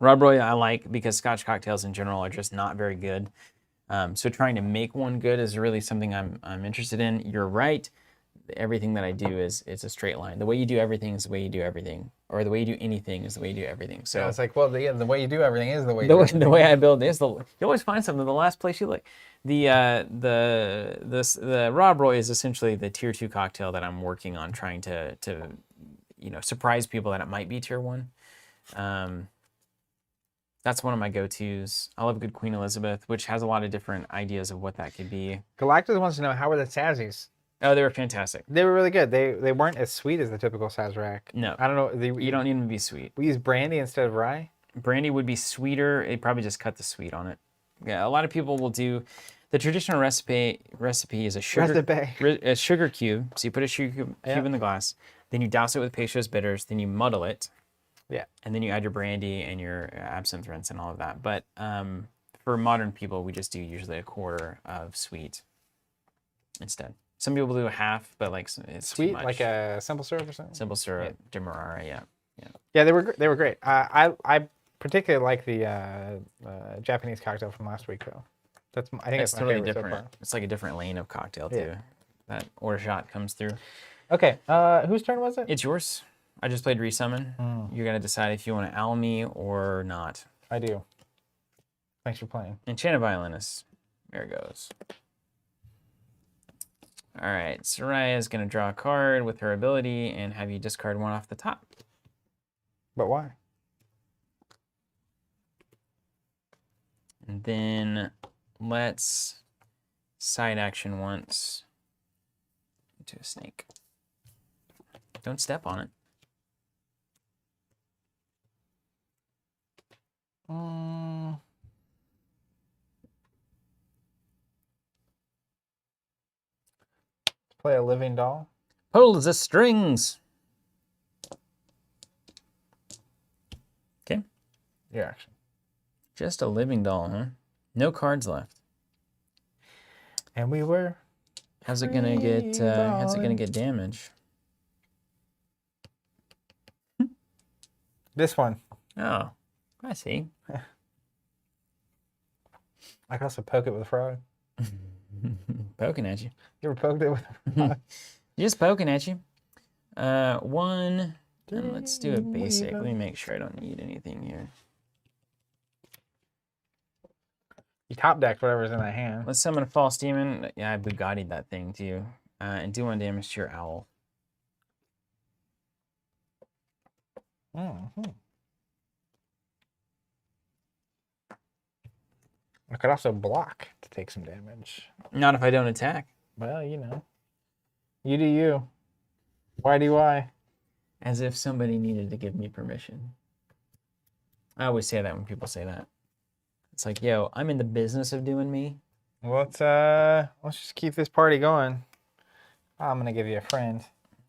Rob Roy I like because Scotch cocktails in general are just not very good. So trying to make one good is really something I'm interested in. You're right. Everything that I do is a straight line. The way you do everything is the way you do everything, or the way you do anything is the way you do everything. So yeah, it's like, well, the way you do everything is the way. The way I build is you always find something. The last place you look. The Rob Roy is essentially the tier 2 cocktail that I'm working on trying to surprise people that it might be tier 1. That's one of my go-tos. I love good Queen Elizabeth, which has a lot of different ideas of what that could be. Galactus wants to know, how were the Sazzies? Oh, they were fantastic. They were really good. They weren't as sweet as the typical Sazerac. No. I don't know. You don't need them to be sweet. We use brandy instead of rye. Brandy would be sweeter. It probably just cut the sweet on it. Yeah, a lot of people will do the traditional recipe is a sugar cube. So you put a sugar cube in the glass, then you douse it with Peychaud's bitters, then you muddle it. Yeah. And then you add your brandy and your absinthe rinse and all of that. But for modern people, we just do usually a quarter of sweet instead. Some people do a half, but like it's sweet, too much. like a simple syrup or something. Simple syrup, Demerara, yeah. Yeah, they were great. I particularly like the Japanese cocktail from last week though. I think it's totally my favorite different. So far. It's like a different lane of cocktail too. Yeah. That order shot comes through. Okay, whose turn was it? It's yours. I just played Resummon. You're gonna decide if you want to owl me or not. I do. Thanks for playing. Enchanted Violinist. There it goes. All right, Saria is gonna draw a card with her ability and have you discard one off the top. But why? And then let's side action once into a snake. Don't step on it. Play a living doll. Pull the strings. Okay. Your action. Just a living doll, huh? No cards left. And we were. How's it gonna get? How's it gonna get damage? This one. Oh, I see. I can also poke it with a frog. Poking at you. You ever poked it with a frog? Just poking at you. One. And let's do a basic. Let me make sure I don't need anything here. You top deck whatever's in that hand. Let's summon a false demon. Yeah, I Bugatti'd that thing too. And do 1 damage to your owl. Mm-hmm. I could also block to take some damage. Not if I don't attack. Well, you know. You do you. Why do I? As if somebody needed to give me permission. I always say that when people say that. It's like, yo, I'm in the business of doing me. Well, let's just keep this party going. I'm gonna give you a friend.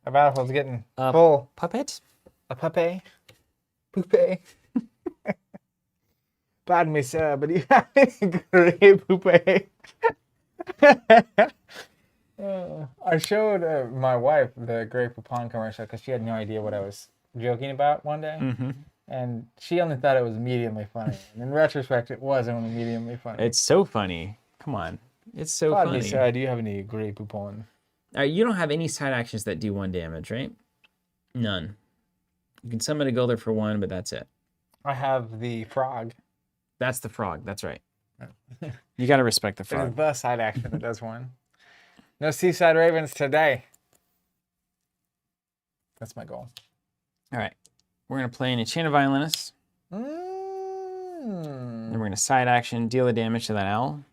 Our battlefield's getting full. Puppet? A puppet? Poupée? Pardon me, sir, but you have any great poupée? I showed my wife the Grey Poupon commercial because she had no idea what I was joking about one day. Mm-hmm. And she only thought it was mediumly funny. And in retrospect, it was only mediumly funny. It's so funny. Come on. It's so Pardon funny. me, sir, do you have any Grey Poupon? You don't have any side actions that do 1 damage, right? None. You can summon a Gulder for 1, but that's it. I have the frog. That's the frog. That's right. You got to respect the It is frog. the side action that does 1. No Seaside Ravens today. That's my goal. All right. We're going to play an Enchanted Violinist. Then we're going to side action, deal the damage to that owl.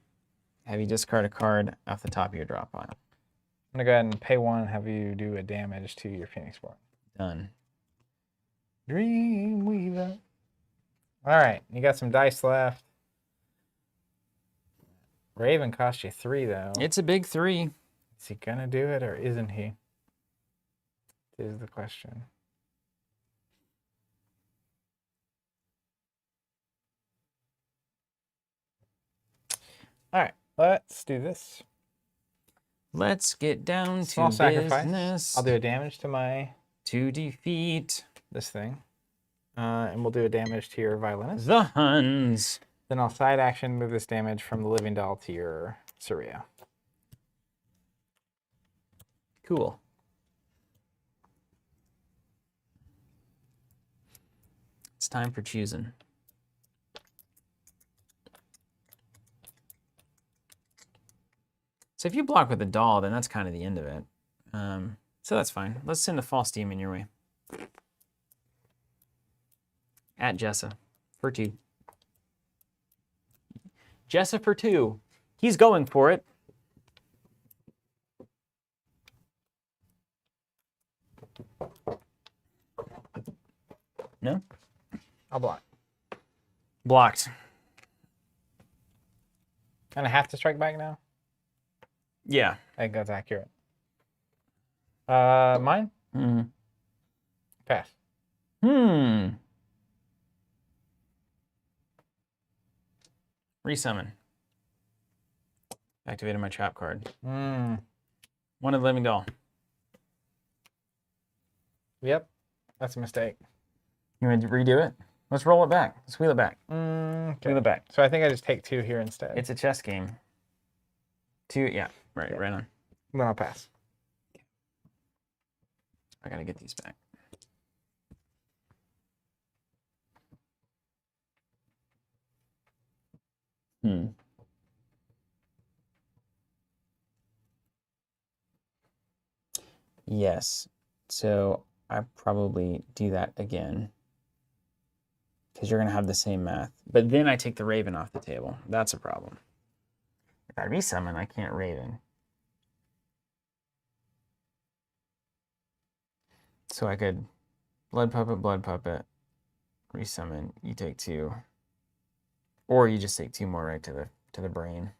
Have you discard a card off the top of your draw pile. I'm gonna go ahead and pay 1 and have you do a damage to your Phoenix Born. Done. Dreamweaver. All right, you got some dice left. Raven cost you 3 though. It's a big 3. Is he gonna do it or isn't he? Is the question. All right, let's do this. Let's get down Small to sacrifice. business. I'll do a damage to my To defeat this thing, and we'll do a damage to your violinist. the Huns. Then I'll side action move this damage from the living doll to your Saria. Cool. It's time for choosing. So if you block with a doll, then that's kind of the end of it. So that's fine. Let's send a false demon your way. At Jessa for 2. Jessa for 2. He's going for it. No? I'll block. Blocked. And I have to strike back now? Yeah. I think that's accurate. Mine? Mm-hmm. Pass. Resummon. Activated my trap card. Mm. One of the living doll. Yep, that's a mistake. You want to redo it? Let's roll it back. Let's wheel it back. Okay. Wheel it back. So I think I just take 2 here instead. It's a chess game. 2, yeah, right, right on. Then I'll pass. I gotta get these back. Yes. So I probably do that again. Because you're going to have the same math. But then I take the Raven off the table. That's a problem. If I resummon, I can't Raven. So I could blood puppet, resummon. You take 2. Or you just take 2 more right to the brain.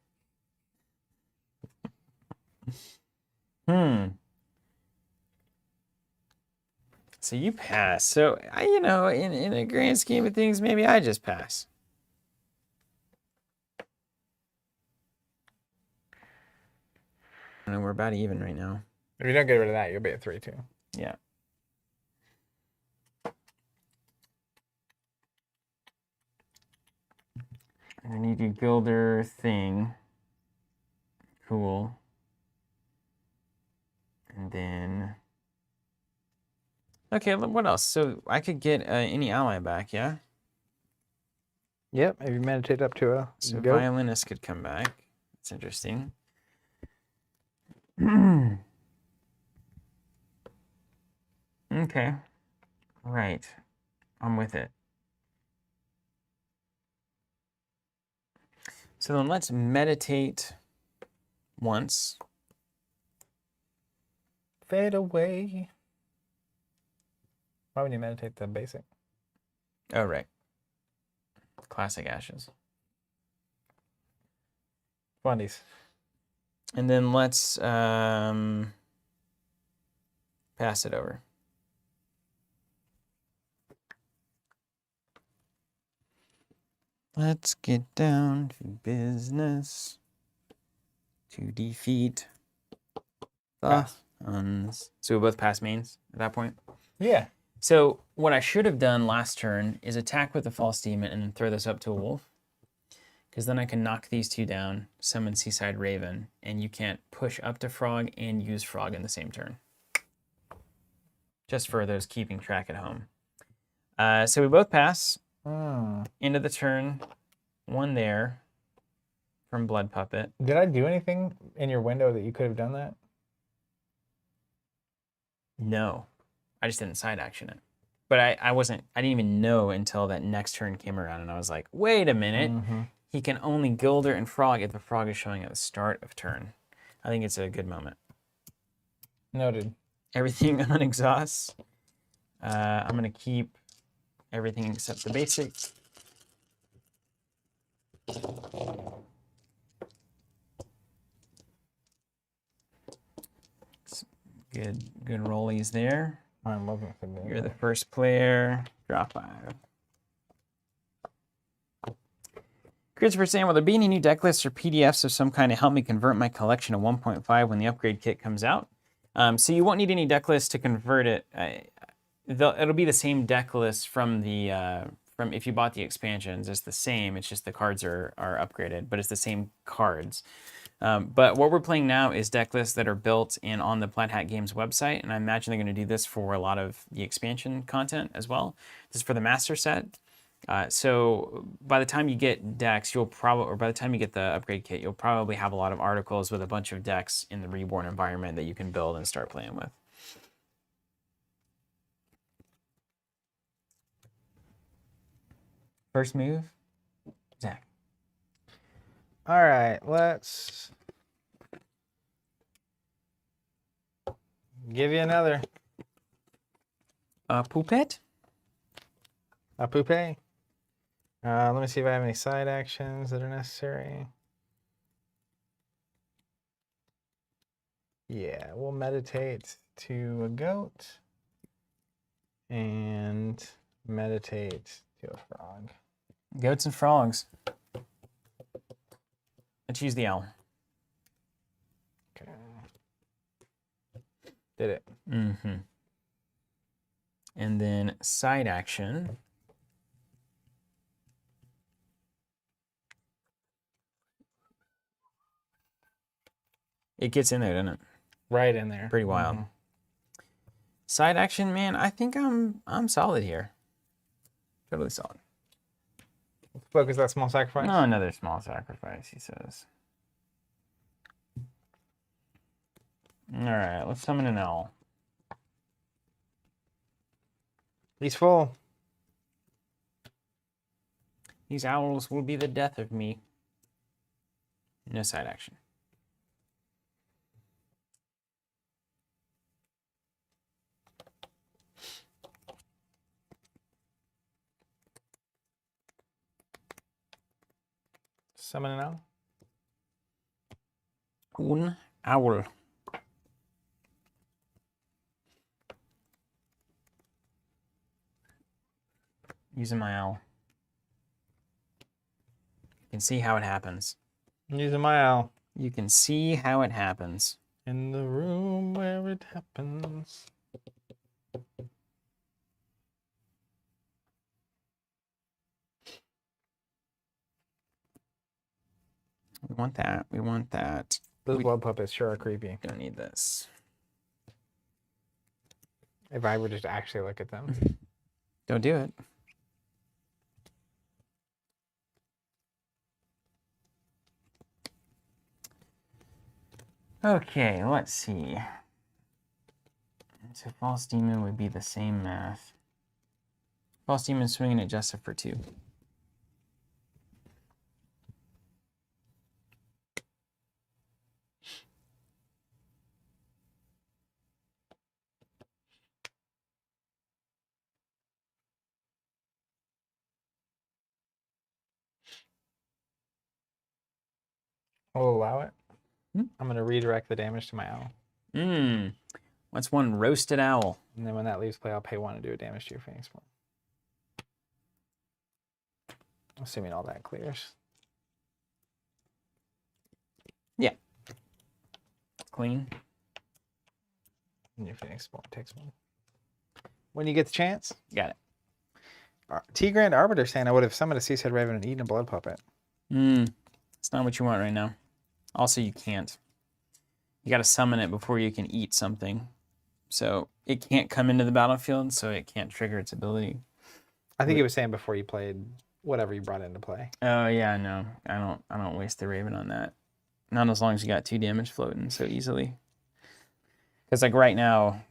So you pass. So, you know, in a grand scheme of things, maybe I just pass. And we're about even right now. If you don't get rid of that, you'll be at 3 too. Yeah. And then you do Gilder thing. Cool. And then... Okay, what else? So I could get any ally back, yeah? Yep, if you meditate up to a So go. violinist could come back. That's interesting. Okay. Right. I'm with it. So then let's meditate once. Fade away. Why would you meditate the basic? Oh, right. Classic Ashes. Fundies. And then let's pass it over. Let's get down to business to defeat the Huns. So we both pass mains at that point? Yeah. So what I should have done last turn is attack with the false demon and then throw this up to a wolf. Because then I can knock these 2 down, summon Seaside Raven, and you can't push up to Frog and use Frog in the same turn. Just for those keeping track at home. So we both pass. End of the turn. 1 there from Blood Puppet. Did I do anything in your window that you could have done that? No. I just didn't side action it. But I didn't even know until that next turn came around, and I was like, wait a minute. He can only Gilder and Frog if the Frog is showing at the start of turn. I think it's a good moment. Noted. Everything on exhaust. I'm going to keep everything except the basic. Good rollies there. I'm looking for the. You're the first player. Draw 5. Christopher saying, will there be any new deck lists or PDFs of some kind to help me convert my collection to 1.5 when the upgrade kit comes out? So you won't need any deck lists to convert it. It'll be the same deck list from if you bought the expansions. It's the same. It's just the cards are upgraded, but it's the same cards. But what we're playing now is deck lists that are built in on the Plaid Hat Games website, and I imagine they're going to do this for a lot of the expansion content as well. This is for the master set. So by the time you get decks, by the time you get the upgrade kit, you'll probably have a lot of articles with a bunch of decks in the Reborn environment that you can build and start playing with. First move, Zach. All right, let's give you another. Poupette? A poupée. Let me see if I have any side actions that are necessary. Yeah, we'll meditate to a goat and meditate to a frog. Goats and frogs. Let's use the owl. Okay. Did it. Mm-hmm. And then side action. It gets in there, doesn't it? Right in there. Pretty wild. Side action, man, I think I'm solid here. Totally solid. Focus that small sacrifice. No, another small sacrifice, he says. All right, let's summon an owl. He's full. These owls will be the death of me. No side action. Summon an owl. Un owl. Using my owl. You can see how it happens. I'm using my owl. You can see how it happens. In the room where it happens. We want that. We want that. Those blood puppets sure are creepy. Don't need this. If I were just actually look at them. Don't do it. Okay, let's see. So False Demon would be the same math. False Demon swinging at Jessa for 2. I'll allow it. Hmm? I'm going to redirect the damage to my owl. What's one roasted owl? And then when that leaves play, I'll pay 1 to do a damage to your Phoenix Form. Assuming all that clears. Yeah. Clean. And your Phoenix Form takes 1. When you get the chance. Got it. T Grand Arbiter saying I would have summoned a Seaside Raven and eaten a blood puppet. It's not what you want right now. Also, you can't. You got to summon it before you can eat something. So it can't come into the battlefield, so it can't trigger its ability. I think he was saying before you played whatever you brought into play. Oh yeah, no. I don't waste the Raven on that. Not as long as you got 2 damage floating so easily. Because like right now,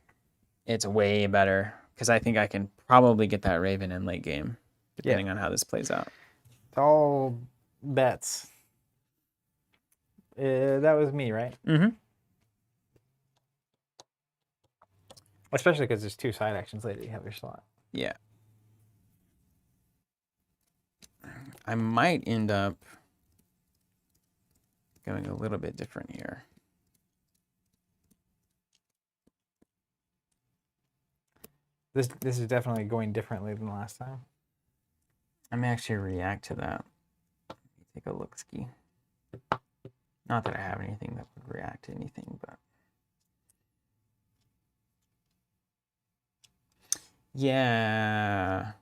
it's way better because I think I can probably get that Raven in late game, depending on how this plays out. It's all bets. That was me, right? Mm-hmm. Especially because there's 2 side actions later. You have your slot. Yeah. I might end up going a little bit different here. This is definitely going differently than last time. I may actually react to that. Take a look ski. Not that I have anything that would react to anything, but yeah.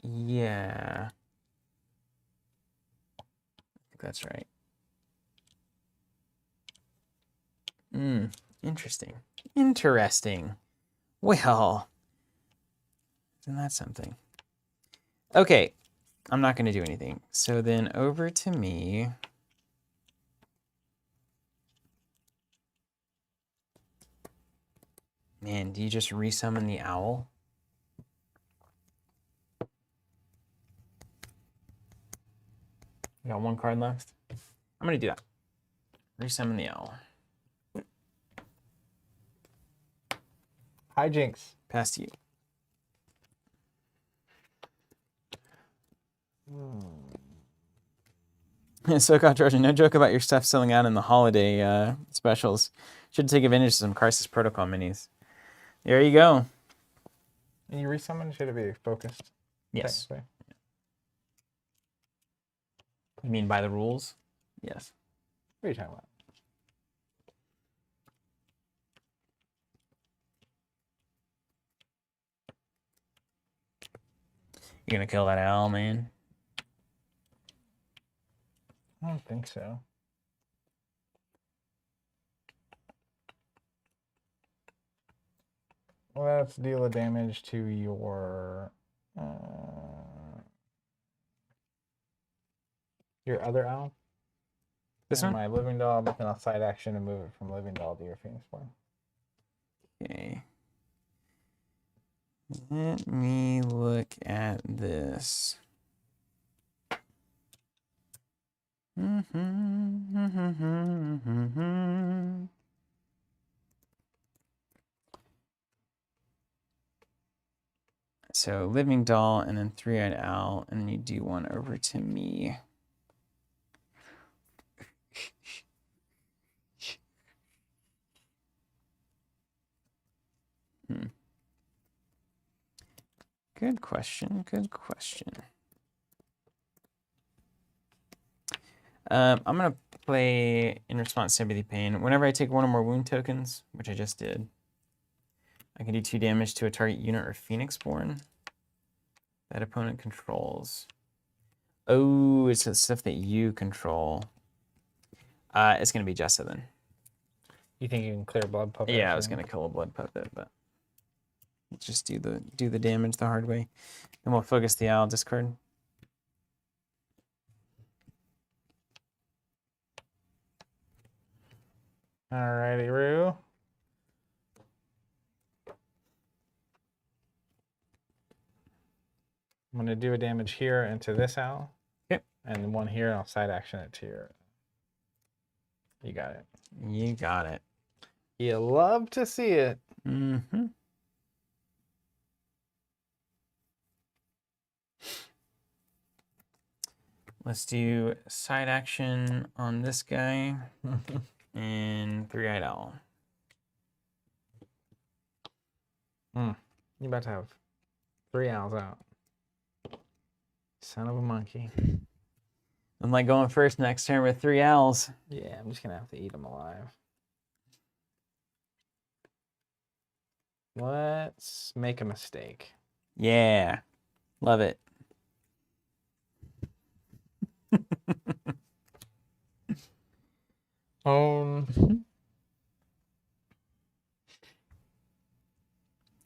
Yeah. I think that's right. Interesting. Interesting. Well, isn't that something? Okay. I'm not going to do anything. So then over to me. Man, do you just resummon the owl? You got 1 card left? I'm going to do that. Resummon the owl. Hijinks. Pass to you. So, Trojan, no joke about your stuff selling out in the holiday specials. Should take advantage of some Crisis Protocol minis. There you go. And you resummon, should it be focused? Yes. Okay. You mean by the rules? Yes. What are you talking about? You're going to kill that owl, man? I don't think so. Let's deal a damage to your other owl. This And one? my living doll, but then I'll side action and move it from living doll to your Phoenix Born. Okay. Let me look at this. So living doll and then 3-eyed owl, and then you do 1 over to me. Good question. Good question. I'm going to play in response to sympathy pain. Whenever I take 1 or more wound tokens, which I just did, I can do 2 damage to a target unit or Phoenix Born that opponent controls. Oh, it's the stuff that you control. It's going to be Jessa then. You think you can clear blood puppet? Yeah, I was going to kill a blood puppet, but let's just do the damage the hard way. And we'll focus the owl discard. Alrighty, Roo. I'm going to do a damage here into this owl. Yep. And 1 here, and I'll side action it to your... You got it. You got it. You love to see it. Mm-hmm. Let's do side action on this guy and 3-eyed owl. You're about to have 3 owls out. Son of a monkey. I'm like going first next turn with 3 owls. Yeah, I'm just going to have to eat them alive. Let's make a mistake. Yeah. Love it. Come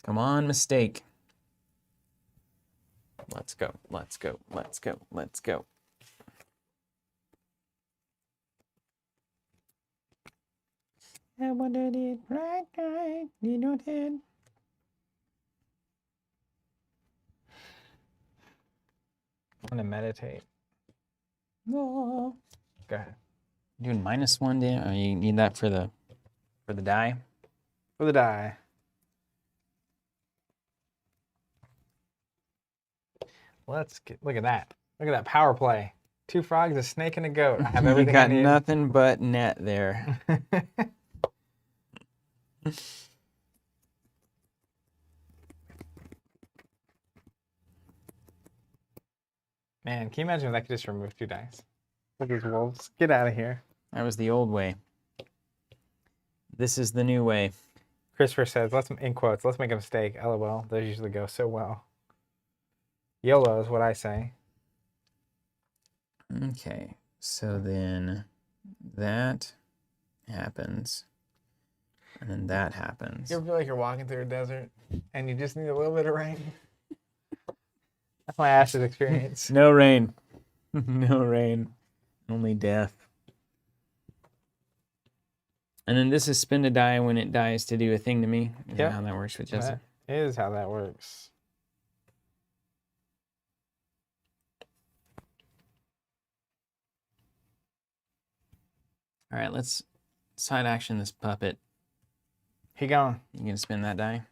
on, mistake. Let's go. Let's go. Let's go. Let's go. I wanted it right, you know it. I'm gonna meditate. No. Go ahead. Doing -1 damage. Oh, you need that for the die. For the die. Let's get, look at that. Look at that power play. 2 frogs, a snake, and a goat. I have You everything got I need. nothing but net there. Man, can you imagine if I could just remove 2 dice? Look at these wolves. Get out of here. That was the old way. This is the new way. Christopher says, let's, in quotes, let's make a mistake. LOL. Those usually go so well. YOLO is what I say. Okay, so then that happens, and then that happens. You ever feel like you're walking through a desert and you just need a little bit of rain? That's my Ash's experience. No rain. No rain. Only death. And then this is spin a die when it dies to do a thing to me. Is that how that works with Jessa? That is how that works. All right, let's side action this puppet. He gone. You gonna spin that die?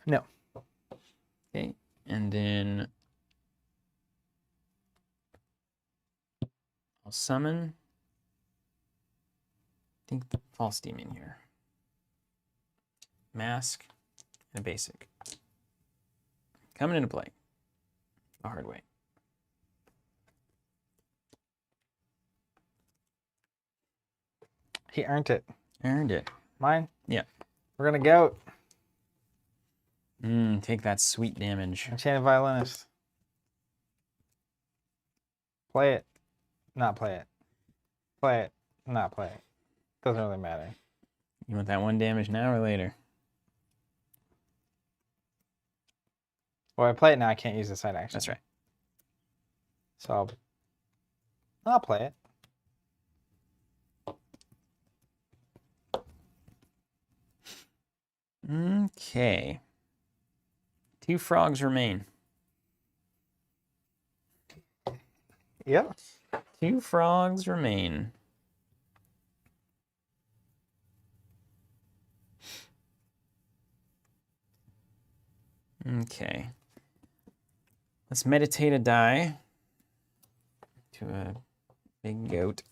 No. Okay, and then I'll summon. I think the false demon here. Mask and a basic. Coming into play. The hard way. He earned it. Earned it. Mine? Yeah. We're gonna go. Take that sweet damage. Enchanted Violinist. Play it. Not play it. Play it. Not play it. Doesn't really matter. You want that 1 damage now or later? Well, I play it now. I can't use the side action. That's right. So I'll play it. Okay. 2 frogs remain. Yep. 2 frogs remain. Okay. Let's meditate a die to a big goat.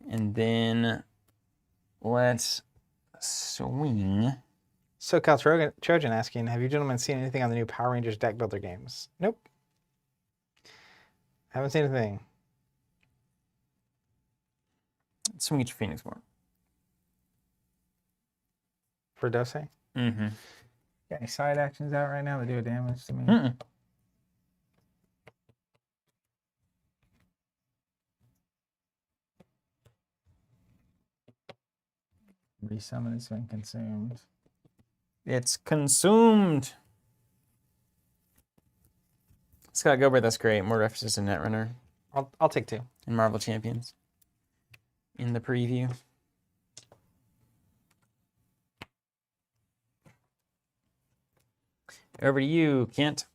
And then let's swing. SoCal Trojan asking, have you gentlemen seen anything on the new Power Rangers deck builder games? Nope. Haven't seen anything. Swing at your Phoenix more. For Dose? Mm-hmm. Got any side actions out right now that do damage to me? Mm-mm. Resummon has been consumed. It's consumed. Scott Gilbert, that's great. More references to Netrunner I'll take 2. and Marvel Champions in the preview. Over to you, Kent.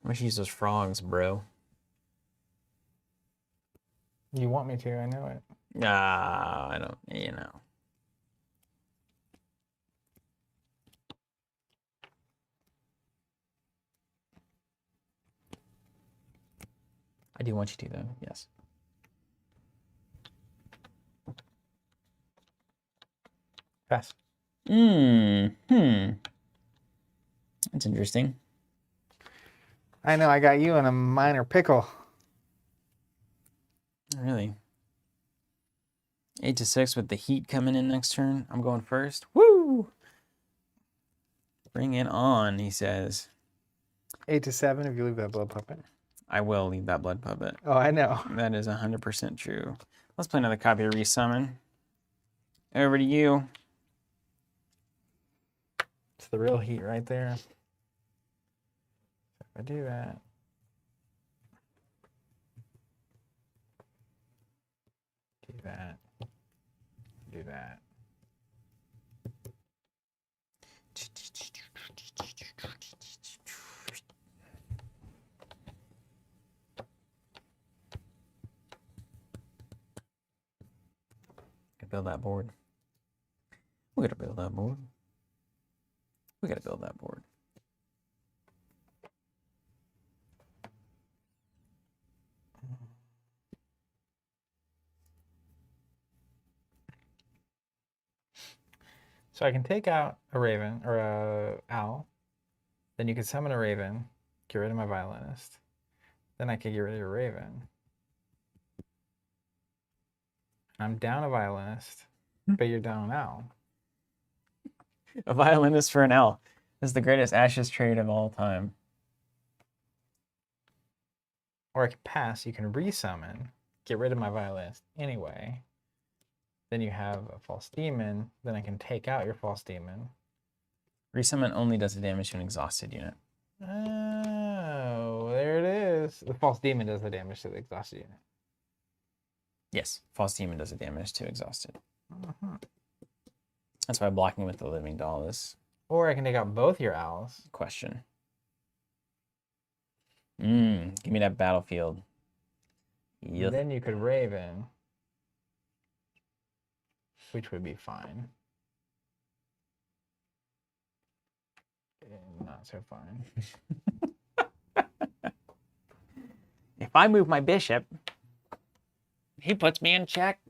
I wish you use those frogs, bro. You want me to, I know it. Nah, I don't, you know. I do want you to, though, yes. Pass. That's interesting. I know, I got you in a minor pickle. Really? 8-6 with the heat coming in next turn. I'm going first. Woo! Bring it on, he says. 8-7 if you leave that blood puppet. I will leave that blood puppet. Oh, I know. That is 100% true. Let's play another copy of Resummon. Over to you. the real heat right there. If I do that. Do that. Do that. Build that board. We gotta build that board. We gotta build that board. So I can take out a raven or a owl. Then you can summon a raven, get rid of my violinist. Then I can get rid of your raven. I'm down a violinist, but you're down an owl. A violinist for an owl. This is the greatest Ashes trade of all time. Or I can pass, you can resummon, get rid of my violinist anyway. Then you have a false demon, then I can take out your false demon. Resummon only does the damage to an exhausted unit. Oh, there it is. The false demon does the damage to the exhausted unit. Yes, false demon does the damage to exhausted. Uh-huh. That's why blocking with the living doll is Or I can take out both your owls. a question. Give me that battlefield. Yep. Then you could raven, which would be fine. Not so fine. If I move my bishop, he puts me in check.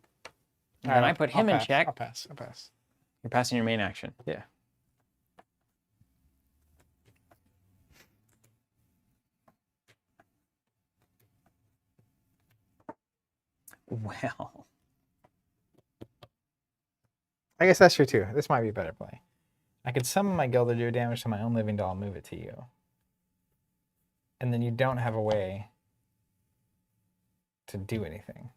And then I put him in check. I'll pass. You're passing your main action. Yeah. Well, I guess that's true too. This might be a better play. I could summon my Gilder, do damage to my own living doll, move it to you. And then you don't have a way to do anything.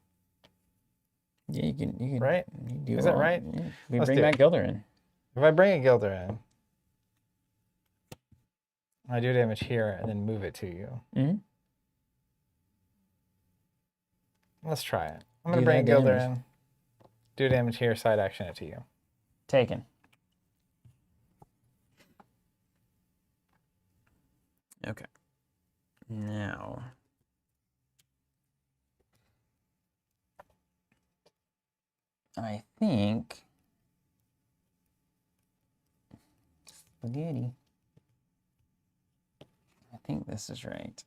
yeah, you can Right? You do Is that all- right? Yeah. We Let's bring do that it. Gilder in. If I bring a Gilder in, I do damage here and then move it to you. Mm-hmm. Let's try it. I'm going Do to bring a that Gilder damage. in, do damage here, side action it to you. Taken. Okay. Now. I think. Spaghetti. I think this is right.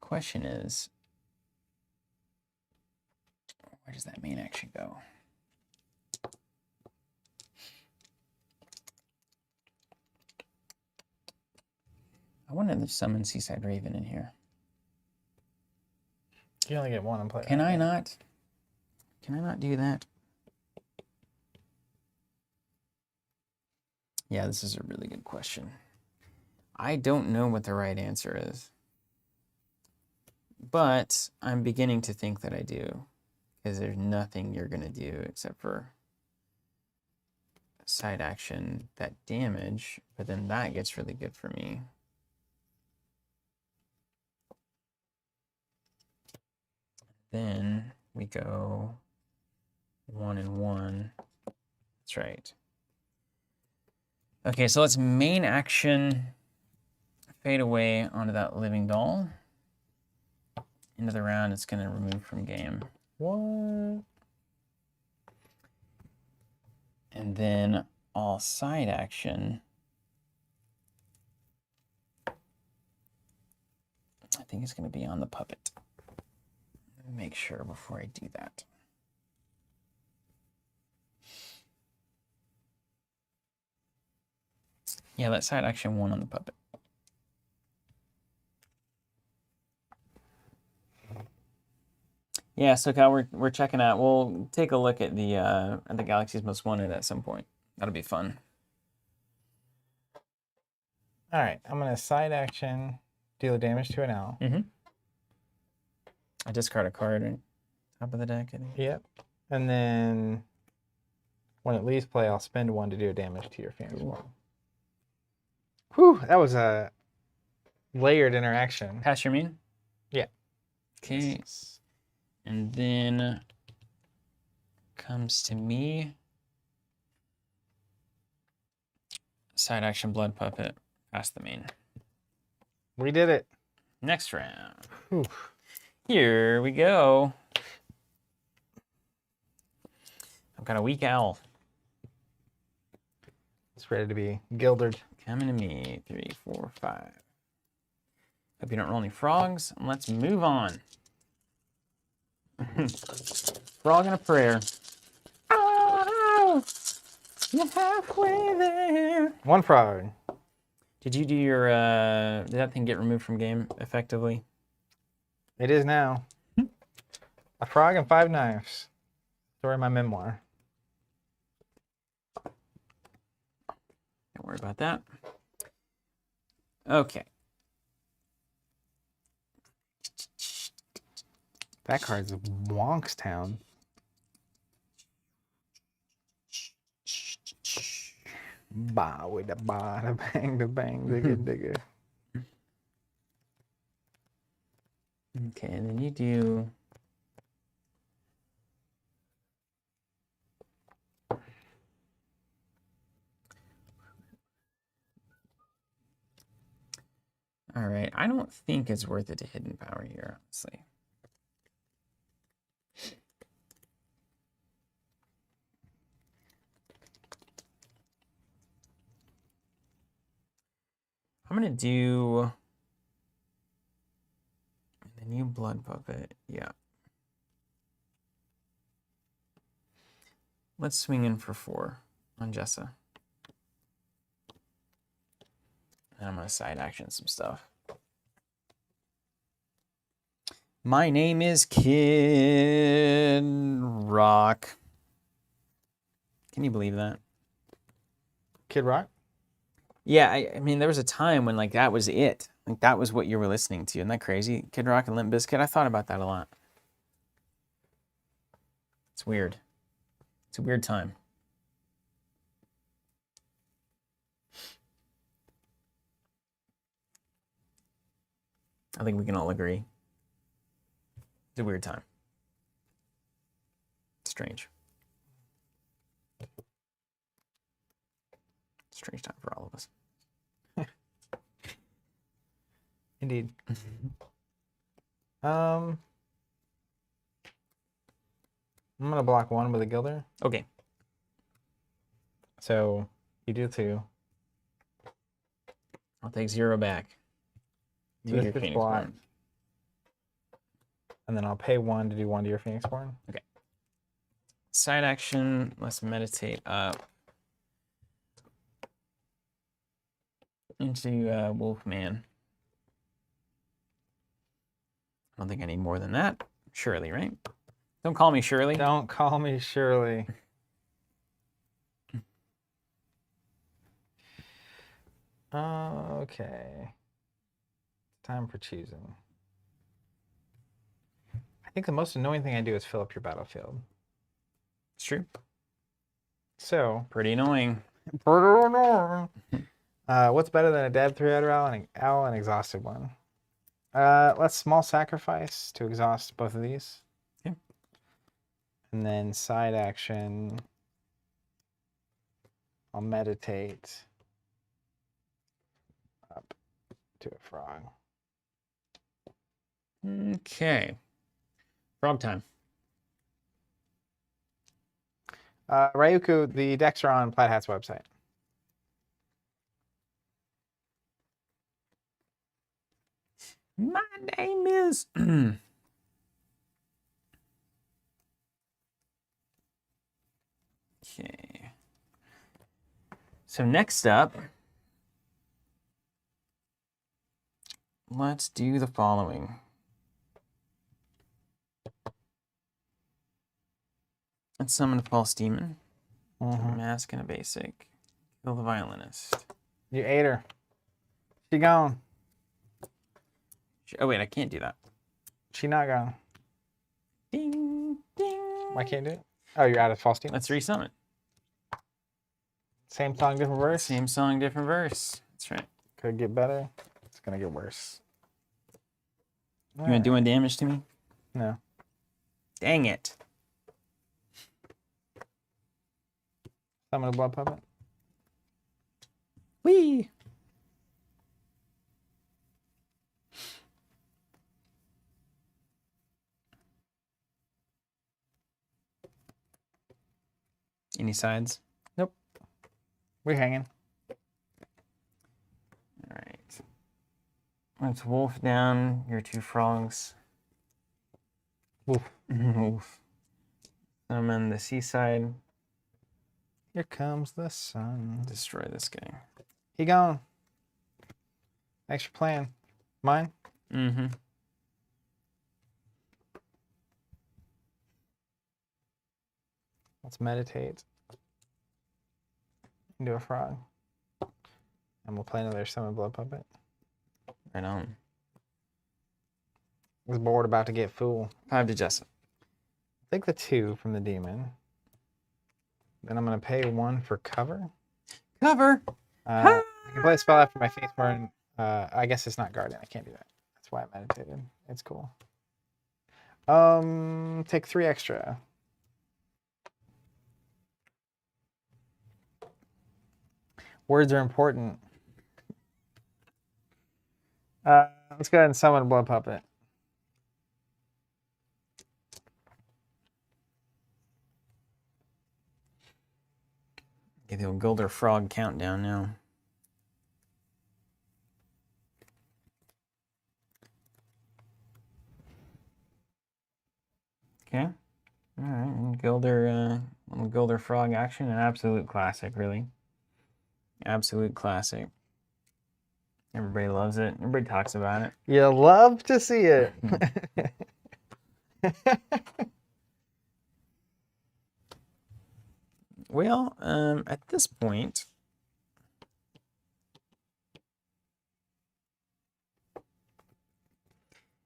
Question is, where does that main action go? I wanted to summon Seaside Raven in here. You only get one and play. Can I not? Can I not do that? Yeah, this is a really good question. I don't know what the right answer is. But I'm beginning to think that I do. Because there's nothing you're going to do except for side action, that damage. But then that gets really good for me. Then we go 1 and 1. That's right. Okay, so let's main action fade away onto that living doll. End of the round, it's going to remove from game. What? And then all side action. I think it's going to be on the puppet. Make sure before I do that. Yeah, that side action 1 on the puppet. Yeah, so Cal, we're checking out. We'll take a look at the Galaxy's Most Wanted at some point. That'll be fun. All right, I'm going to side action deal damage to an owl. I discard a card right top of the deck. I think. Yep. And then when it leaves play, I'll spend 1 to do damage to your Phoenix Form. Whew, that was a layered interaction. Pass your main? Yeah. Okay. And then comes to me. Side action Blood Puppet. Pass the main. We did it. Next round. Whew. Here we go. I've got a weak owl. It's ready to be gildered. Coming to me. 3, 4, 5. Hope you don't roll any frogs. And let's move on. Frog and a prayer. Oh, you're halfway there. 1 frog. Did you do your, did that thing get removed from game effectively? It is now. A frog and 5 knives. Story of my memoir. Don't worry about that. Okay. That card's Wonkstown. Ba with the ba, the bang, the bang, digga, digga. Okay, and then you do. All right, I don't think it's worth it to hidden power here, honestly. I'm gonna do the new Blood Puppet. Yeah. Let's swing in for 4 on Jessa. And I'm gonna side action some stuff. My name is Kid Rock. Can you believe that? Kid Rock? Yeah, I mean, there was a time when, like, that was it. Like, that was what you were listening to. Isn't that crazy? Kid Rock and Limp Bizkit. I thought about that a lot. It's weird. It's a weird time. I think we can all agree. It's a weird time. It's strange. Strange time for all of us. Indeed. I'm gonna block 1 with a Gilder. Okay. So you do 2. I'll take 0 back. This To your gets Phoenix blocked. Born. And then I'll pay 1 to do 1 to your Phoenix Born. Okay. Side action. Let's meditate up. Into Wolfman. I don't think I need more than that. Shirley, right? Don't call me Shirley. Don't call me Shirley. Okay. Time for choosing. I think the most annoying thing I do is fill up your battlefield. It's true. So, Pretty annoying. what's better than a dead 3-outer owl and an exhausted one? Let's small sacrifice to exhaust both of these. Okay. And then side action, I'll meditate up to a frog. Okay. Frog time. Ryuku, the decks are on Plaid Hat's website. My name is... Okay. So next up, let's do the following. Let's summon a false demon, mask and a basic, kill the violinist. You ate her. She gone. Oh, wait, I can't do that. She not gone. Ding, ding. Why can't you do it? Oh, you're out of false demons. Let's resummon. Same song, different verse. Same song, different verse. That's right. Could get better. It's gonna get worse. You want to do any damage to me? No. Dang it. Summon a blood puppet. Whee! Any sides? Nope. We're hanging. All right. Let's wolf down your 2 frogs. Wolf. Wolf. Summon the seaside. Here comes the sun. Destroy this guy. He gone. Thanks for playing. Mine? Mm-hmm. Let's meditate. Into a frog. And we'll play another summon blood puppet. Right on. This board about to get full. 5 to Jessa. Take the 2 from the demon. Then I'm going to pay 1 for cover. Cover! I can play a spell after my face burn. I guess it's not guardian. I can't do that. That's why I meditated. It's cool. Take 3 extra. Words are important. Let's go ahead and summon a blood puppet. Get the old Golder Frog countdown now. Okay. All right. And Golder, little Golder Frog action. An absolute classic, really. Absolute classic. Everybody loves it. Everybody talks about it. You love to see it. Well, at this point,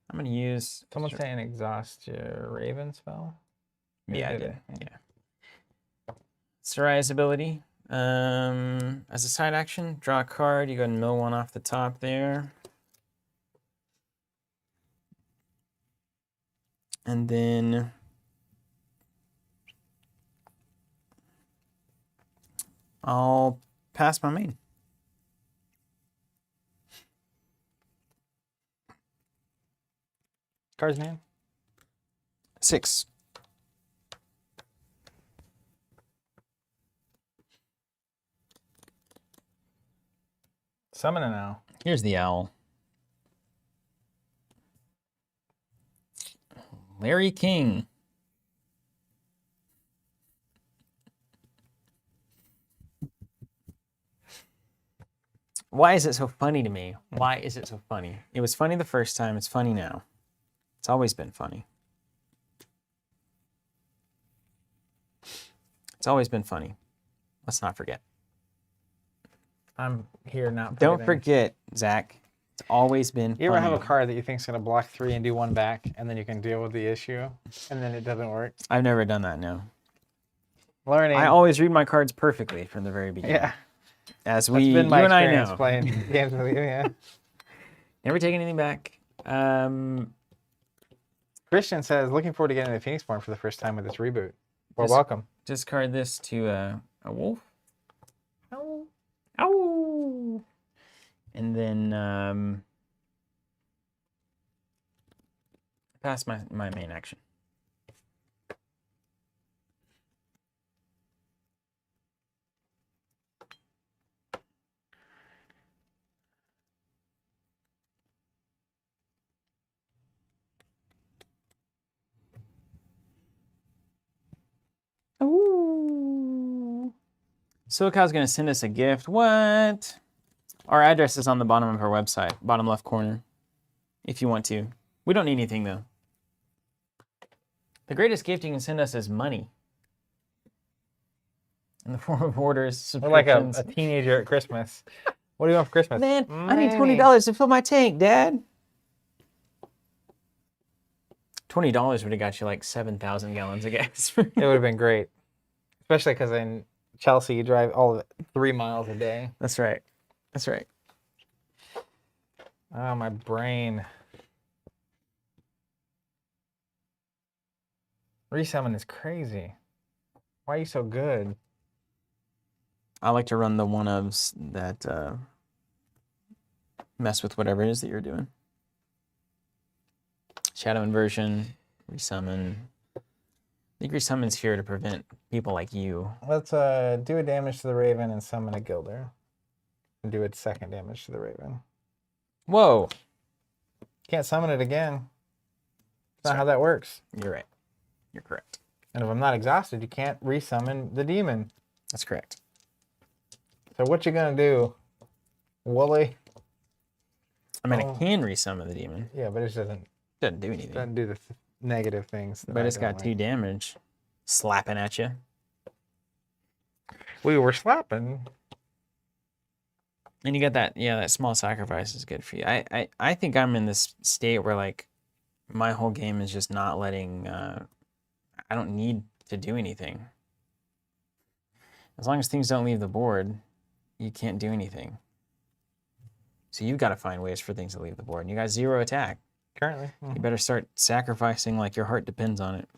I'm going to use... Someone's saying exhaust your Raven spell. Yeah, I did did. it. Yeah. Saria's ability. As a side action, draw a card. You go and mill 1 off the top there. And then I'll pass my main. Cards, man. 6. Summon it now. Here's the owl. Larry King. Why is it so funny to me? Why is it so funny? It was funny the first time. It's funny now. It's always been funny. It's always been funny. Let's not forget. I'm here not Don't forgetting. forget, Zach. It's always been You ever have a funny. card that you think's gonna block 3 and do 1 back, and then you can deal with the issue, and then it doesn't work? I've never done that, no. Learning. I always read my cards perfectly from the very beginning. Yeah. As That's we, been my you and I experience know. playing games with you. Yeah. Never take anything back. Christian says, looking forward to getting the Phoenix Born for the first time with this reboot. Well, Just- welcome. Discard this to a wolf. Oh. Ow! And then pass my main action. Ooh. SoCal's going to send us a gift. What? Our address is on the bottom of our website, bottom left corner, if you want to. We don't need anything, though. The greatest gift you can send us is money. In the form of orders, We're like subscriptions. a teenager at Christmas. What do you want for Christmas? Man, I need Money. $20 to fill my tank, Dad. $20 would have got you like 7,000 gallons of gas. It would have been great, especially because in Chelsea you drive all of 3 miles a day. That's right. That's right. Oh, my brain. Resummon is crazy. Why are you so good? I like to run the one-ofs that mess with whatever it is that you're doing. Shadow inversion, resummon. I think resummon's here to prevent people like you. Let's do a damage to the Raven and summon a Gilder. And do its second damage to the Raven. Whoa! Can't summon it again. That's not Sorry. how that works. You're right. You're correct. And if I'm not exhausted, you can't resummon the demon. That's correct. So what you gonna do, Wooly? I mean, Oh. I can resummon the demon. Yeah, but it doesn't Do anything. do the negative things. that But I it's don't got like. 2 damage. Slapping at you. We were slapping. And you got that, yeah, that small sacrifice is good for you. I think I'm in this state where, like, my whole game is just not letting, I don't need to do anything. As long as things don't leave the board, you can't do anything. So you've got to find ways for things to leave the board. And you got 0 attack. Currently. You better start sacrificing like your heart depends on it.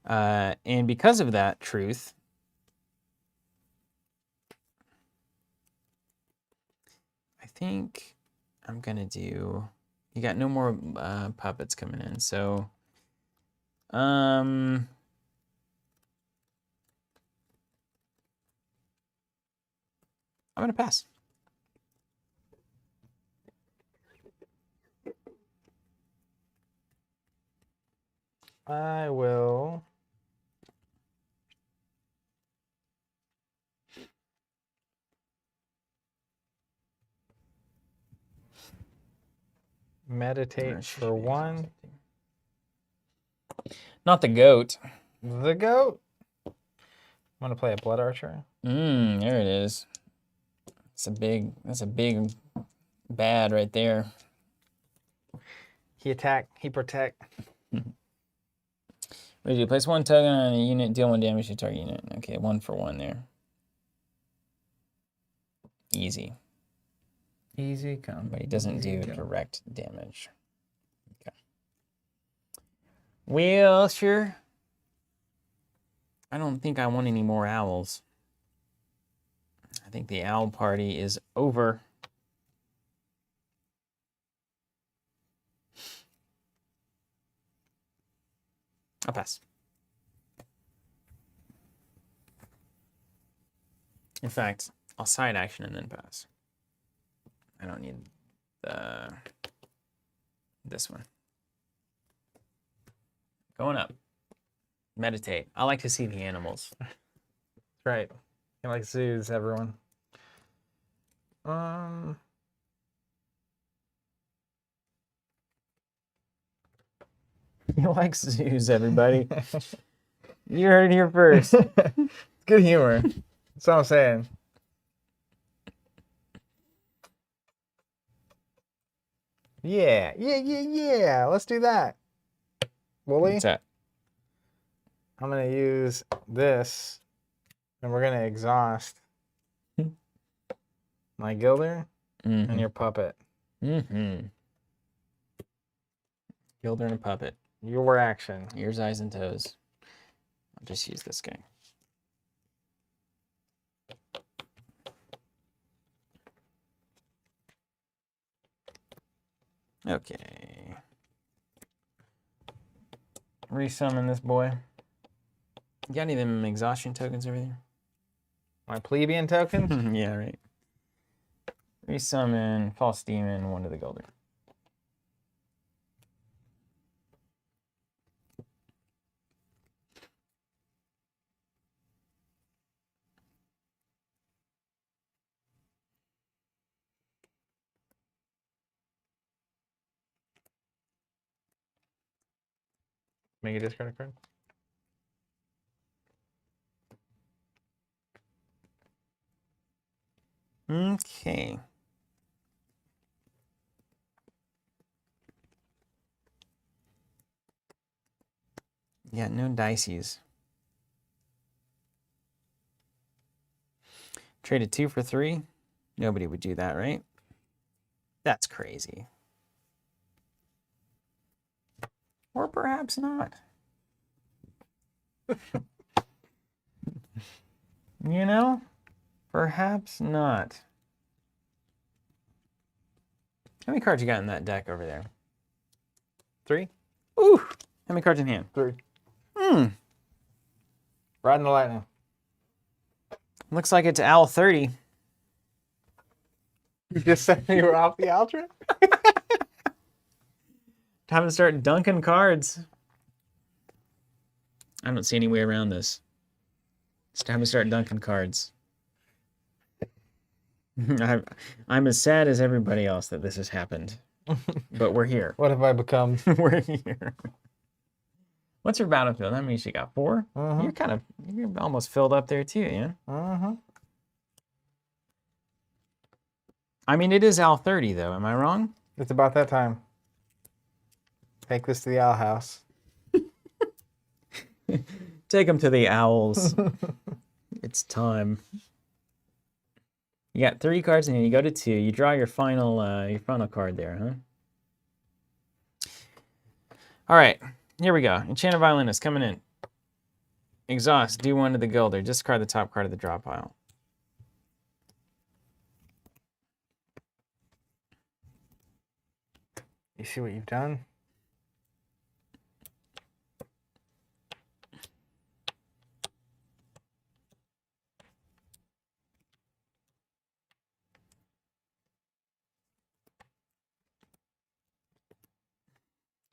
And because of that truth, I think I'm going to do... You got no more puppets coming in, so... I'm going to pass. I will. Meditate for 1. Not the goat. The goat. I'm gonna play a Blood Archer. There it is. That's a big bad right there. He attack, he protect. What do you do? Place 1 token on a unit, deal 1 damage to target unit. Okay, 1 for 1 there. Easy. Easy come. But he doesn't easy do go. direct damage. Okay. Well, sure. I don't think I want any more owls. I think the owl party is over. I'll pass. In fact, I'll side action and then pass. I don't need this one. Going up. Meditate. I like to see the animals. That's right. He likes zoos, everyone. He likes zoos, everybody. You heard it here first. Good humor. That's all I'm saying. Yeah. Let's do that. Wooly, What's that? I'm gonna use this, and we're gonna exhaust my Gilder and your puppet. Gilder and a puppet. Your action. Ears, eyes, and toes. I'll just use this guy. Okay. Resummon this boy. You got any of them exhaustion tokens over there? My plebeian token. Yeah, right. Resummon, false demon, 1 to the Gilder. Make a discard a card. Okay. Yeah, no dices. Traded 2 for 3. Nobody would do that, right? That's crazy. Or perhaps not. You know? Perhaps not. How many cards you got in that deck over there? 3? Ooh! How many cards in hand? 3. Hmm. Riding the lightning. Looks like it's Al 30. You just said you were off the Aldrin? Time to start dunking cards. I don't see any way around this. It's time to start dunking cards. I'm as sad as everybody else that this has happened. But we're here. What have I become? We're here. What's your battlefield? How many you got? 4? You're almost filled up there too, yeah? I mean, it is Al 30 though, am I wrong? It's about that time. Take this to the owl house. Take them to the owls. It's time. You got 3 cards and you go to 2. You draw your final card there, huh? All right, here we go. Enchanted Violinist coming in. Exhaust, do 1 to the Gilder. Discard the top card of the draw pile. You see what you've done?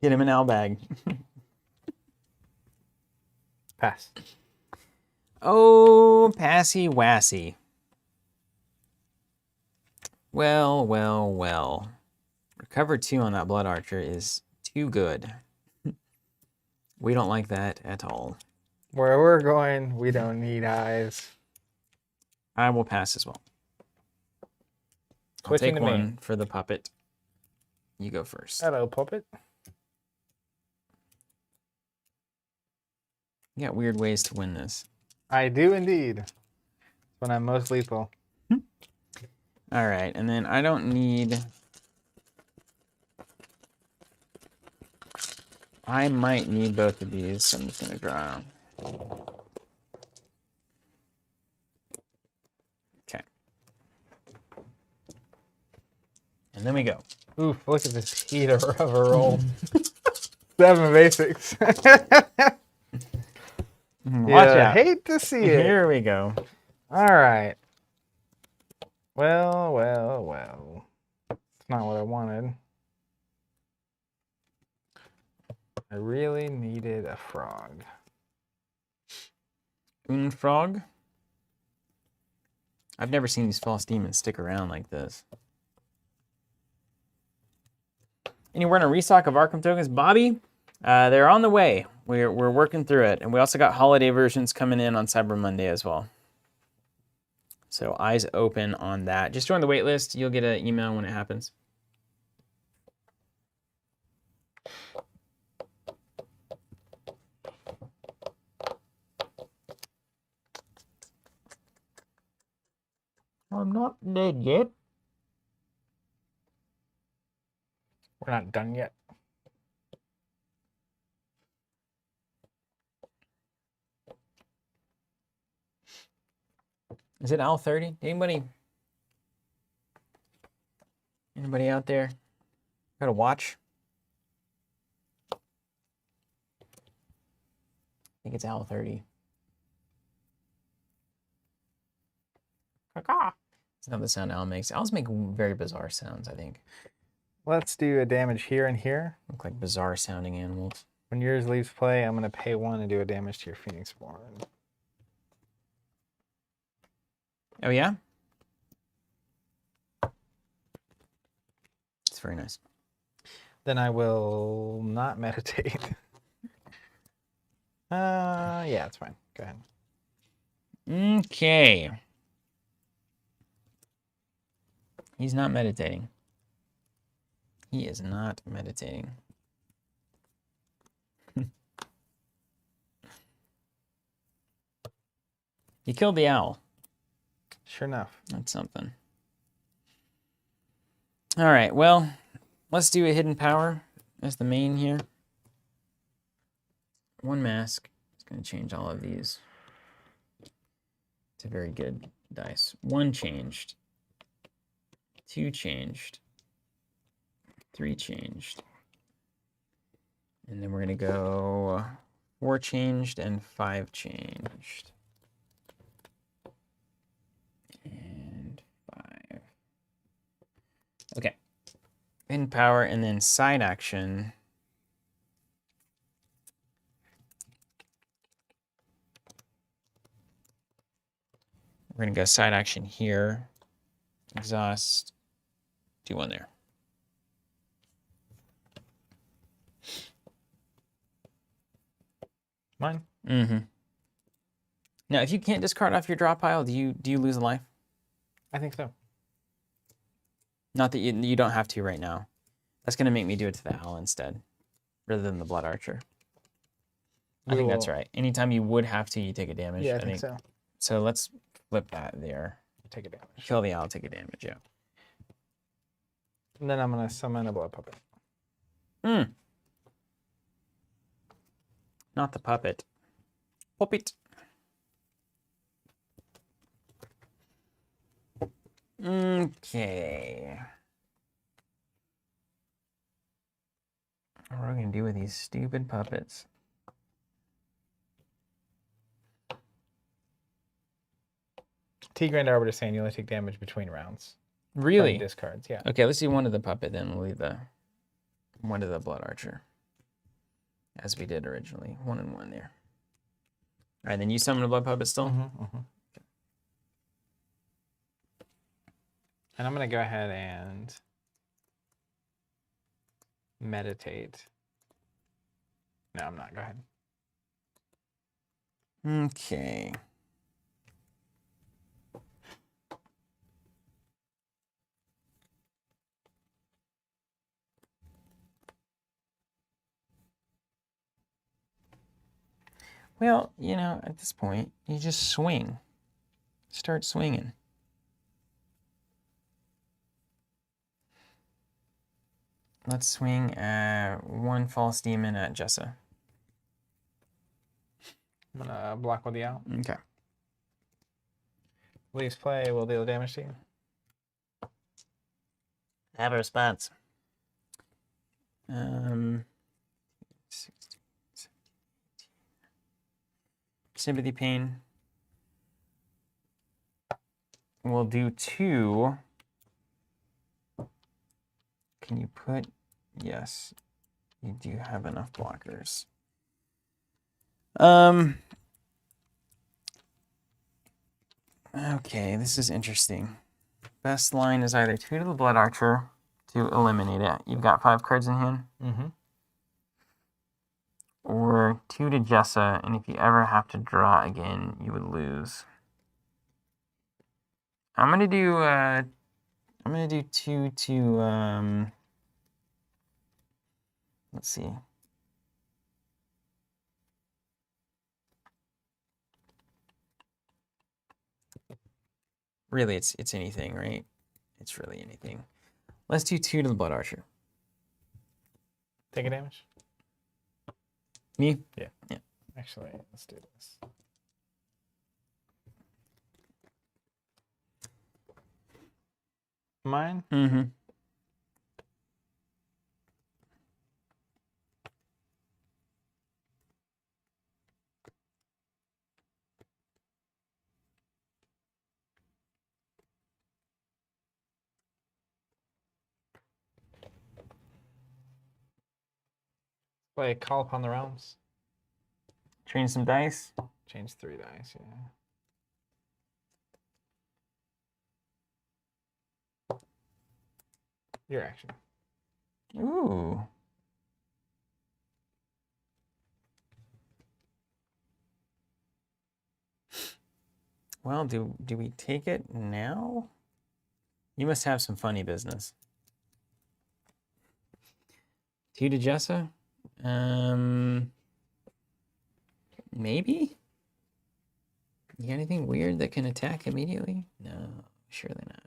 Get him an owl bag. Pass. Oh, passy wassy. Well, well, well. Recover 2 on that Blood Archer is too good. We don't like that at all. Where we're going, we don't need eyes. I will pass as well. I'll Switching take to me. 1 for the puppet. You go first. Hello, puppet. You got weird ways to win this. I do indeed. When I'm most lethal. All right, and then I don't need... I might need both of these, so I'm just going to draw. Okay. And then we go. Oof, look at this heater of a roll. 7 basics. Watch out. Hate to see it. Here we go. All right. Well, well, well. It's not what I wanted. I really needed a frog. Frog. I've never seen these false demons stick around like this. Anywhere in a restock of Arkham tokens, Bobby? They're on the way. We're working through it, and we also got holiday versions coming in on Cyber Monday as well. So eyes open on that. Just join the wait list. You'll get an email when it happens. I'm not dead yet. We're not done yet. Is it Al 30? Anybody out there got a watch? I think it's Al 30. That's not the sound Al makes. Owls make very bizarre sounds, I think. Let's do a damage here and here. Look like bizarre sounding animals. When yours leaves play, I'm going to pay 1 and do a damage to your Phoenix Born. Oh, yeah? It's very nice. Then I will not meditate. Yeah, it's fine. Go ahead. Okay. He's not meditating. He is not meditating. You killed the owl. Sure enough. That's something. All right, well, let's do a hidden power as the main here. 1 mask. It's going to change all of these. It's a very good dice. 1 changed. 2 changed. 3 changed. And then we're going to go 4 changed and 5 changed. And 5. Okay. In power and then side action. We're going to go side action here. Exhaust. Do 1 there. Mine? Mm-hmm. Now, if you can't discard off your draw pile, do you lose a life? I think so. Not that you don't have to right now. That's going to make me do it to the owl instead, rather than the blood archer. I think that's right. Anytime you would have to, you take a damage. Yeah, I think so. So let's flip that there. Take a damage. Kill the owl, take a damage, yeah. And then I'm going to summon a blood puppet. Not the puppet. Puppet. Okay. What are we going to do with these stupid puppets? T Grand Arbiter saying you only take damage between rounds. Really? From discards, yeah. Okay, let's do 1 to the puppet then. We'll leave the 1 to the blood archer. As we did originally. 1 and 1 there. All right, then you summon a blood puppet still? Okay. And I'm going to go ahead and meditate. No, I'm not. Go ahead. Okay. Well, you know, at this point, you just swing. Start swinging. Let's swing 1 false demon at Jessa. I'm going to block with the owl. Okay. Leaves play will deal damage to you. Have a response. 16, 17, 18. Sympathy pain. We'll do 2. Can you put? Yes, you do have enough blockers. Okay, this is interesting. Best line is either 2 to the blood archer to eliminate it. You've got 5 cards in hand. Mm-hmm. Or 2 to Jessa, and if you ever have to draw again, you would lose. I'm gonna do 2 to let's see. Really, it's anything, right? It's really anything. Let's do 2 to the blood archer. Take a damage? Me? Yeah. Yeah. Actually, let's do this. Mine? Mm-hmm. Play Call Upon the Realms. Train some dice. Change 3 dice, yeah. Your action. Ooh. Well, do we take it now? You must have some funny business. 2 to Jessa? Maybe? You got anything weird that can attack immediately? No, surely not.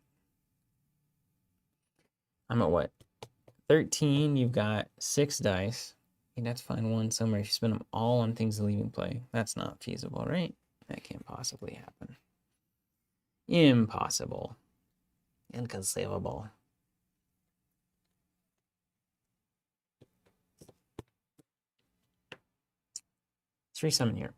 I'm at what? 13. You've got 6 dice. You'd have to find one somewhere. If you spend them all on things leaving play, that's not feasible, right? That can't possibly happen. Impossible. Inconceivable. Let's resummon here.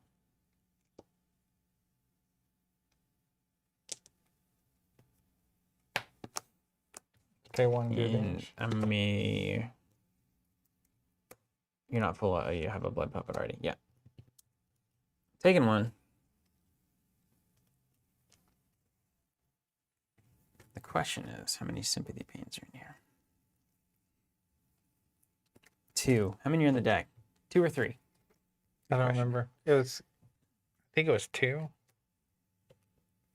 Okay, one good And damage. You're not full. You have a blood puppet already. Yeah. Taking one. The question is, how many sympathy pains are in here? 2. How many are in the deck? 2 or 3? I don't remember. I think it was 2.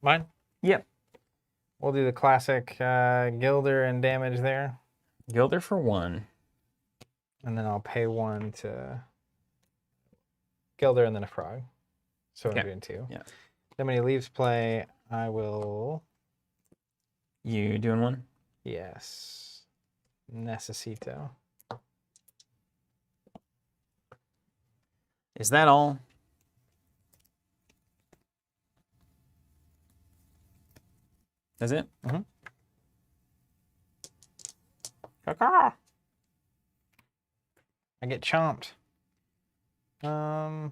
Mine? Yep. We'll do the classic Gilder and damage there. Gilder for 1. And then I'll pay 1 to Gilder and then a frog. So I'm doing 2. Yeah. Then when he leaves play, I will... You doing 1? Yes. Necesito. Is that all? That's it? Mm-hmm. Caw-caw. I get chomped. And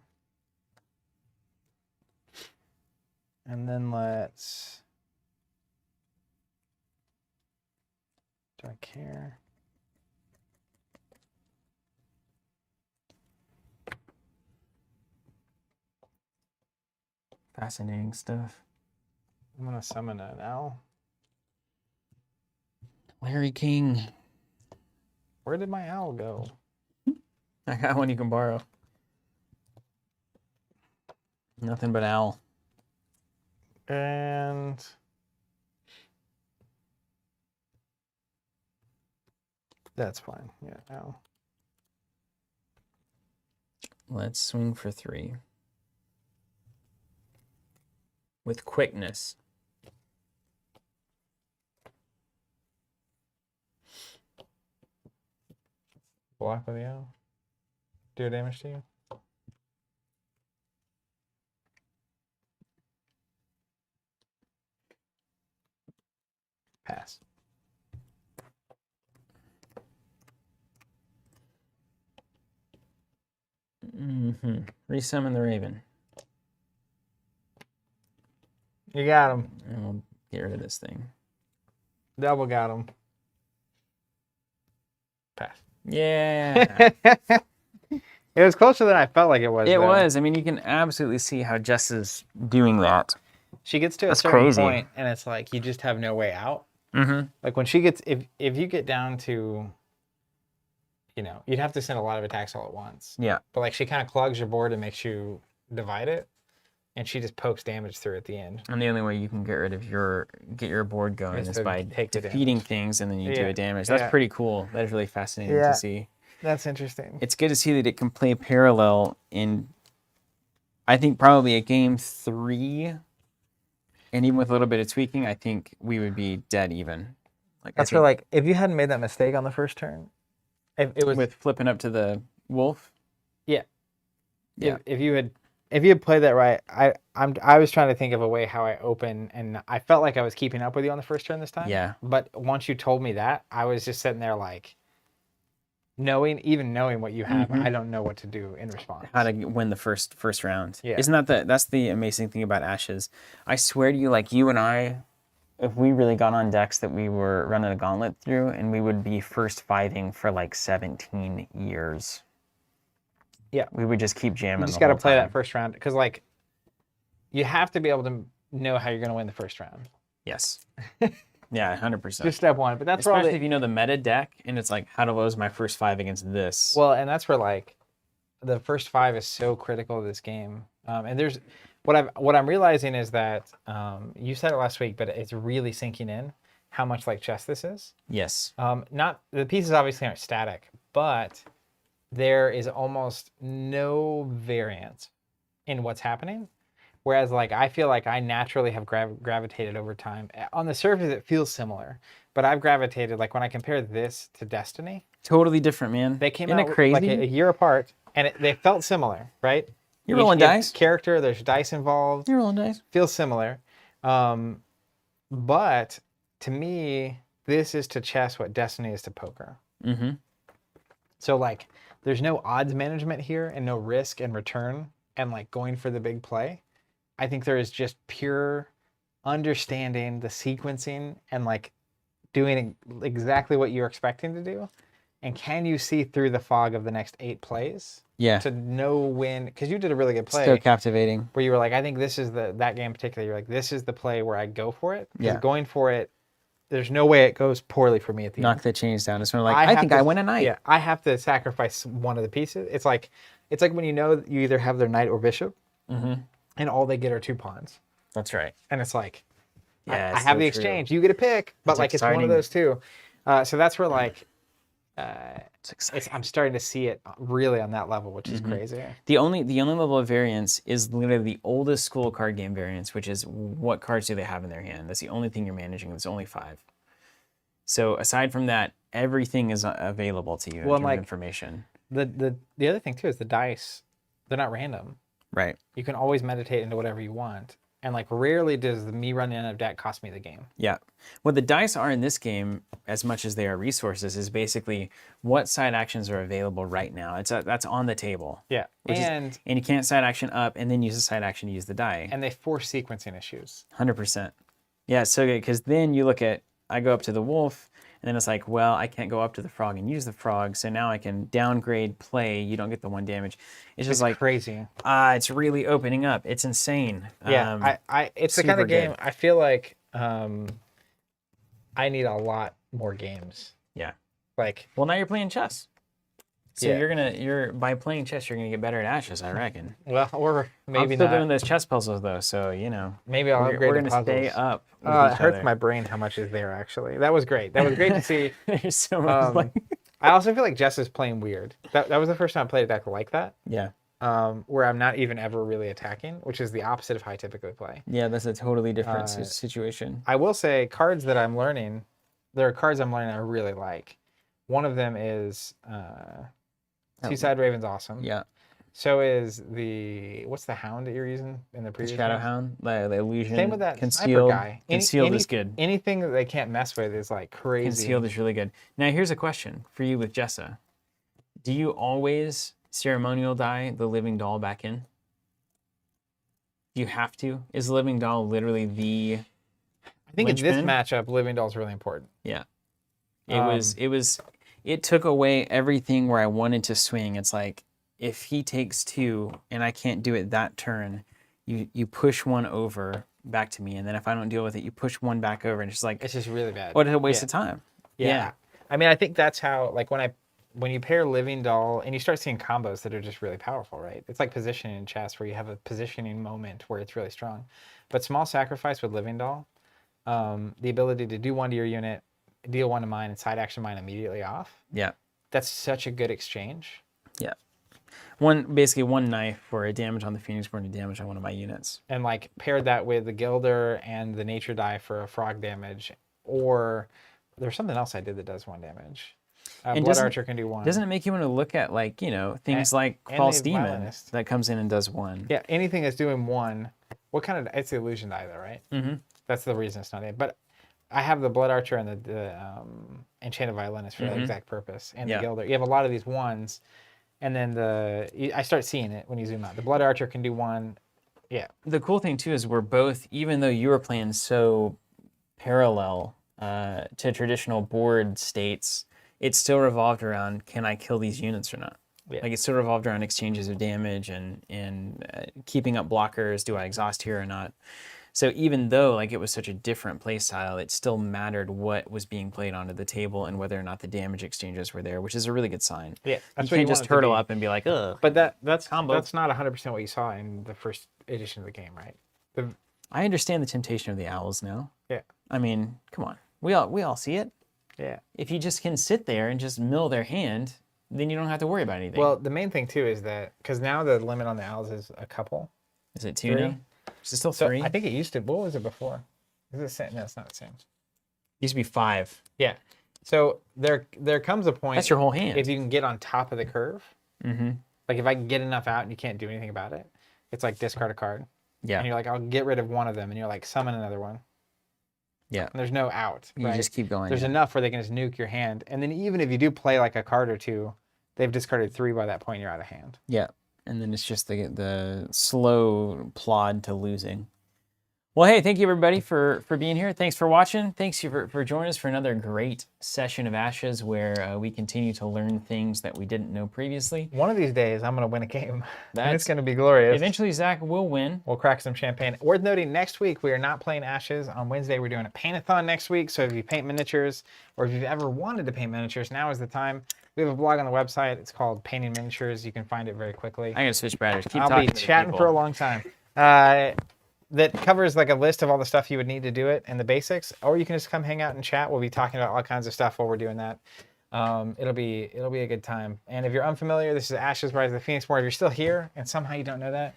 then let's... Do I care? Fascinating stuff. I'm gonna summon an owl. Larry King. Where did my owl go? I got one you can borrow. Nothing but owl. And that's fine. Yeah, owl. Let's swing for 3. With quickness. Block with the owl. Do damage to you. Pass. Resummon the Raven. You got him. And we'll get rid of this thing. Double got him. Pass. Yeah. It was closer than I felt like it was. It though. was. I mean, you can absolutely see how Jessa's doing that. She gets to a That's certain crazy. point, and it's like you just have no way out. Mm-hmm. Like when she gets, if you get down to, you'd have to send a lot of attacks all at once. Yeah. But like she kind of clogs your board and makes you divide it, and she just pokes damage through at the end. And the only way you can get rid of get your board going Is is to by take the defeating damage. things, and then you do Yeah. a damage. That's Yeah. pretty cool. That is really fascinating Yeah. to see. That's interesting. It's good to see that it can play parallel in, I think, probably a game 3. And even with a little bit of tweaking, I think we would be dead even. Like That's where, like, if you hadn't made that mistake on the first turn, if it was with flipping up to the wolf. Yeah. Yeah. If you had played that right, I was trying to think of a way how I open, and I felt like I was keeping up with you on the first turn this time. Yeah. But once you told me that, I was just sitting there like, knowing what you have, I don't know what to do in response. How to win the first round. Yeah. Isn't that's the amazing thing about Ashes? I swear to you, like you and I, if we really got on decks that we were running a gauntlet through, and we would be first 5ing for like 17 years. Yeah. We would just keep jamming. You just got to play that first round because, like, you have to be able to know how you're going to win the first round. Yes. Yeah, 100%. Just step one, but that's especially probably if you know the meta deck, and it's like, how to lose my first 5 against this. well, and that's where like the first 5 is so critical to this game. And there's what I'm realizing is that you said it last week, but it's really sinking in how much like chess this is. Yes. Not the pieces obviously aren't static, but there is almost no variance in what's happening. Whereas like I feel like I naturally have gravitated over time. On the surface, it feels similar, but I've gravitated like when I compare this to Destiny, Totally different, man. they came Isn't out it crazy? like a year apart, and they felt similar, right? You're rolling dice. Character, there's dice involved. You're rolling dice. Feels similar, but to me, this is to chess what Destiny is to poker. Mm-hmm. So like, there's no odds management here, and no risk and return, and like going for the big play. I think there is just pure understanding the sequencing and like doing exactly what you're expecting to do. And can you see through the fog of the next 8 plays Yeah. to know when? Because you did a really good play Still captivating. where you were like, I think this is that game in particular. You're like, this is the play where I go for it. Because Yeah. going for it, there's no way it goes poorly for me at the end. Knock the chains down. It's sort of like, I think I win a knight. Yeah, I have to sacrifice one of the pieces. It's like when you know you either have their knight or bishop, and all they get are 2 pawns. That's right. And it's like, Yeah, I it's have so the true. exchange. You get a pick, but It's like it's one exciting. of those two. So that's where like It's exciting. I'm starting to see it really on that level, which is crazy. The only level of variance is literally the oldest school card game variance, which is what cards do they have in their hand. That's the only thing you're managing. There's only 5. So aside from that, everything is available to you in terms of information. The other thing too is the dice. They're not random. Right. You can always meditate into whatever you want. And like rarely does me running out of deck cost me the game. Yeah. What the dice are in this game, as much as they are resources, is basically what side actions are available right now. That's on the table. Yeah. And you can't side action up and then use a side action to use the die. And they force sequencing issues. 100%. Yeah, it's so good because then you look at, I go up to the wolf, and then it's like, well, I can't go up to the frog and use the frog, so now I can downgrade play. You don't get the 1 damage. It's just like crazy. It's really opening up. It's insane. Yeah, it's the kind super of game good. I feel like I need a lot more games. Yeah. Like, Well, now you're playing chess. So Yeah. you're by playing chess, you're gonna get better at Ashes, I reckon. well, or maybe I'm still not. doing those chess puzzles though, so you know. Maybe I'll We're upgrade the gonna stay puzzles. up. With It each hurts other. my brain how much is there. Actually, that was great. That was great to see. There's so much like I also feel like Jess is playing weird. That was the first time I played a deck like that. yeah. Where I'm not even ever really attacking, which is the opposite of how I typically play. Yeah, that's a totally different situation. I will say cards that I'm learning, there are cards I'm learning I really like. One of them is Two-Side Raven's awesome. Yeah. So is what's the hound that you're using in the The previous Shadow ones? Hound, the illusion. Same with that concealed. sniper guy. Concealed is good. Anything that they can't mess with is like crazy. Concealed is really good. Now here's a question for you with Jessa. Do you always ceremonial die the living doll back in? Do you have to? Is the living doll literally the I think in this linchpin? matchup, Living Doll is really important. Yeah. It took away everything where I wanted to swing. It's like if he takes 2 and I can't do it that turn, you push 1 over back to me, and then if I don't deal with it, you push 1 back over, and it's just like It's just really bad. what a waste of time. Yeah. I mean, I think that's how, like, when you pair Living Doll and you start seeing combos that are just really powerful, right? It's like positioning in chess where you have a positioning moment where it's really strong. But Small Sacrifice with Living Doll, the ability to do 1 to your unit, deal 1 to mine, and side action mine immediately off, Yeah. that's such a good exchange. Yeah. Basically one knife for a damage on the Phoenix Born to damage on one of my units. And like paired that with the Gilder and the Nature Die for a frog damage, or there's something else I did that does 1 damage. And Blood Archer can do 1. Doesn't it make you want to look at like, things like and False the Demon Violinist. that comes in and does 1? Yeah, anything that's doing 1. What kind of? It's the illusion die, though, right? Mm-hmm. That's the reason it's not in. But I have the Blood Archer and the Enchanted Violinist for that exact purpose, and the Gilder. You have a lot of these 1s, and then I start seeing it when you zoom out. The Blood Archer can do 1. Yeah. The cool thing too is we're both, even though you were playing so parallel to traditional board states, it still revolved around, can I kill these units or not? Yeah. Like it still revolved around exchanges of damage and keeping up blockers. Do I exhaust here or not? So even though like it was such a different play style, it still mattered what was being played onto the table and whether or not the damage exchanges were there, which is a really good sign. Yeah, You that's what can't you just want it to hurdle be. up and be like, ugh. But that's Combo. that's not 100% what you saw in the first edition of the game, right? I understand the temptation of the owls now. Yeah. I mean, come on. We all see it. Yeah. If you just can sit there and just mill their hand, then you don't have to worry about anything. Well, the main thing too is that because now the limit on the owls is a couple. is it 2 3. now? Is it still So 3? I think it used to. What was it before? Is it the same? No, it's not the same. Used to be 5. Yeah. So there comes a point. That's your whole hand. If you can get on top of the curve, Mm-hmm. like if I can get enough out and you can't do anything about it, it's like discard a card. Yeah. And you're like, I'll get rid of one of them, and you're like, summon another one. Yeah. And there's no out. You right? just keep going. There's enough where they can just nuke your hand, and then even if you do play like a card or two, they've discarded 3 by that point. You're out of hand. Yeah. And then it's just the slow plod to losing. Well, hey, thank you everybody for being here. Thanks for watching. Thanks you for joining us for another great session of Ashes where we continue to learn things that we didn't know previously. One of these days, I'm going to win a game. And it's That's going to be glorious. Eventually, Zach will win. We'll crack some champagne. Worth noting, next week, we are not playing Ashes. On Wednesday, we're doing a paint-a-thon next week. So if you paint miniatures, or if you've ever wanted to paint miniatures, now is the time. We have a blog on the website. It's called Painting Miniatures. You can find it very quickly. I'm going to switch batters. Keep I'll talking be to the chatting people. for a long time. That covers like a list of all the stuff you would need to do it and the basics, or you can just come hang out and chat. We'll be talking about all kinds of stuff while we're doing that. It'll be a good time. And if you're unfamiliar, this is Ashes Rise of the Phoenix War. If you're still here and somehow you don't know that,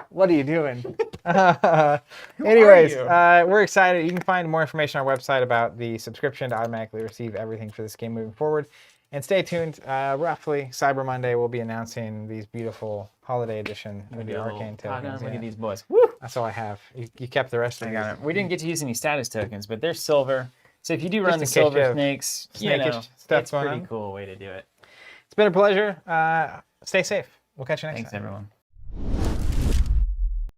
what are you doing? Anyways, we're excited. You can find more information on our website about the subscription to automatically receive everything for this game moving forward. And stay tuned. Roughly Cyber Monday, we'll be announcing these beautiful holiday edition Movie Arcane tokens. Look Yeah. at these boys. Woo! That's all I have. You kept the rest of I these. got it. We didn't get to use any status tokens, but they're silver. So if you do run in the case you silver have snakes, you snakish know, stuff it's going pretty on. cool way to do it. It's been a pleasure. Stay safe. We'll catch you next Thanks, time. everyone.